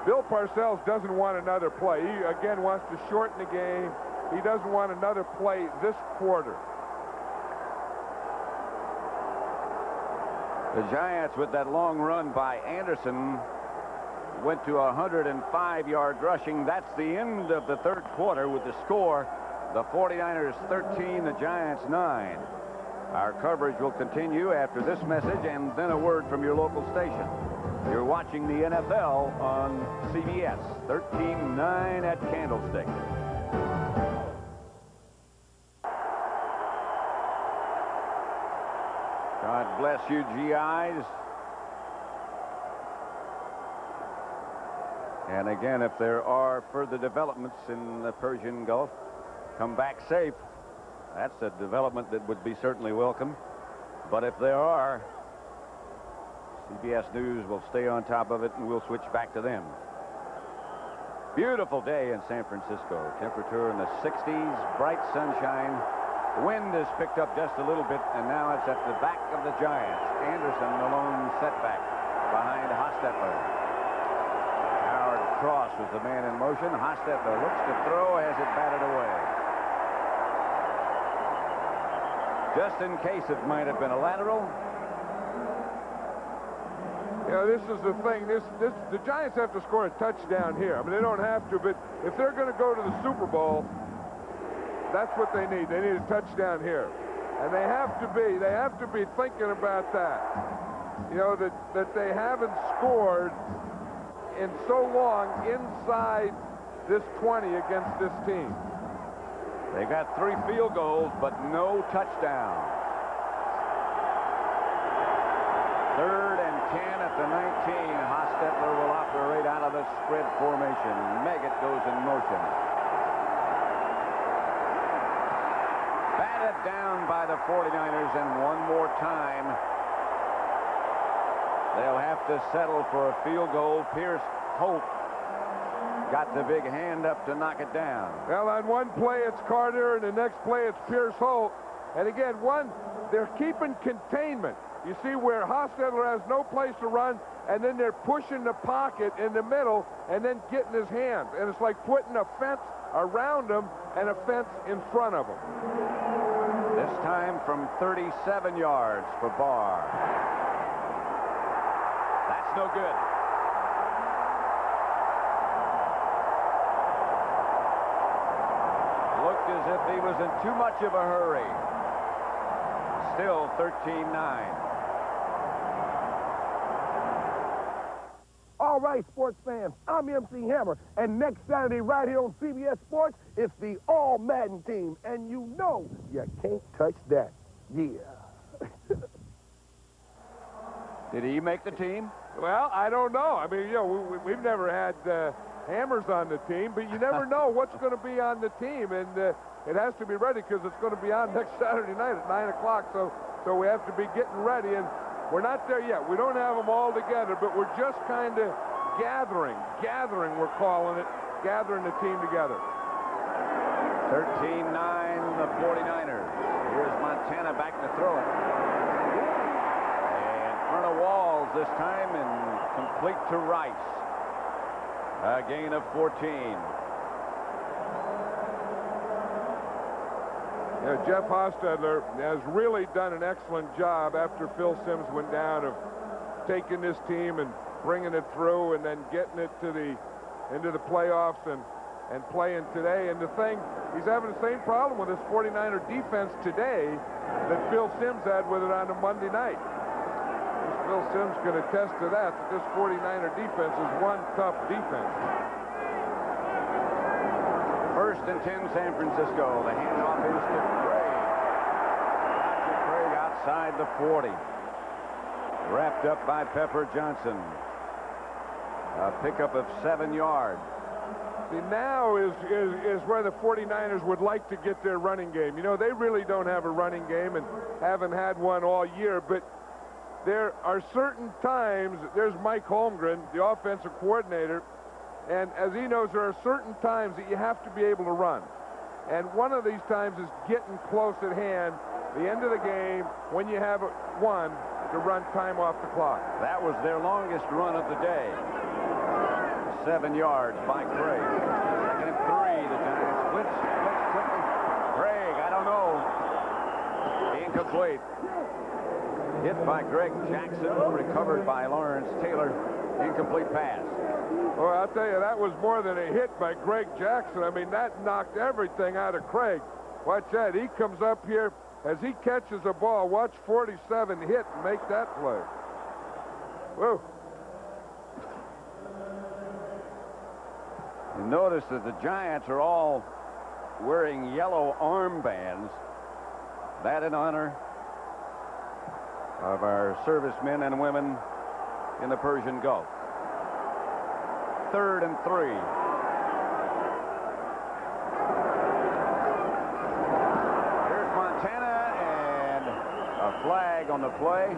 S16: Bill Parcells doesn't want another play. He, again, wants to shorten the game. He doesn't want another play this quarter.
S15: The Giants, with that long run by Anderson, went to 105-yard rushing. That's the end of the 3rd quarter with the score. The 49ers 13, the Giants 9. Our coverage will continue after this message and then a word from your local station. You're watching the NFL on CBS. 13-9 at Candlestick. God bless you, GIs. And again, if there are further developments in the Persian Gulf, come back safe. That's a development that would be certainly welcome. But if there are, CBS News will stay on top of it, and we'll switch back to them. Beautiful day in San Francisco. Temperature in the 60s, bright sunshine. The wind has picked up just a little bit, and now it's at the back of the Giants. Anderson, the lone setback behind Hostetler. Howard Cross was the man in motion. Hostetler looks to throw, has it batted away. Just in case it might have been a lateral.
S16: Yeah, this is the thing. The Giants have to score a touchdown here. I mean, they don't have to, but if they're going to go to the Super Bowl, that's what they need. They need a touchdown here. And they have to be thinking about that. You know, that they haven't scored in so long inside this 20 against this team.
S15: They got 3 field goals, but no touchdown. 3rd and 10 at the 19. Hostetler will operate out of the spread formation. Meggett goes in motion. Batted down by the 49ers, and one more time they'll have to settle for a field goal. Pierce Holt got the big hand up to knock it down.
S16: Well, on one play it's Carter, and the next play it's Pierce Holt. And again, they're keeping containment. You see where Hostetler has no place to run, and then they're pushing the pocket in the middle and then getting his hand. And it's like putting a fence around him and a fence in front of him.
S15: This time from 37 yards for Barr. That's no good. Looked as if he was in too much of a hurry. Still 13-9.
S7: All right, sports fans, I'm MC Hammer, and next Saturday right here on CBS Sports, it's the All Madden team, and you know you can't touch that. Yeah.
S15: Did he make the team?
S16: Well, I don't know. I mean, you know, we've never had Hammers on the team, but you never know what's going to be on the team, and it has to be ready because it's going to be on next Saturday night at 9 o'clock, so we have to be getting ready, and we're not there yet. We don't have them all together, but we're just kind of gathering, we're calling it, gathering the team together.
S15: 13-9, the 49ers. Here's Montana back to throw it. And in front of Walls this time, and complete to Rice. A gain of 14.
S16: Yeah, Jeff Hostetler has really done an excellent job after Phil Simms went down of taking this team and bringing it through and then getting it into the playoffs and playing today. And the thing, he's having the same problem with his 49er defense today that Phil Simms had with it on a Monday night. Phil Simms can attest to that this 49er defense is one tough defense.
S15: 1st and 10, San Francisco. The handoff is to Craig. Roger Craig outside the 40. Wrapped up by Pepper Johnson. A pickup of 7 yards.
S16: See, now is where the 49ers would like to get their running game. You know, they really don't have a running game and haven't had one all year, but there are certain times, there's Mike Holmgren, the offensive coordinator, and as he knows, there are certain times that you have to be able to run. And one of these times is getting close at hand, the end of the game, when you have one, to run time off the clock.
S15: That was their longest run of the day. 7 yards by Craig. 2nd and 3, the Giants blitz quickly. Craig, I don't know. Incomplete. Hit by Greg Jackson, recovered by Lawrence Taylor. Incomplete pass.
S16: Well, I'll tell you, that was more than a hit by Greg Jackson. I mean, that knocked everything out of Craig. Watch that. He comes up here. As he catches the ball, watch 47 hit and make that play. Whoa.
S15: You notice that the Giants are all wearing yellow armbands. That in honor of our servicemen and women in the Persian Gulf. 3rd and 3. Here's Montana, and a flag on the play.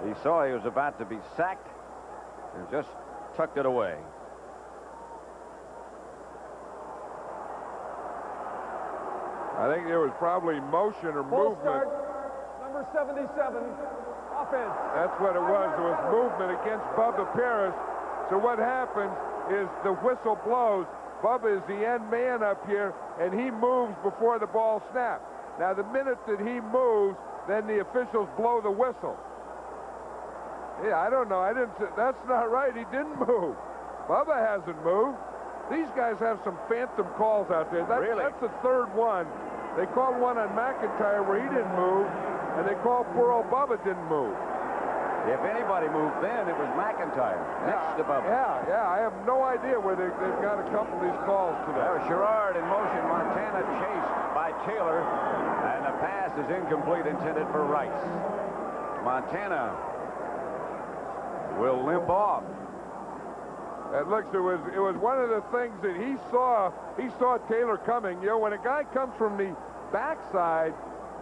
S15: He saw he was about to be sacked and just tucked it away.
S16: I think there was probably motion or
S17: Full
S16: movement.
S17: start, number 77, offense.
S16: That's what it was. There was movement against Bubba Paris. So what happens is the whistle blows. Bubba is the end man up here, and he moves before the ball snaps. Now, the minute that he moves, then the officials blow the whistle. Yeah, I don't know. That's not right. He didn't move. Bubba hasn't moved. These guys have some phantom calls out there.
S15: Really?
S16: That's the 3rd one. They called one on McIntyre where he didn't move, and they called poor old Bubba didn't move.
S15: If anybody moved then, it was McIntyre. Next to Bubba.
S16: Yeah, I have no idea where they've got a couple of these calls today.
S15: Sherrard in motion. Montana chased by Taylor, and the pass is incomplete, intended for Rice. Montana will limp off.
S16: It was one of the things that he saw Taylor coming. You know, when a guy comes from the backside,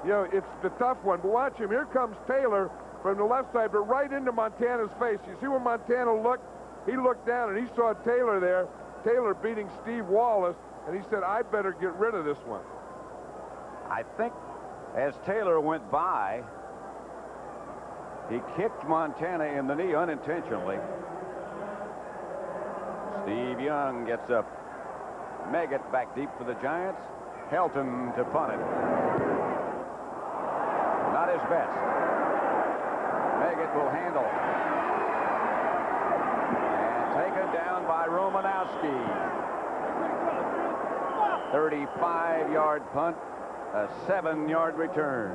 S16: you know, it's the tough one. But watch him. Here comes Taylor from the left side, but right into Montana's face. You see where Montana looked? He looked down and he saw Taylor there. Taylor beating Steve Wallace, and he said, I better get rid of this one.
S15: I think as Taylor went by, he kicked Montana in the knee unintentionally. Steve Young gets up. Meggett back deep for the Giants. Helton to punt it. Not his best. Meggett will handle. And taken down by Romanowski. 35-yard punt, a 7-yard return.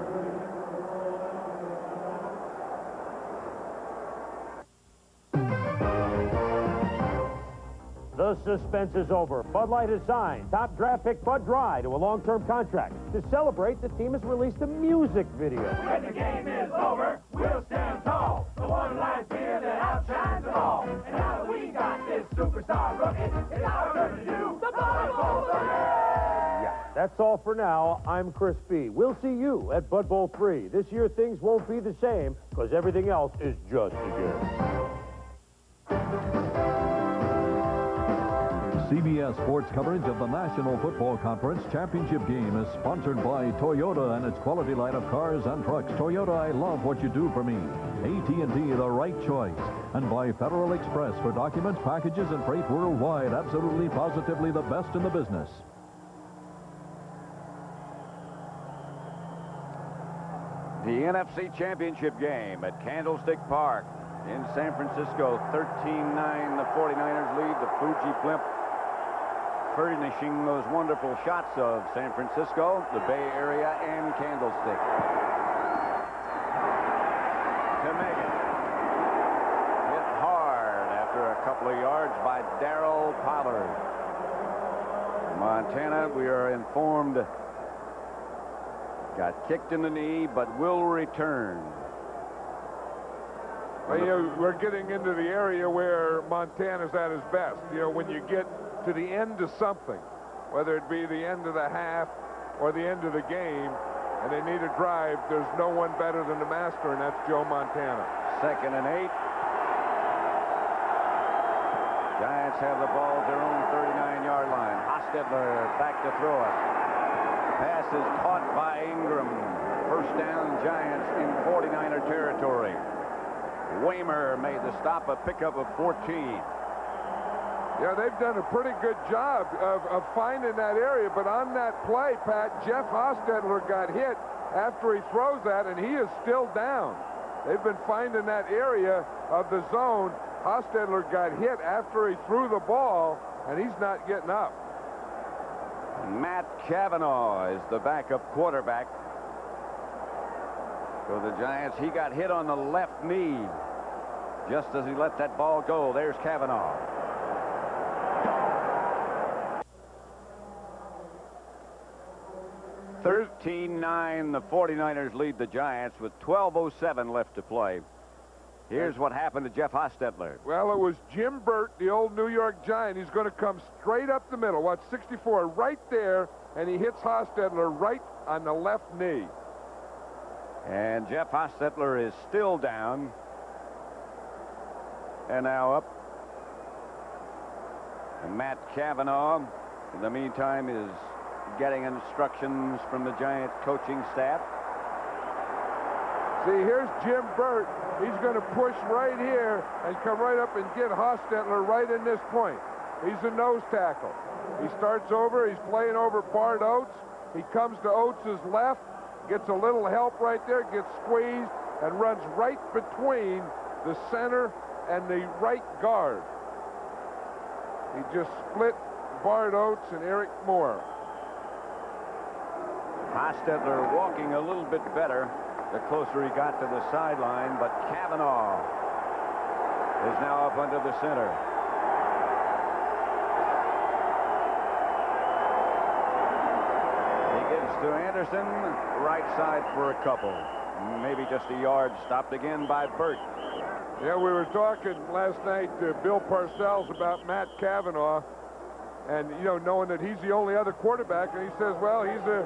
S8: The suspense is over. Bud Light has signed top draft pick Bud Dry to a long-term contract. To celebrate, the team has released a music video.
S6: When the game is over, we'll stand tall. The one light beer that outshines them all. And now that we got this superstar rookie, it's our turn to do the Bud Bowl Boogie.
S8: Yeah, that's all for now. I'm Chris B. We'll see you at Bud Bowl 3. This year, things won't be the same because everything else is just a game.
S21: CBS Sports coverage of the National Football Conference Championship game is sponsored by Toyota and its quality line of cars and trucks. Toyota, I love what you do for me. AT&T, the right choice. And by Federal Express for documents, packages, and freight worldwide. Absolutely, positively the best in the business.
S15: The NFC Championship game at Candlestick Park in San Francisco. 13-9, the 49ers lead. The Fuji blimp furnishing those wonderful shots of San Francisco, the Bay Area, and Candlestick. To Meggett. Hit hard after a couple of yards by Darryl Pollard. Montana, we are informed, got kicked in the knee, but will return.
S16: Well, you know, we're getting into the area where Montana's at his best. You know, when you get to the end of something, whether it be the end of the half or the end of the game, and they need a drive, there's no one better than the master, and that's Joe Montana.
S15: 2nd and 8. Giants have the ball at their own 39-yard line. Hostetler back to throw it. Pass is caught by Ingram. First down, Giants in 49er territory. Waymer made the stop, a pickup of 14.
S16: Yeah, they've done a pretty good job of finding that area, but on that play, Pat, Jeff Hostetler got hit after he throws that, and he is still down. They've been finding that area of the zone. Hostetler got hit after he threw the ball, and he's not getting up.
S15: Matt Cavanaugh is the backup quarterback for the Giants. He got hit on the left knee just as he let that ball go. There's Cavanaugh.
S16: There's
S15: 13-9, the 49ers lead the Giants with 12:07 left to play. Here's what happened to Jeff Hostetler.
S16: Well, it was Jim Burt, the old New York Giant. He's going to come straight up the middle. Watch, 64 right there, and he hits Hostetler right on the left knee.
S15: And Jeff Hostetler is still down. And now up. And Matt Cavanaugh, in the meantime, is getting instructions from the Giants coaching staff.
S16: See, here's Jim Burt. He's going to push right here and come right up and get Hostetler right in this point. He's a nose tackle. He starts over. He's playing over Bart Oates. He comes to Oates' left, gets a little help right there, gets squeezed, and runs right between the center and the right guard. He just split Bart Oates and Eric Moore.
S15: Hostetler walking a little bit better. the closer he got to the sideline, but Kavanaugh is now up under the center. He gives to Anderson, right side for a couple. Maybe just a yard, stopped again by Burt.
S16: Yeah, we were talking last night to Bill Parcells about Matt Kavanaugh, and, you know, knowing that he's the only other quarterback, and he says, well, he's a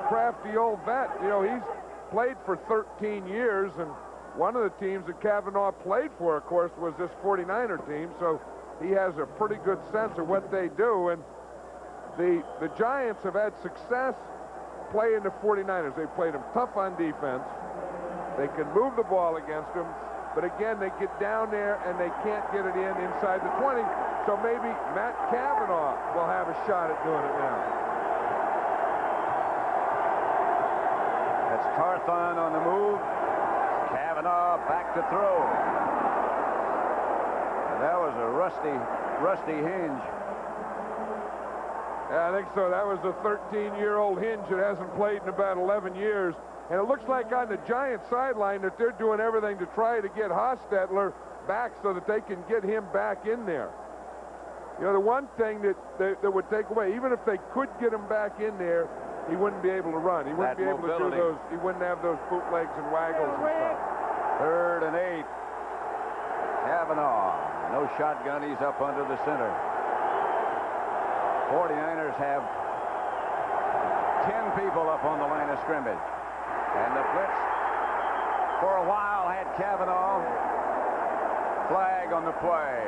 S16: crafty old vet. You know, he's played for 13 years, and one of the teams that Kavanaugh played for, of course, was this 49er team, so he has a pretty good sense of what they do, and the Giants have had success playing the 49ers. They played them tough on defense. They can move the ball against them, but again, they get down there and they can't get it in inside the 20, so maybe Matt Kavanaugh will have a shot at doing it now.
S15: That's Carthon on the move. Kavanaugh back to throw. And that was a rusty hinge.
S16: Yeah, I think so. That was a 13-year-old hinge that hasn't played in about 11 years. And it looks like on the Giants sideline that they're doing everything to try to get Hostetler back so that they can get him back in there. You know, the one thing that would take away, even if they could get him back in there, he wouldn't be able to run. He wouldn't be able to do those. He wouldn't have those bootlegs and waggles and stuff.
S15: 3rd and 8. Kavanaugh. No shotgun. He's up under the center. 49ers have 10 people up on the line of scrimmage. And the blitz for a while had Kavanaugh. Flag on the play.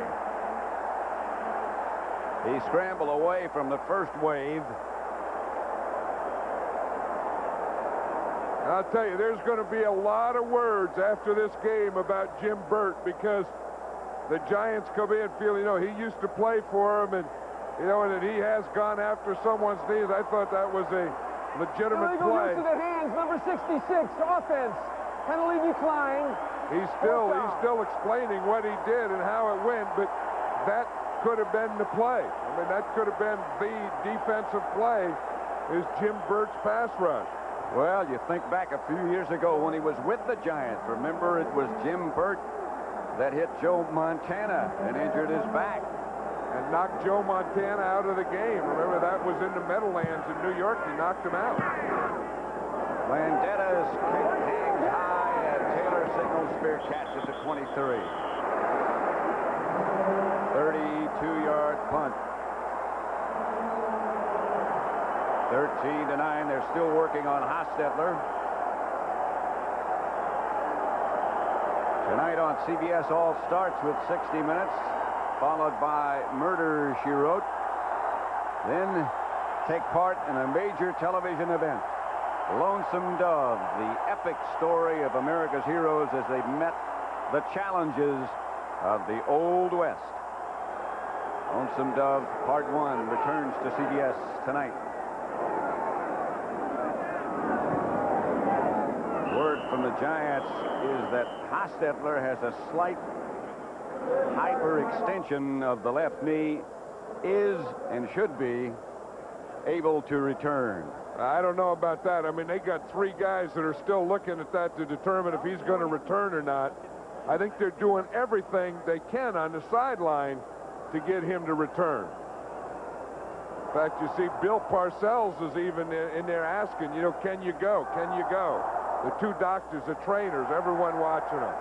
S15: He scrambled away from the first wave.
S16: I'll tell you, there's going to be a lot of words after this game about Jim Burt, because the Giants come in feeling, you know, he used to play for him, and, you know, and that he has gone after someone's knees. I thought that was a legitimate
S17: Illegal
S16: play.
S17: use of the hands, number 66, offense. Penalty declined.
S16: He's still explaining what he did and how it went, but that could have been the play. I mean, that could have been the defensive play, is Jim Burt's pass rush.
S15: Well, you think back a few years ago when he was with the Giants. Remember, it was Jim Burt that hit Joe Montana and injured his back.
S16: And knocked Joe Montana out of the game. Remember, that was in the Meadowlands in New York. He knocked him out.
S15: Landetta's kick hangs high, and Taylor signals fair catch at the 23. 32-yard punt. 13-9. They're still working on Hostetler. Tonight on CBS, all starts with 60 Minutes, followed by Murder, She Wrote. Then take part in a major television event, Lonesome Dove, the epic story of America's heroes as they met the challenges of the Old West. Lonesome Dove, Part 1, returns to CBS tonight. Word from the Giants is that Hostetler has a slight hyperextension of the left knee, is and should be able to return.
S16: I don't know about that. I mean, they got 3 guys that are still looking at that to determine if he's going to return or not. I think they're doing everything they can on the sideline to get him to return. In fact, you see Bill Parcells is even in there asking, you know, can you go? Can you go? The 2 doctors, the trainers, everyone watching him.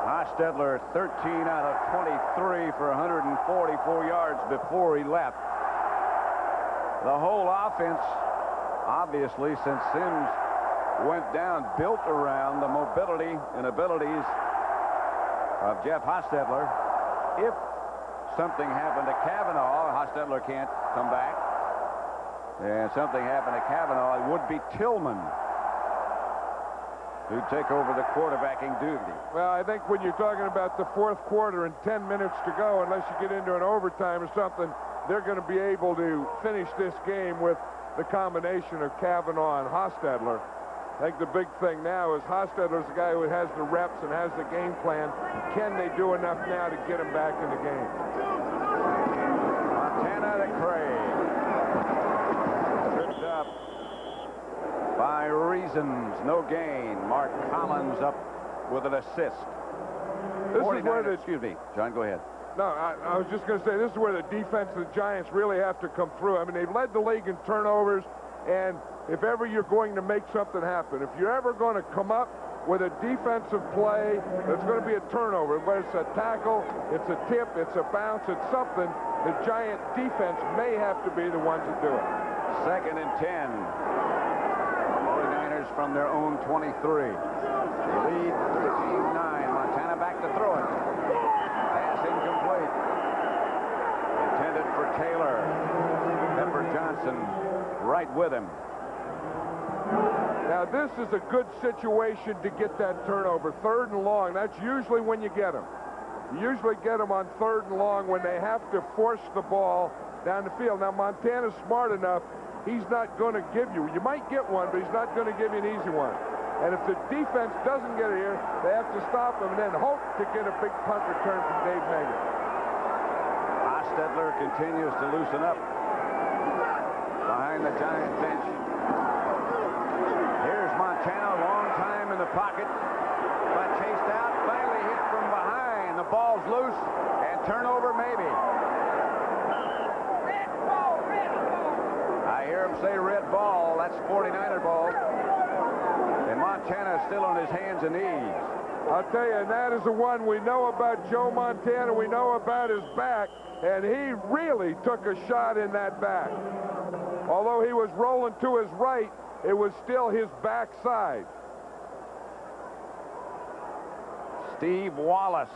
S15: Hostetler 13 out of 23 for 144 yards before he left. The whole offense, obviously, since Sims went down, built around the mobility and abilities of Jeff Hostetler. If something happened to Kavanaugh, Hostetler can't come back. And something happened to Kavanaugh, it would be Tillman who'd take over the quarterbacking duty.
S16: Well, I think when you're talking about the 4th quarter and 10 minutes to go, unless you get into an overtime or something, they're going to be able to finish this game with the combination of Kavanaugh and Hostetler. I think the big thing now is Hostetler's the guy who has the reps and has the game plan. Can they do enough now to get him back in the game?
S15: Montana to Craig. Tripped up by by reasons. No gain. Mark Collins up with an assist.
S16: This is where the...
S15: Excuse me. John, go ahead.
S16: No, I was just going to say, this is where the defense of the Giants really have to come through. I mean, they've led the league in turnovers, and if ever you're going to make something happen, if you're ever going to come up with a defensive play that's going to be a turnover, whether it's a tackle, it's a tip, it's a bounce, it's something, the Giant defense may have to be the ones that do it.
S15: 2nd and 10. 49ers from their own 23. They lead 15-9. Montana back to throw it. Pass incomplete. Intended for Taylor. Pepper Johnson right with him.
S16: Now, this is a good situation to get that turnover. 3rd and long. That's usually when you get them. You usually get them on 3rd and long when they have to force the ball down the field. Now, Montana's smart enough. He's not going to give you. You might get one, but he's not going to give you an easy one. And if the defense doesn't get it here, they have to stop him and then hope to get a big punt return from Dave Hager.
S15: Hostetler continues to loosen up behind the Giant bench. Here's Montana, long time in the pocket, but chased out, finally hit from behind. The ball's loose, and turnover maybe. I hear him say red ball. That's 49er ball. And Montana still on his hands and knees.
S16: I'll tell you, and that is the one we know about Joe Montana. We know about his back, and he really took a shot in that back. Although he was rolling to his right, it was still his backside.
S15: Steve Wallace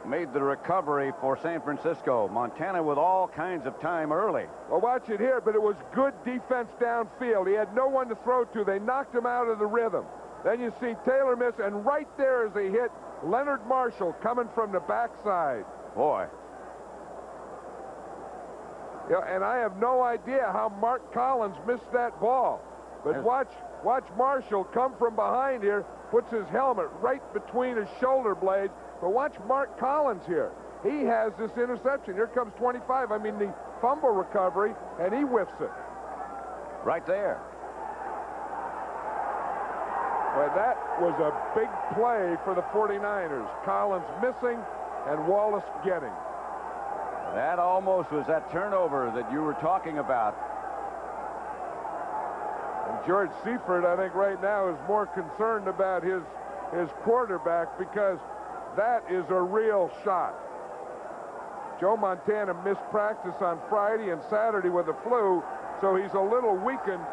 S15: made the recovery for San Francisco. Montana with all kinds of time early.
S16: Well, watch it here, but it was good defense downfield. He had no one to throw to. They knocked him out of the rhythm. Then you see Taylor miss, and right there as he hit Leonard Marshall coming from the backside.
S15: Boy.
S16: Yeah, and I have no idea how Mark Collins missed that ball. But watch Marshall come from behind here, puts his helmet right between his shoulder blades. But watch Mark Collins here. He has this interception. Here comes 25. I mean, the fumble recovery, and he whiffs it.
S15: Right there.
S16: Well, that was a big play for the 49ers. Collins missing and Wallace getting.
S15: That almost was that turnover that you were talking about.
S16: And George Seifert, I think right now, is more concerned about his quarterback because that is a real shot. Joe Montana missed practice on Friday and Saturday with the flu, so he's a little weakened.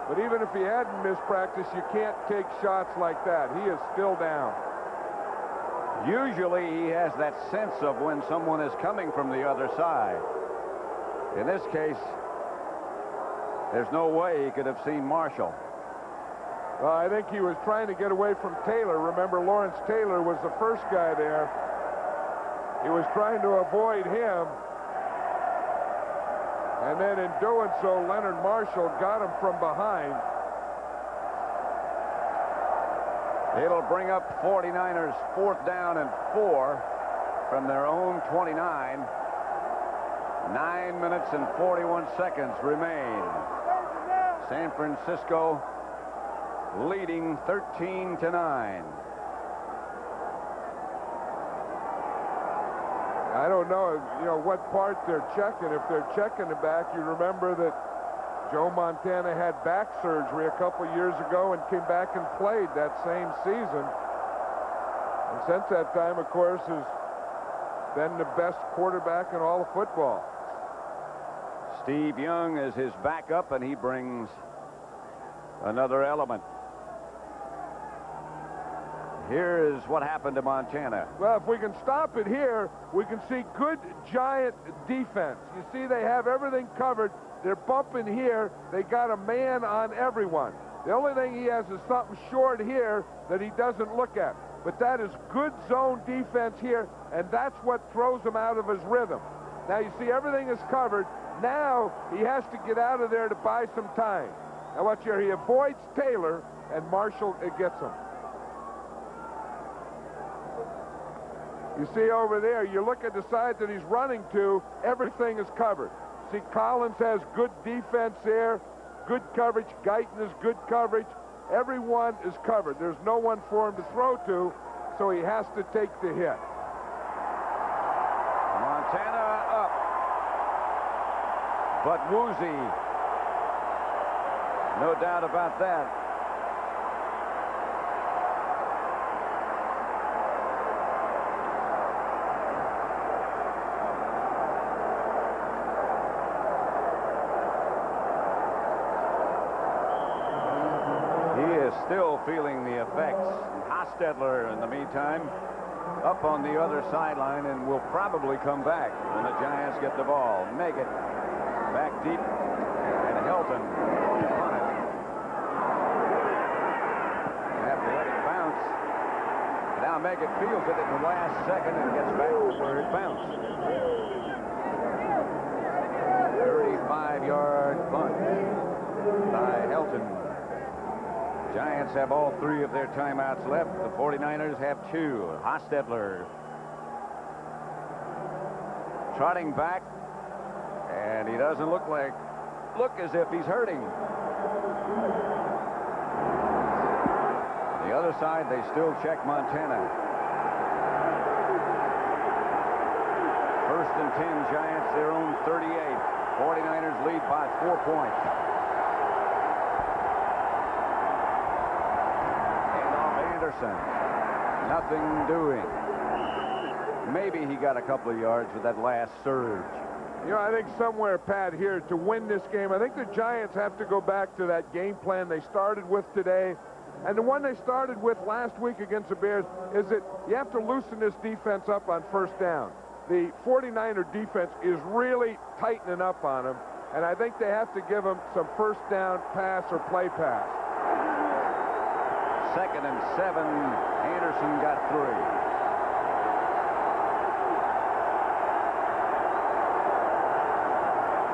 S16: But even if he hadn't missed practice, you can't take shots like that. He is still down.
S15: Usually he has that sense of when someone is coming from the other side. In this case, there's no way he could have seen Marshall.
S16: Well, I think he was trying to get away from Taylor. Remember, Lawrence Taylor was the first guy there. He was trying to avoid him. And then in doing so, Leonard Marshall got him from behind.
S15: It'll bring up 49ers 4th down and 4 from their own 29. 9 minutes and 41 seconds remain. San Francisco leading 13-9.
S16: I don't know, what part they're checking. If they're checking the back, you remember that Joe Montana had back surgery a couple years ago and came back and played that same season. And since that time, of course, has been the best quarterback in all of football.
S15: Steve Young is his backup, and he brings another element. Here is what happened to Montana.
S16: Well, if we can stop it here, we can see good Giant defense. You see they have everything covered. They're bumping here. They got a man on everyone. The only thing he has is something short here that he doesn't look at. But that is good zone defense here, and that's what throws him out of his rhythm. Now, you see everything is covered. Now he has to get out of there to buy some time. Now watch here. He avoids Taylor, and Marshall gets him. You see over there, you look at the side that he's running to, everything is covered. See, Collins has good defense there. good coverage. Guyton is good coverage. Everyone is covered. There's no one for him to throw to, so he has to take the hit.
S15: Montana up. But Woozy, no doubt about that. Still feeling the effects. Hostetler, in the meantime, up on the other sideline and will probably come back when the Giants get the ball. Meggett back deep, and Helton on it. Have to let it bounce. Now Meggett feels it at the last second and gets back to where it bounced. 35-yard punt by Helton. Giants have all 3 of their timeouts left. The 49ers have 2. Hostetler trotting back, and he doesn't look as if he's hurting. The other side, they still check Montana. 1st and 10, Giants, their own 38. 49ers lead by 4 points. Nothing doing. Maybe he got a couple of yards with that last surge.
S16: You know, I think somewhere, Pat, here to win this game, I think the Giants have to go back to that game plan they started with today. And the one they started with last week against the Bears is that you have to loosen this defense up on 1st down. The 49er defense is really tightening up on them, and I think they have to give them some 1st down pass or play pass.
S15: 2nd and 7. Anderson got 3.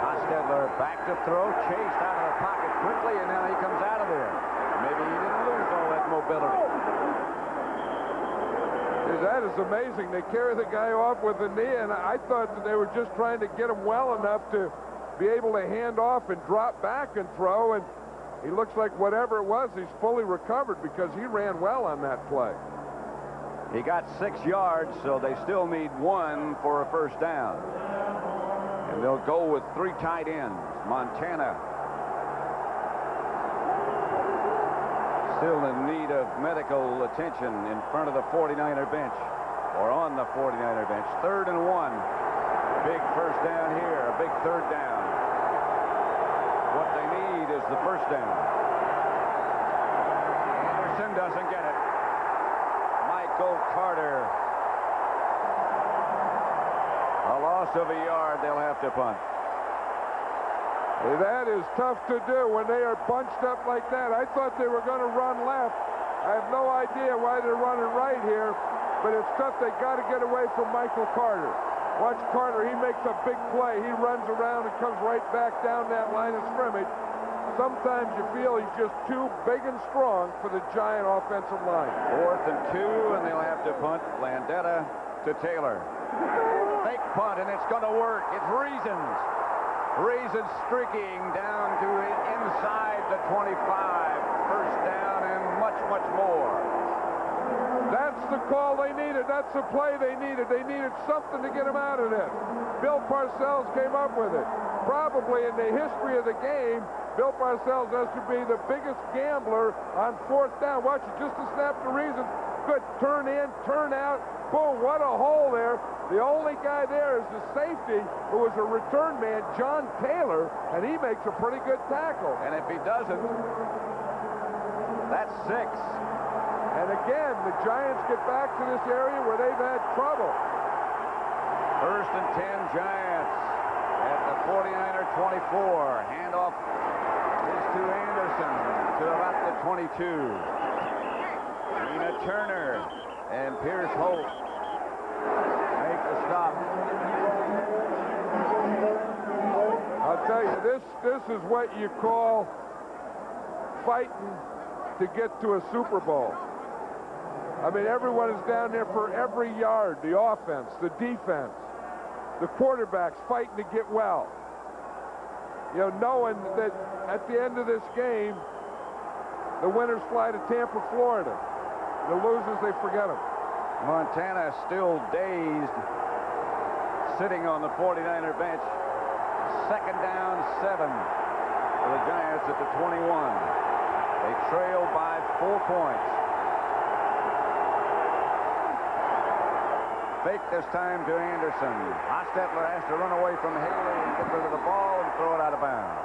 S15: Hostetler back to throw, chased out of the pocket quickly, and now he comes out of there. Maybe he didn't lose all that mobility.
S16: That is amazing. They carry the guy off with a knee, and I thought that they were just trying to get him well enough to be able to hand off and drop back and throw, and he looks like whatever it was, he's fully recovered because he ran well on that play.
S15: He got 6 yards, so they still need 1 for a 1st down. And they'll go with 3 tight ends. Montana still in need of medical attention in front of the 49er bench, or on the 49er bench. 3rd and 1. Big 1st down here, a big 3rd down. What they need is the 1st down. Anderson doesn't get it. Michael Carter. A loss of a yard. They'll have to punt.
S16: That is tough to do when they are bunched up like that. I thought they were going to run left. I have no idea why they're running right here, but it's tough. They got to get away from Michael Carter. Watch Carter. He makes a big play. He runs around and comes right back down that line of scrimmage. Sometimes you feel he's just too big and strong for the Giant offensive line.
S15: 4th and 2, and they'll have to punt. Landeta to Taylor. Fake punt, and it's going to work. It's Reasons. Reasons streaking down to inside the 25. 1st down and much, much more.
S16: That's the call they needed. That's the play they needed. They needed something to get him out of this. Bill Parcells came up with it. Probably in the history of the game, Bill Parcells has to be the biggest gambler on 4th down. Watch it, just to snap the Reasons. Good, turn in, turn out. Boom, what a hole there. The only guy there is the safety, who was a return man, John Taylor, and he makes a pretty good tackle.
S15: And if he doesn't, that's 6.
S16: And again, the Giants get back to this area where they've had trouble.
S15: 1st and 10, Giants at the 49er 24. Handoff is to Anderson to about the 22. Tina Turner and Pierce Holt make the stop.
S16: I'll tell you, this is what you call fighting to get to a Super Bowl. I mean, everyone is down there for every yard. The offense, the defense, the quarterbacks fighting to get well. You know, knowing that at the end of this game, the winners fly to Tampa, Florida. The losers, they forget them.
S15: Montana still dazed, sitting on the 49er bench. Second down, 7 for the Giants at the 21. They trail by 4 points. Fake this time to Anderson. Hostetler has to run away from Haley and get rid of the ball and throw it out of bounds.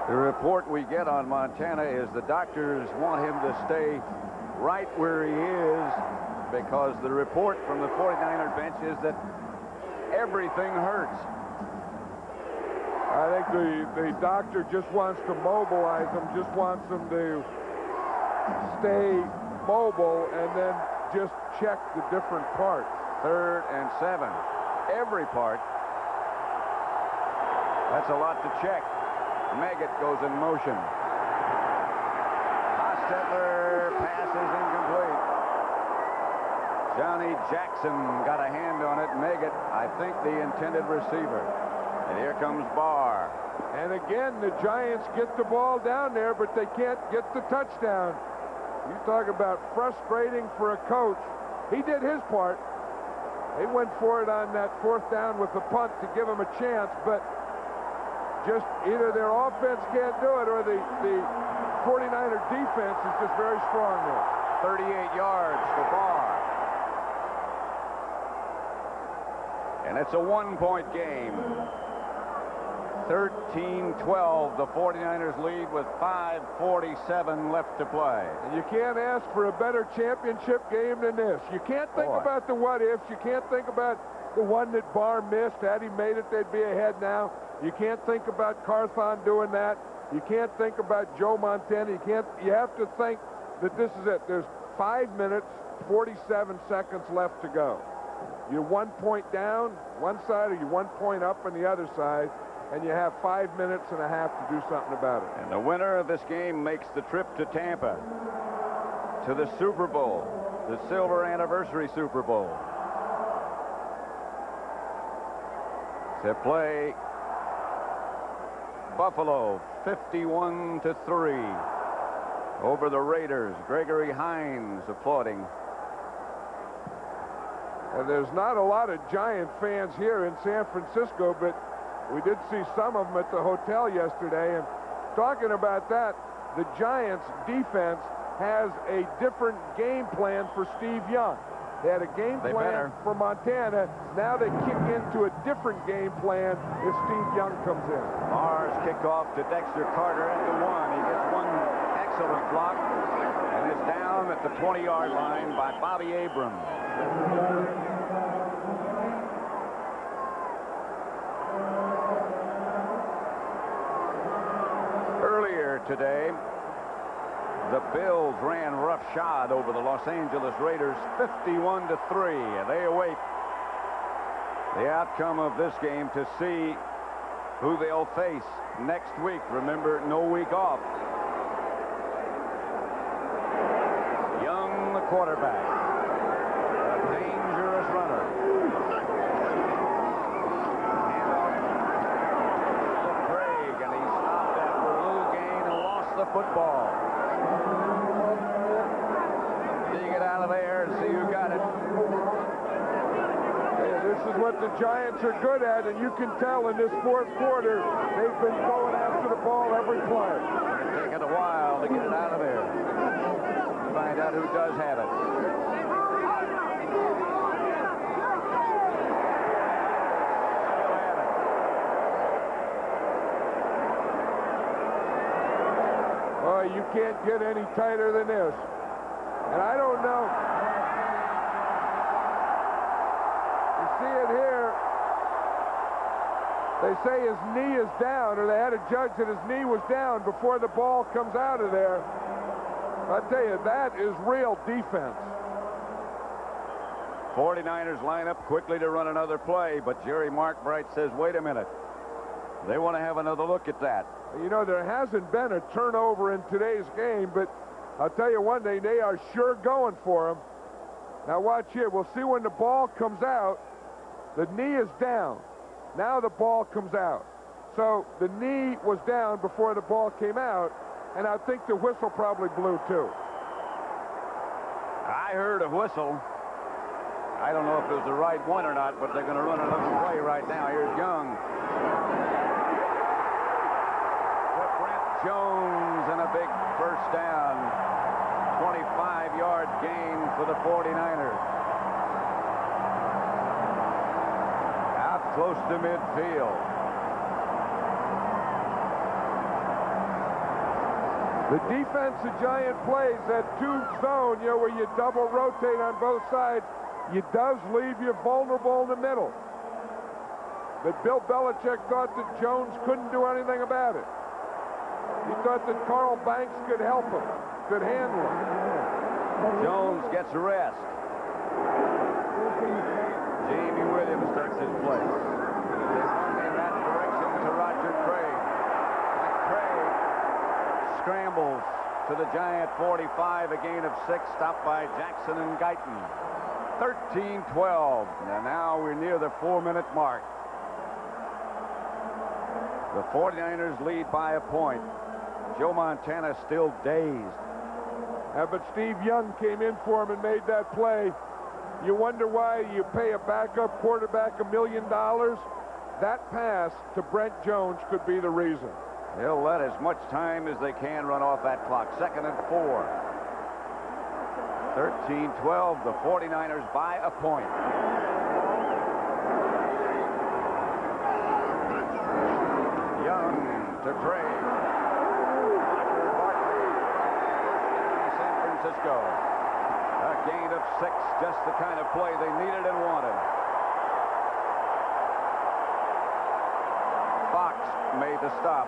S15: The report we get on Montana is the doctors want him to stay right where he is because the report from the 49er bench is that everything hurts.
S16: I think the doctor just wants to mobilize him, just wants him to stay mobile and then just check the different parts.
S15: 3rd and 7. Every part. That's a lot to check. Meggett goes in motion. Hostetler passes incomplete. Johnny Jackson got a hand on it. Meggett, I think the intended receiver. And here comes Barr.
S16: And again, the Giants get the ball down there, but they can't get the touchdown. You talk about frustrating for a coach. He did his part. They went for it on that 4th down with the punt to give him a chance, but just either their offense can't do it or the 49er defense is just very strong there.
S15: 38 yards for Barr. And it's a 1-point game. 13-12, the 49ers lead with 5:47 left to play.
S16: And you can't ask for a better championship game than this. You can't think about the what-ifs. You can't think about the one that Barr missed. Had he made it, they'd be ahead now. You can't think about Carthon doing that. You can't think about Joe Montana. You have to think that this is it. There's 5 minutes, 47 seconds left to go. You're 1 point down one side or you're 1 point up on the other side, and you have 5 minutes and a half to do something about it.
S15: And the winner of this game makes the trip to Tampa, to the Super Bowl, the silver anniversary Super Bowl, to play Buffalo 51-3 over the Raiders. Gregory Hines applauding.
S16: And there's not a lot of Giant fans here in San Francisco, but we did see some of them at the hotel yesterday. And talking about that, the Giants defense has a different game plan for Steve Young. They had a game plan for Montana. Now they kick into a different game plan if Steve Young comes in.
S15: Mars kickoff to Dexter Carter at the 1. He gets one excellent block and is down at the 20-yard line by Bobby Abrams. Earlier today, the Bills ran roughshod over the Los Angeles Raiders 51-3, and they await the outcome of this game to see who they'll face next week. Remember, no week off. Young, the quarterback, a dangerous runner. Handoff to Craig, and he stopped after a little gain and lost the football. Dig it out of there and see who got it.
S16: This is what the Giants are good at, and you can tell in this 4th quarter they've been going after the ball every play.
S15: It's taken a while to get it out of there. Find out who does have it.
S16: Oh, you can't get any tighter than this. And I don't know. You see it here. They say his knee is down, or they had a judge that his knee was down before the ball comes out of there. I tell you, that is real defense.
S15: 49ers line up quickly to run another play, but Jerry Markbright says, wait a minute. They want to have another look at that.
S16: You know, there hasn't been a turnover in today's game, but I'll tell you one thing, they are sure going for him. Now watch here. We'll see when the ball comes out. The knee is down. Now the ball comes out. So the knee was down before the ball came out, and I think the whistle probably blew too.
S15: I heard a whistle. I don't know if it was the right one or not, but they're going to run another play right now. Here's Young. To Brent Jones and a big first down. 25-yard gain for the 49ers. Out close to midfield.
S16: The defense the Giant plays, that two zone, where you double rotate on both sides, it does leave you vulnerable in the middle. But Bill Belichick thought that Jones couldn't do anything about it. He thought that Carl Banks could help him, could handle him.
S15: Jones gets a rest. Jamie Williams takes his place. They run in that direction to Roger Craig. Craig scrambles to the Giant 45, a gain of 6, stopped by Jackson and Guyton. 13-12, and now we're near the 4-minute mark. The 49ers lead by a point. Joe Montana still dazed.
S16: But Steve Young came in for him and made that play. You wonder why you pay a backup quarterback $1 million? That pass to Brent Jones could be the reason.
S15: They'll let as much time as they can run off that clock. 2nd and 4. 13-12, the 49ers by a point. Young to Craig. San Francisco. A gain of 6, just the kind of play they needed and wanted. Fox made the stop.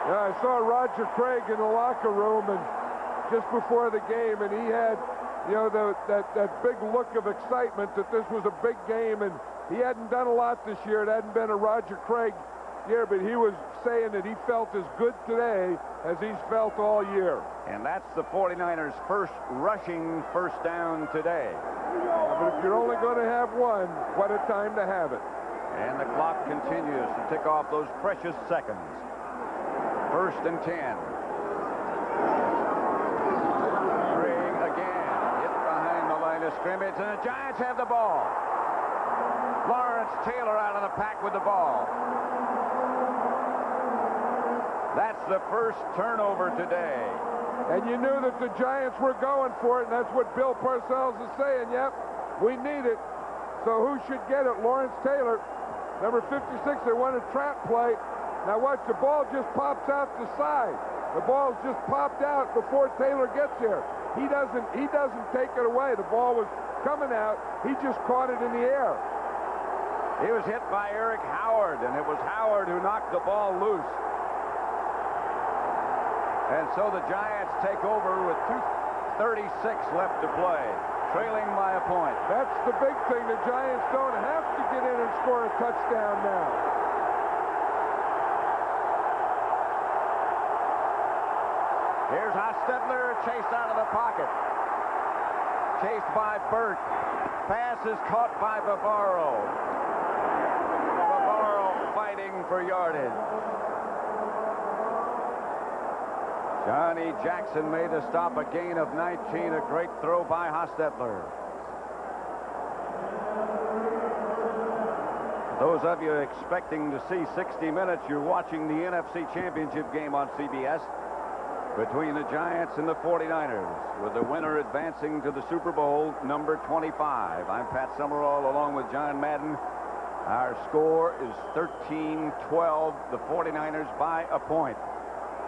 S16: Yeah, I saw Roger Craig in the locker room and just before the game, and he had, that big look of excitement that this was a big game, and he hadn't done a lot this year. It hadn't been a Roger Craig year, but he was saying that he felt as good today as he's felt all year.
S15: And that's the 49ers' first rushing first down today.
S16: But if you're only going to have one, what a time to have it.
S15: And the clock continues to tick off those precious seconds. 1st and 10. Craig again hit behind the line of scrimmage, and the Giants have the ball. Lawrence Taylor out of the pack with the ball. That's the first turnover today.
S16: And you knew that the Giants were going for it, and that's what Bill Parcells is saying. Yep, we need it. So who should get it? Lawrence Taylor, number 56. They want a trap play. Now watch, the ball just pops out the side. The ball's just popped out before Taylor gets there. He doesn't take it away. The ball was coming out. He just caught it in the air.
S15: He was hit by Eric Howard, and it was Howard who knocked the ball loose. And so the Giants take over with 2:36 left to play, trailing by a point.
S16: That's the big thing. The Giants don't have to get in and score a touchdown now.
S15: Here's Hostetler chased out of the pocket. Chased by Burt. Pass is caught by Bavaro. Bavaro fighting for yardage. Johnny Jackson made the stop, a gain of 19, a great throw by Hostetler. Those of you expecting to see 60 minutes, you're watching the NFC Championship game on CBS between the Giants and the 49ers, with the winner advancing to the Super Bowl number 25. I'm Pat Summerall along with John Madden. Our score is 13-12, the 49ers by a point.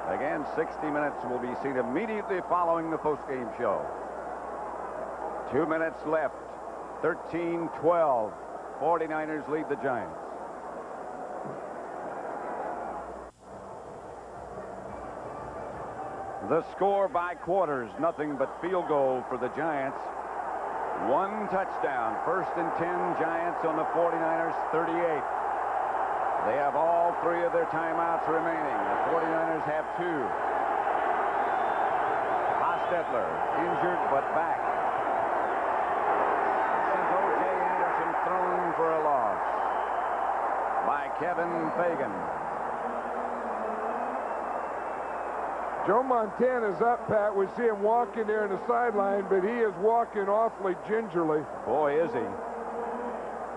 S15: Again, 60 minutes will be seen immediately following the postgame show. 2 minutes left. 13-12. 49ers lead the Giants. The score by quarters, nothing but field goal for the Giants. 1 touchdown. 1st and 10, Giants on the 49ers 38. They have all 3 of their timeouts remaining. The 49ers have 2. Hostetler, injured but back. Sent O.J. Anderson thrown for a loss by Kevin Fagan.
S16: Joe Montana's up, Pat. We see him walking there in the sideline, but he is walking awfully gingerly.
S15: Boy, is he.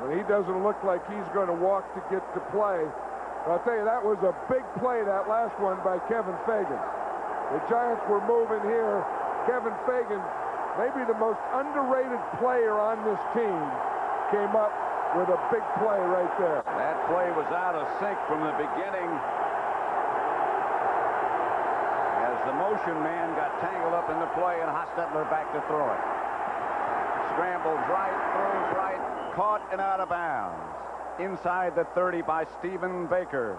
S16: And he doesn't look like he's going to walk to get to play. But I'll tell you, that was a big play, that last one by Kevin Fagan. The Giants were moving here. Kevin Fagan, maybe the most underrated player on this team, came up with a big play right there.
S15: That play was out of sync from the beginning. As the motion man got tangled up in the play, and Hostetler back to throw it. Scrambles right, throws right, caught and out of bounds. Inside the 30 by Stephen Baker.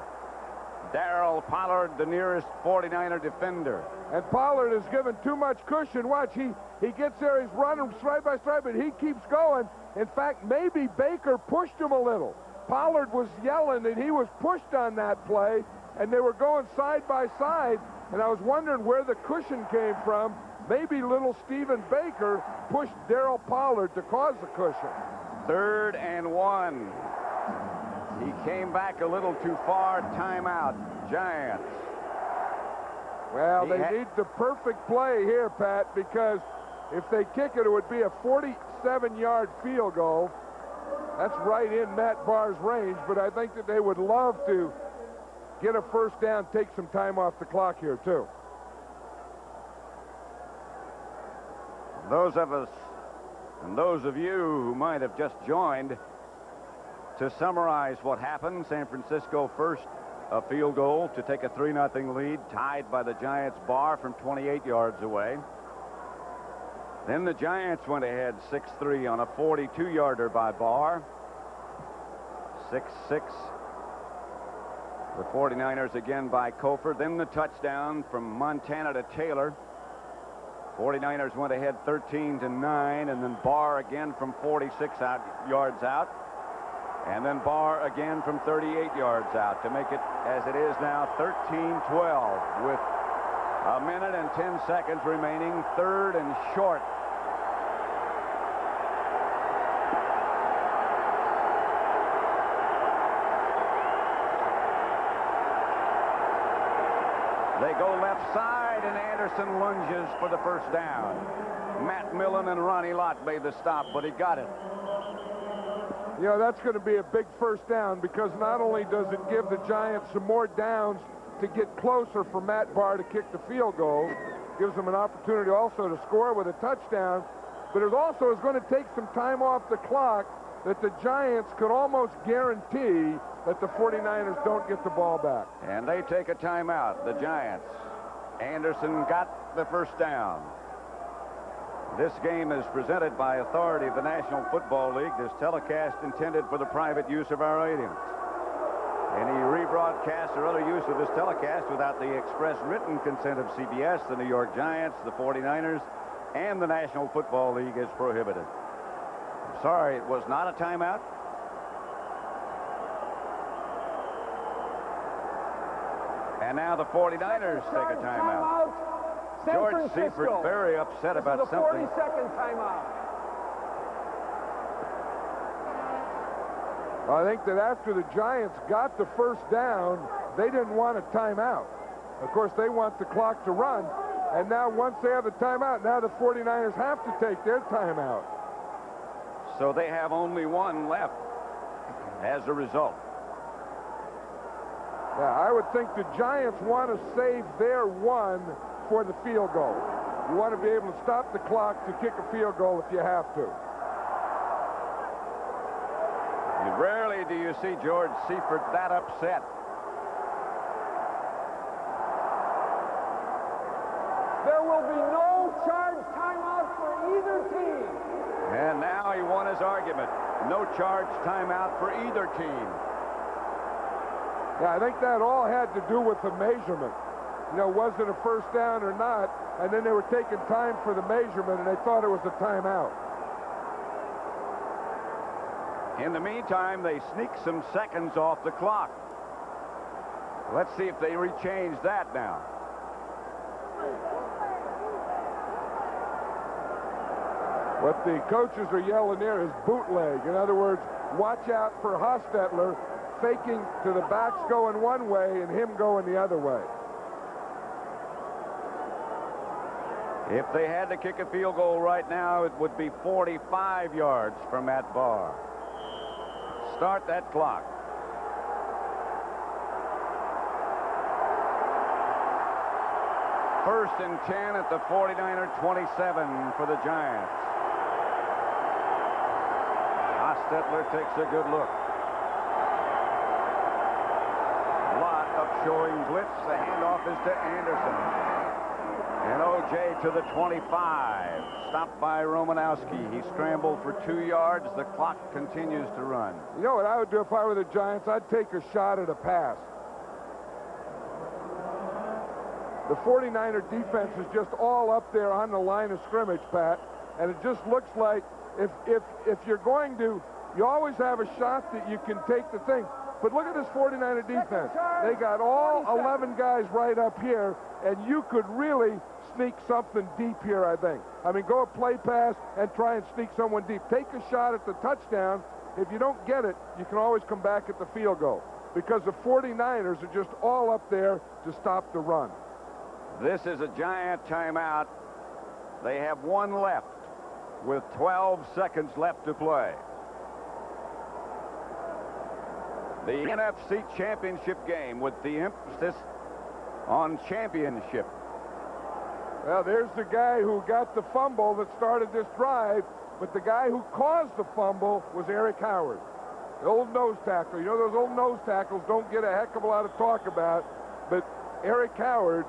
S15: Darrell Pollard, the nearest 49er defender.
S16: And Pollard is given too much cushion. Watch, he gets there, he's running stride by stride, but he keeps going. In fact, maybe Baker pushed him a little. Pollard was yelling that he was pushed on that play, and they were going side by side, and I was wondering where the cushion came from. Maybe little Stephen Baker pushed Darrell Pollard to cause the cushion.
S15: 3rd and 1. He came back a little too far. Timeout, Giants.
S16: Well, they need the perfect play here, Pat, because if they kick it, it would be a 47-yard field goal. That's right in Matt Barr's range, but I think that they would love to get a first down, take some time off the clock here, too.
S15: Those of us and those of you who might have just joined, to summarize what happened, San Francisco first a field goal to take a 3-0 lead, tied by the Giants' Barr from 28 yards away. Then the Giants went ahead 6-3 on a 42-yarder by Barr. 6-6. The 49ers again by Kofor. Then the touchdown from Montana to Taylor. 49ers went ahead 13-9, and then Barr again from 46 yards out. And then Barr again from 38 yards out to make it, as it is now, 13-12 with a minute and 10 seconds remaining. 3rd and short. They go left side, and Anderson lunges for the first down. Matt Millen and Ronnie Lott made the stop, but he got it.
S16: You know, that's going to be a big first down, because not only does it give the Giants some more downs to get closer for Matt Barr to kick the field goal, gives them an opportunity also to score with a touchdown, but it also is going to take some time off the clock that the Giants could almost guarantee that the 49ers don't get the ball back.
S15: And they take a timeout, the Giants. Anderson got the first down. This game is presented by authority of the National Football League. This telecast intended for the private use of our audience. Any rebroadcast or other use of this telecast without the express written consent of CBS, the New York Giants, the 49ers, and the National Football League is prohibited. I'm sorry, it was not a timeout. And now the 49ers take a timeout. George Seifert very upset about something.
S17: This is the 40-second timeout.
S16: I think that after the Giants got the first down, they didn't want a timeout. Of course, they want the clock to run. And now once they have the timeout, now the 49ers have to take their timeout.
S15: So they have only one left as a result.
S16: Yeah, I would think the Giants want to save their one for the field goal. You want to be able to stop the clock to kick a field goal if you have to.
S15: Rarely do you see George Seifert that upset.
S17: There will be no charge timeout for either team.
S15: And now he won his argument. No charge timeout for either team.
S16: Yeah, I think that all had to do with the measurement. You know, was it a first down or not? And then they were taking time for the measurement, and they thought it was a timeout.
S15: In the meantime, they sneak some seconds off the clock. Let's see if they rechange that now.
S16: What the coaches are yelling there is bootleg. In other words, watch out for Hostetler faking to the backs going one way and him going the other way.
S15: If they had to kick a field goal right now, it would be 45 yards from Matt Barr. Start that clock. First and 10 at the 49er 27 for the Giants. Hostetler takes a good look. Lott up showing blitz. The handoff is to Anderson. And O.J. to the 25. Stopped by Romanowski. He scrambled for 2 yards. The clock continues to run.
S16: You know what I would do if I were the Giants? I'd take a shot at a pass. The 49er defense is just all up there on the line of scrimmage, Pat. And it just looks like if you're going to, you always have a shot that you can take the thing. But look at this 49er defense. They got all 11 guys right up here, and you could really sneak something deep here, I think. I mean, go a play pass and try and sneak someone deep. Take a shot at the touchdown. If you don't get it, you can always come back at the field goal, because the 49ers are just all up there to stop the run.
S15: This is a Giant timeout. They have one left with 12 seconds left to play. The NFC Championship game with the emphasis on championship.
S16: Well, there's the guy who got the fumble that started this drive, but the guy who caused the fumble was Eric Howard, the old nose tackle. You know, those old nose tackles don't get a heck of a lot of talk about, but Eric Howard,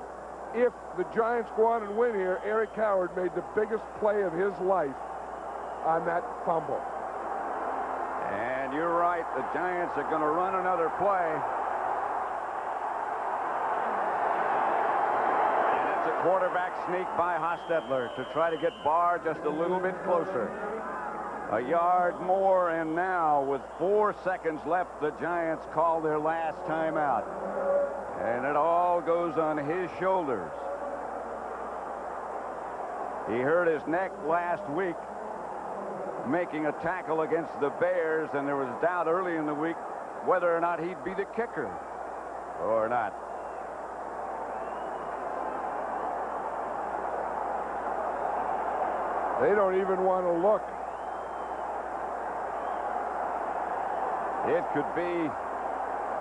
S16: if the Giants go on and win here, Eric Howard made the biggest play of his life on that fumble.
S15: And you're right, the Giants are going to run another play. And it's a quarterback sneak by Hostetler to try to get Barr just a little bit closer. A yard more, and now with 4 seconds left, the Giants call their last timeout. And it all goes on his shoulders. He hurt his neck last week making a tackle against the Bears, and there was doubt early in the week whether or not he'd be the kicker or not.
S16: They don't even want to look.
S15: It could be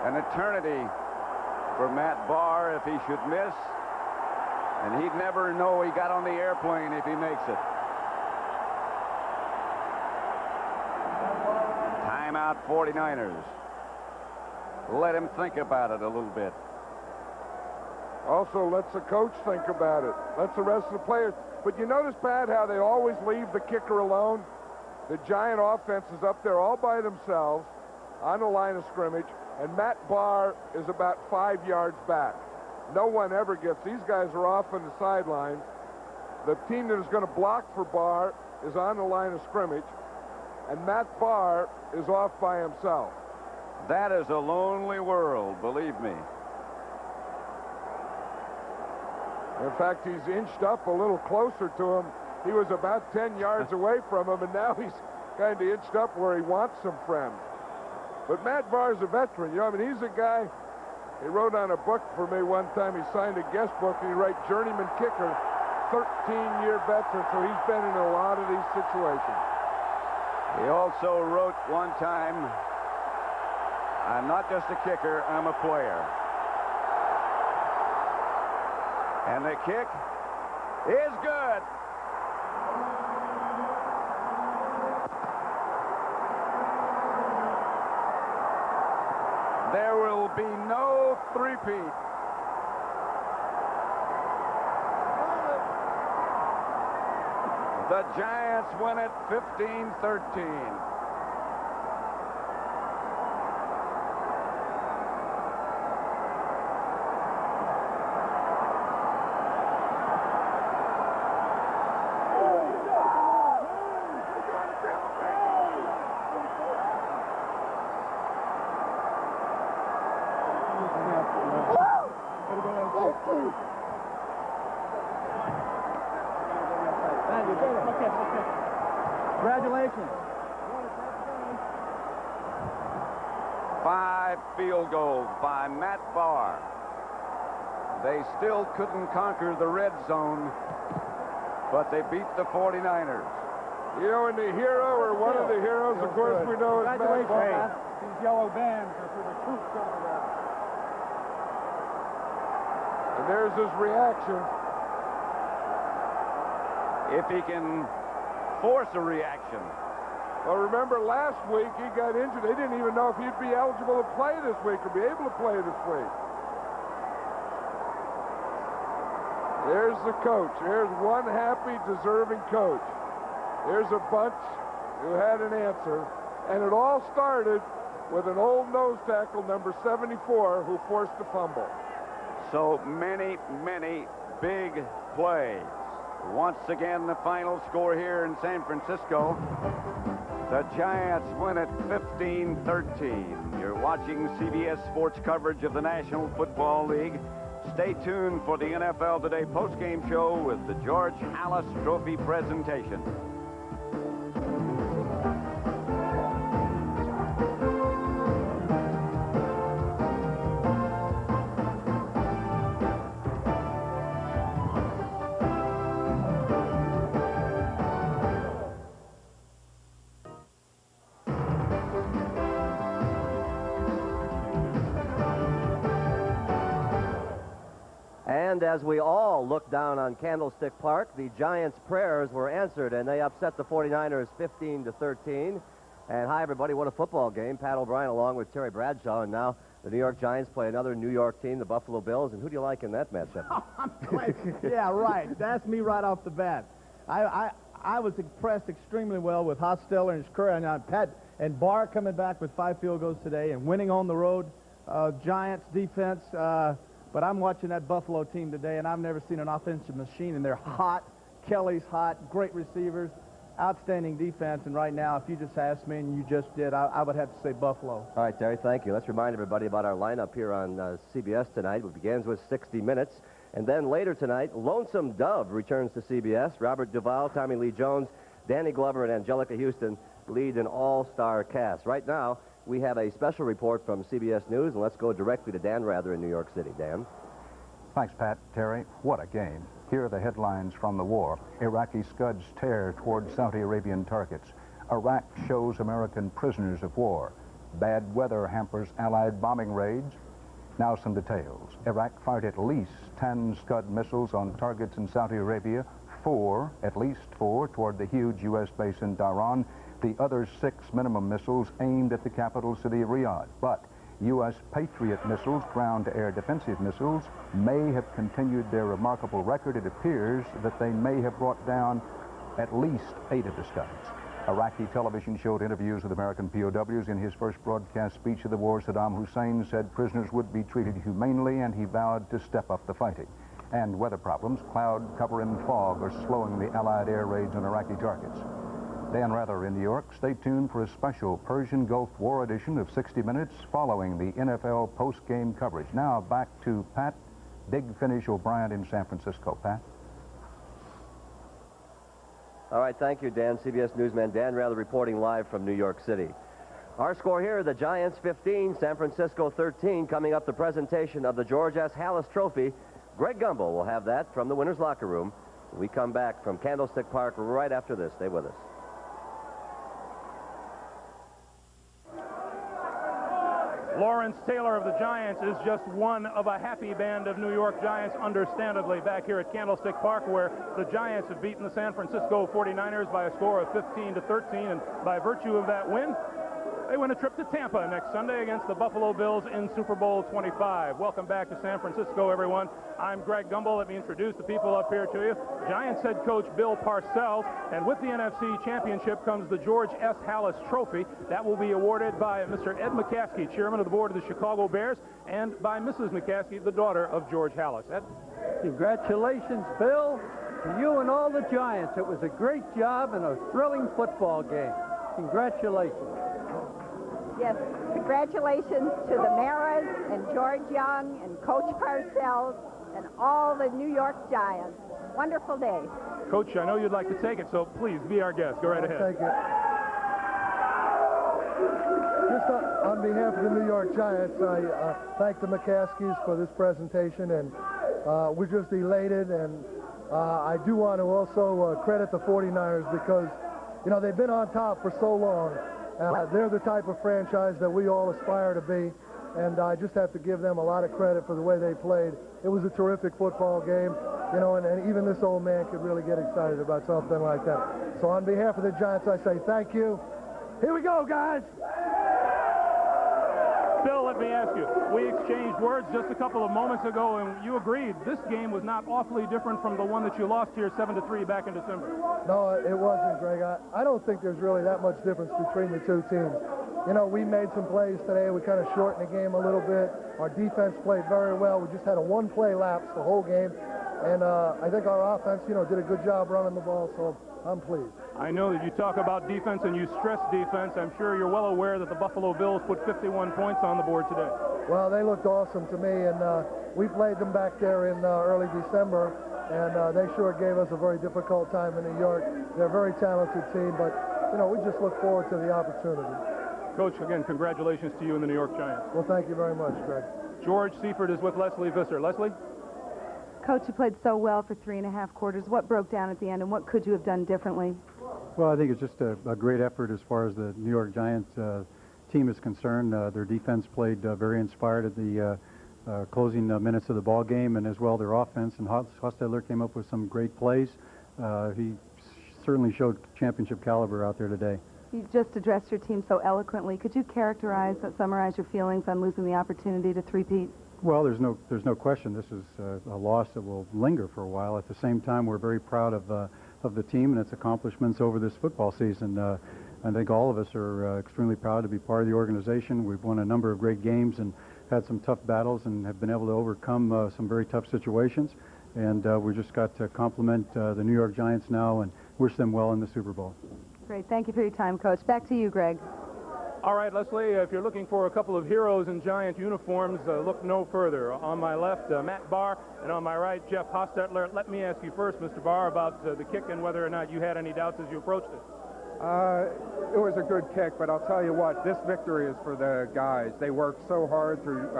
S15: an eternity for Matt Barr if he should miss, and he'd never know he got on the airplane if he makes it. Timeout 49ers. Let him think about it a little bit.
S16: Also lets the coach think about it. Lets the rest of the players. But you notice, Pat, how they always leave the kicker alone? The Giant offense is up there all by themselves on the line of scrimmage, and Matt Barr is about 5 yards back. No one ever gets. These guys are off on the sidelines. The team that is going to block for Barr is on the line of scrimmage, and Matt Barr is off by himself.
S15: That is a lonely world, believe me.
S16: In fact, he's inched up a little closer to him. He was about 10 yards away from him, and now he's kind of inched up where he wants some friends. But Matt Barr's a veteran. You know, I mean, he's a guy, he wrote on a book for me one time. He signed a guest book, and he wrote journeyman kicker, 13-year veteran, so he's been in a lot of these situations.
S15: He also wrote one time, I'm not just a kicker, I'm a player. And the kick is good. There will be no three-peat. The Giants win it 15-13.
S3: Congratulations.
S15: 5 field goals by Matt Barr. They still couldn't conquer the red zone, but they beat the 49ers.
S16: You know, and the hero, or one of the heroes, of course, we know is Matt Barr.
S17: These yellow bands are for the troops over there.
S16: And there's his reaction.
S15: If he can force a reaction.
S16: Well, remember last week he got injured. They didn't even know if he'd be eligible to play this week or be able to play this week. There's the coach. There's one happy, deserving coach. There's a bunch who had an answer. And it all started with an old nose tackle, number 74, who forced a fumble.
S15: So many, many big plays. Once again, the final score here in San Francisco. The Giants win at 15-13. You're watching CBS Sports coverage of the National Football League. Stay tuned for the NFL Today postgame show with the George Halas Trophy presentation.
S2: And as we all look down on Candlestick Park, the Giants' prayers were answered, and they upset the 49ers 15-13. And hi, everybody, what a football game. Pat O'Brien along with Terry Bradshaw, and now the New York Giants play another New York team, the Buffalo Bills. And who do you like in that matchup?
S3: Yeah, right. That's me right off the bat. I was impressed extremely well with Hostetler and his career. And Pat and Barr coming back with 5 field goals today and winning on the road. Giants defense. But I'm watching that Buffalo team today, and I've never seen an offensive machine, and they're hot. Kelly's hot, great receivers, outstanding defense. And right now, if you just asked me, and you just did, I would have to say Buffalo.
S2: All right, Terry, thank you. Let's remind everybody about our lineup here on CBS tonight. It begins with 60 Minutes. And then later tonight, Lonesome Dove returns to CBS. Robert Duvall, Tommy Lee Jones, Danny Glover, and Angelica Houston lead an all-star cast. Right now, we have a special report from CBS News, and let's go directly to Dan Rather in New York City. Dan?
S14: Thanks, Pat. Terry, what a game. Here are the headlines from the war. Iraqi Scuds tear toward Saudi Arabian targets. Iraq shows American prisoners of war. Bad weather hampers Allied bombing raids. Now some details. Iraq fired at least 10 Scud missiles on targets in Saudi Arabia, at least four, toward the huge U.S. base in Dhahran. The other 6 minimum missiles aimed at the capital city of Riyadh. But U.S. Patriot missiles, ground-to-air defensive missiles, may have continued their remarkable record. It appears that they may have brought down at least 8 of the Scuds. Iraqi television showed interviews with American POWs. In his first broadcast speech of the war, Saddam Hussein said prisoners would be treated humanely, and he vowed to step up the fighting. And weather problems, cloud cover and fog, are slowing the Allied air raids on Iraqi targets. Dan Rather in New York. Stay tuned for a special Persian Gulf War edition of 60 Minutes following the NFL post-game coverage. Now back to Pat Big Finish O'Brien in San Francisco. Pat?
S2: All right, thank you, Dan. CBS newsman Dan Rather reporting live from New York City. Our score here, the Giants 15, San Francisco 13. Coming up, the presentation of the George S. Halas Trophy. Greg Gumbel will have that from the winner's locker room. We come back from Candlestick Park right after this. Stay with us.
S1: Lawrence Taylor of the Giants is just one of a happy band of New York Giants, understandably, back here at Candlestick Park, where the Giants have beaten the San Francisco 49ers by a score of 15-13, and by virtue of that win, they win a trip to Tampa next Sunday against the Buffalo Bills in Super Bowl 25. Welcome back to San Francisco, everyone. I'm Greg Gumbel. Let me introduce the people up here to you. Giants head coach Bill Parcells, and with the NFC Championship comes the George S. Halas Trophy. That will be awarded by Mr. Ed McCaskey, chairman of the board of the Chicago Bears, and by Mrs. McCaskey, the daughter of George Halas. Ed?
S9: Congratulations, Bill, to you and all the Giants. It was a great job and a thrilling football game. Congratulations.
S11: Yes, congratulations to the Maras and George Young and Coach Parcells and all the New York Giants. Wonderful day.
S1: Coach, I know you'd like to take it, so please be our guest. Go right ahead.
S10: Thank you. Just on behalf of the New York Giants, I thank the McCaskies for this presentation, and we're just elated. And I do want to also credit the 49ers because, you know, they've been on top for so long. They're the type of franchise that we all aspire to be, and I just have to give them a lot of credit for the way they played. It was a terrific football game, you know, and even this old man could really get excited about something like that. So on behalf of the Giants, I say thank you. Here we go, guys.
S1: Bill, let me ask you, we exchanged words just a couple of moments ago, and you agreed this game was not awfully different from the one that you lost here 7-3 back in December.
S10: No, it wasn't, Greg. I don't think there's really that much difference between the two teams. You know, we made some plays today. We kind of shortened the game a little bit. Our defense played very well. We just had a one-play lapse the whole game. And I think our offense, you know, did a good job running the ball, so I'm pleased.
S1: I know that you talk about defense and you stress defense. I'm sure you're well aware that the Buffalo Bills put 51 points on the board today.
S10: Well, they looked awesome to me, and we played them back there in early December, and they sure gave us a very difficult time in New York. They're a very talented team, but, you know, we just look forward to the opportunity.
S1: Coach, again, congratulations to you and the New York Giants.
S10: Well, thank you very much, Greg.
S1: George Seifert is with Leslie Visser. Leslie?
S12: Coach, you played so well for 3.5 quarters. What broke down at the end, and what could you have done differently?
S13: Well, I think it's just a great effort as far as the New York Giants team is concerned. Their defense played very inspired at the closing minutes of the ball game, and as well their offense. And Hostetler came up with some great plays. He certainly showed championship caliber out there today.
S12: You just addressed your team so eloquently. Could you summarize your feelings on losing the opportunity to three-peat?
S13: Well, there's no question. This is a loss that will linger for a while. At the same time, we're very proud of the team and its accomplishments over this football season. I think all of us are extremely proud to be part of the organization. We've won a number of great games and had some tough battles and have been able to overcome some very tough situations. And we just got to compliment the New York Giants now and wish them well in the Super Bowl.
S12: Great. Thank you for your time, Coach. Back to you, Greg.
S1: All right, Leslie, if you're looking for a couple of heroes in Giant uniforms, look no further. On my left, Matt Barr, and on my right, Jeff Hostetler. Let me ask you first, Mr. Barr, about the kick and whether or not you had any doubts as you approached it.
S18: It was a good kick, but I'll tell you what, this victory is for the guys. They worked so hard through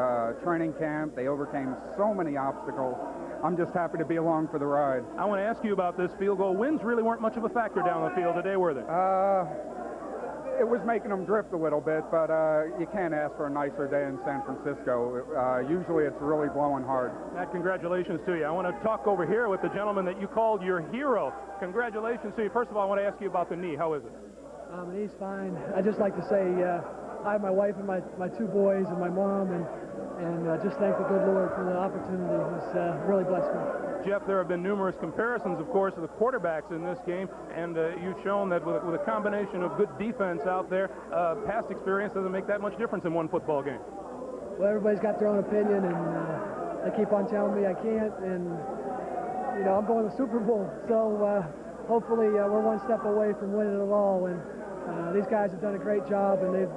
S18: training camp. They overcame so many obstacles. I'm just happy to be along for the ride.
S1: I want to ask you about this field goal. Winds really weren't much of a factor down the field today, were they?
S18: It was making them drift a little bit, but you can't ask for a nicer day in San Francisco. Usually it's really blowing hard.
S1: Matt, congratulations to you. I want to talk over here with the gentleman that you called your hero. Congratulations to you. First of all, I want to ask you about the knee. How is it?
S19: My knee's fine. I'd just like to say hi, my wife and my two boys and my mom, and just thank the good Lord for the opportunity. He's really blessed me.
S1: Jeff, there have been numerous comparisons, of course, of the quarterbacks in this game, and you've shown that with a combination of good defense out there, past experience doesn't make that much difference in one football game.
S19: Well, everybody's got their own opinion, and they keep on telling me I can't, and, you know, I'm going to the Super Bowl, so hopefully we're one step away from winning it all, and these guys have done a great job, and they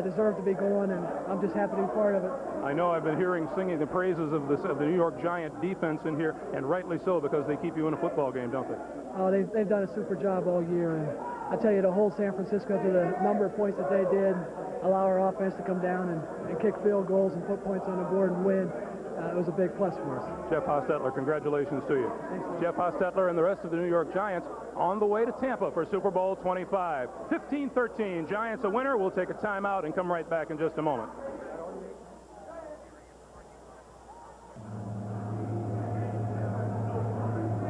S19: deserve to be going, and I'm just happy to be part of it.
S1: I know I've been singing the praises of the New York Giant defense in here, and rightly so, because they keep you in a football game, don't they?
S19: Oh, they've done a super job all year, and I tell you, to hold San Francisco to the number of points that they did, allow our offense to come down and kick field goals and put points on the board and win, it was a big plus for us.
S1: Jeff Hostetler, congratulations to you.
S19: Thanks.
S1: Jeff Hostetler and the rest of the New York Giants on the way to Tampa for Super Bowl 25. 15-13, Giants a winner. We'll take a timeout and come right back in just a moment.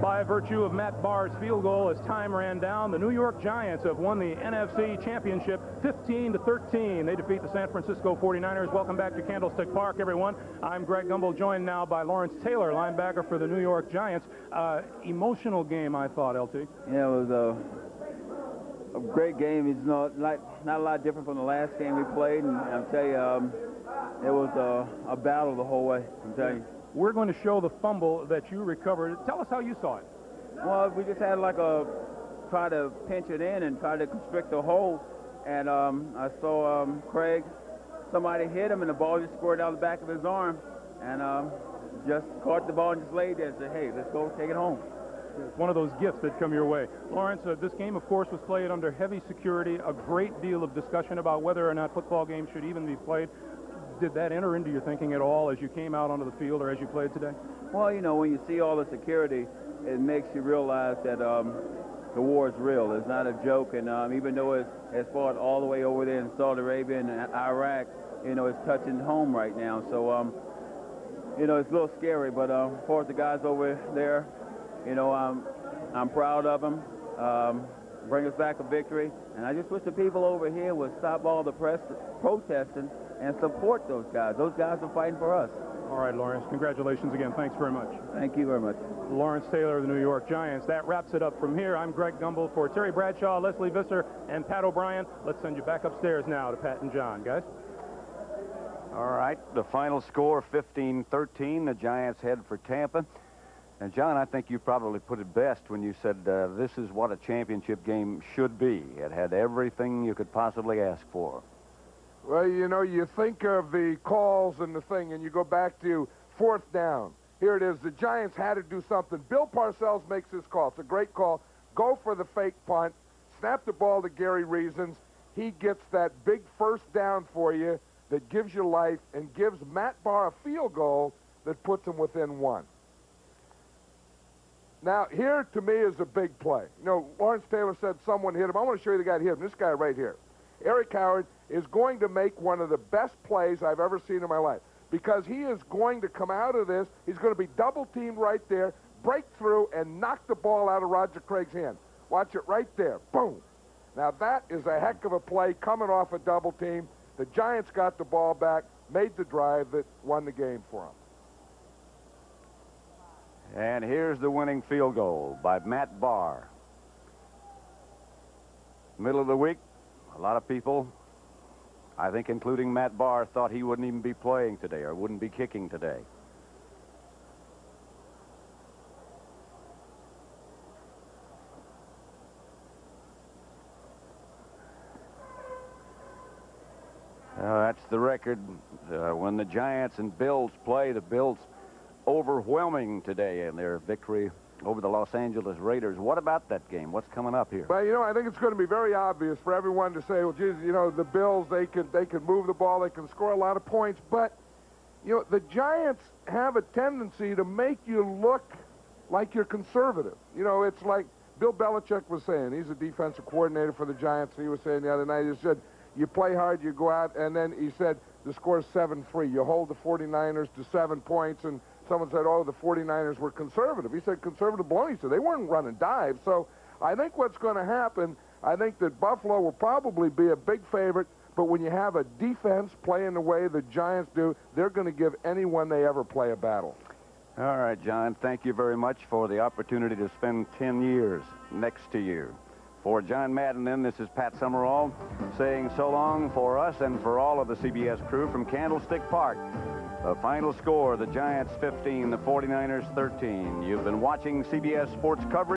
S1: By virtue of Matt Barr's field goal, as time ran down, the New York Giants have won the NFC Championship 15-13. They defeat the San Francisco 49ers. Welcome back to Candlestick Park, everyone. I'm Greg Gumbel, joined now by Lawrence Taylor, linebacker for the New York Giants. Emotional game, I thought, LT.
S26: Yeah, it was a great game. It's not a lot different from the last game we played, and I'll tell you, it was a battle the whole way, I'm telling you.
S1: We're going to show the fumble that you recovered. Tell us how you saw it.
S26: Well, we just had try to pinch it in and try to constrict the hole. And I saw Craig, somebody hit him and the ball just squirted out the back of his arm. And just caught the ball and just laid there and said, hey, let's go take it home.
S5: It's one of those gifts that come your way. Lawrence, this game, of course, was played under heavy security, a great deal of discussion about whether or not football games should even be played. Did that enter into your thinking at all as you came out onto the field or as you played today?
S26: Well, you know, when you see all the security, it makes you realize that the war is real. It's not a joke, and even though it's fought all the way over there in Saudi Arabia and Iraq, you know, it's touching home right now. So, you know, it's a little scary, but as far as the guys over there, you know, I'm proud of them. Bring us back a victory, and I just wish the people over here would stop all the protesting and support those guys. Those guys are fighting for us.
S5: All right, Lawrence, congratulations again. Thanks very much.
S26: Thank you very much.
S5: Lawrence Taylor of the New York Giants. That wraps it up from here. I'm Greg Gumbel for Terry Bradshaw, Leslie Visser, and Pat O'Brien. Let's send you back upstairs now to Pat and John, guys.
S15: All right, the final score, 15-13. The Giants head for Tampa. And, John, I think you probably put it best when you said this is what a championship game should be. It had everything you could possibly ask for.
S16: Well, you know, you think of the calls and the thing, and you go back to fourth down. Here it is. The Giants had to do something. Bill Parcells makes this call. It's a great call. Go for the fake punt. Snap the ball to Gary Reasons. He gets that big first down for you that gives you life and gives Matt Barr a field goal that puts him within one. Now, here, to me, is a big play. You know, Lawrence Taylor said someone hit him. I want to show you the guy that hit him. This guy right here. Eric Howard is going to make one of the best plays I've ever seen in my life because he is going to come out of this. He's going to be double-teamed right there, break through, and knock the ball out of Roger Craig's hand. Watch it right there. Boom. Now, that is a heck of a play coming off a double team. The Giants got the ball back, made the drive that won the game for them.
S15: And here's the winning field goal by Matt Barr. Middle of the week, a lot of people, I think including Matt Barr, thought he wouldn't even be playing today or wouldn't be kicking today. That's the record. When the Giants and Bills play, the Bills overwhelming today in their victory over the Los Angeles Raiders. What about that game? What's coming up here?
S16: Well, you know, I think it's going to be very obvious for everyone to say, well, geez, you know, the Bills, they can move the ball, they can score a lot of points, but, you know, the Giants have a tendency to make you look like you're conservative. You know, it's like Bill Belichick was saying. He's a defensive coordinator for the Giants. He was saying the other night, he said, you play hard, you go out, and then he said the score's 7-3. You hold the 49ers to 7 points, and someone said, oh, the 49ers were conservative. He said conservative baloney. He said they weren't running dives. So I think what's going to happen, I think that Buffalo will probably be a big favorite, but when you have a defense playing the way the Giants do, they're going to give anyone they ever play a battle.
S15: All right, John, thank you very much for the opportunity to spend 10 years next to you. For John Madden, then, this is Pat Summerall saying so long for us and for all of the CBS crew from Candlestick Park. The final score, the Giants 15, the 49ers 13. You've been watching CBS Sports coverage.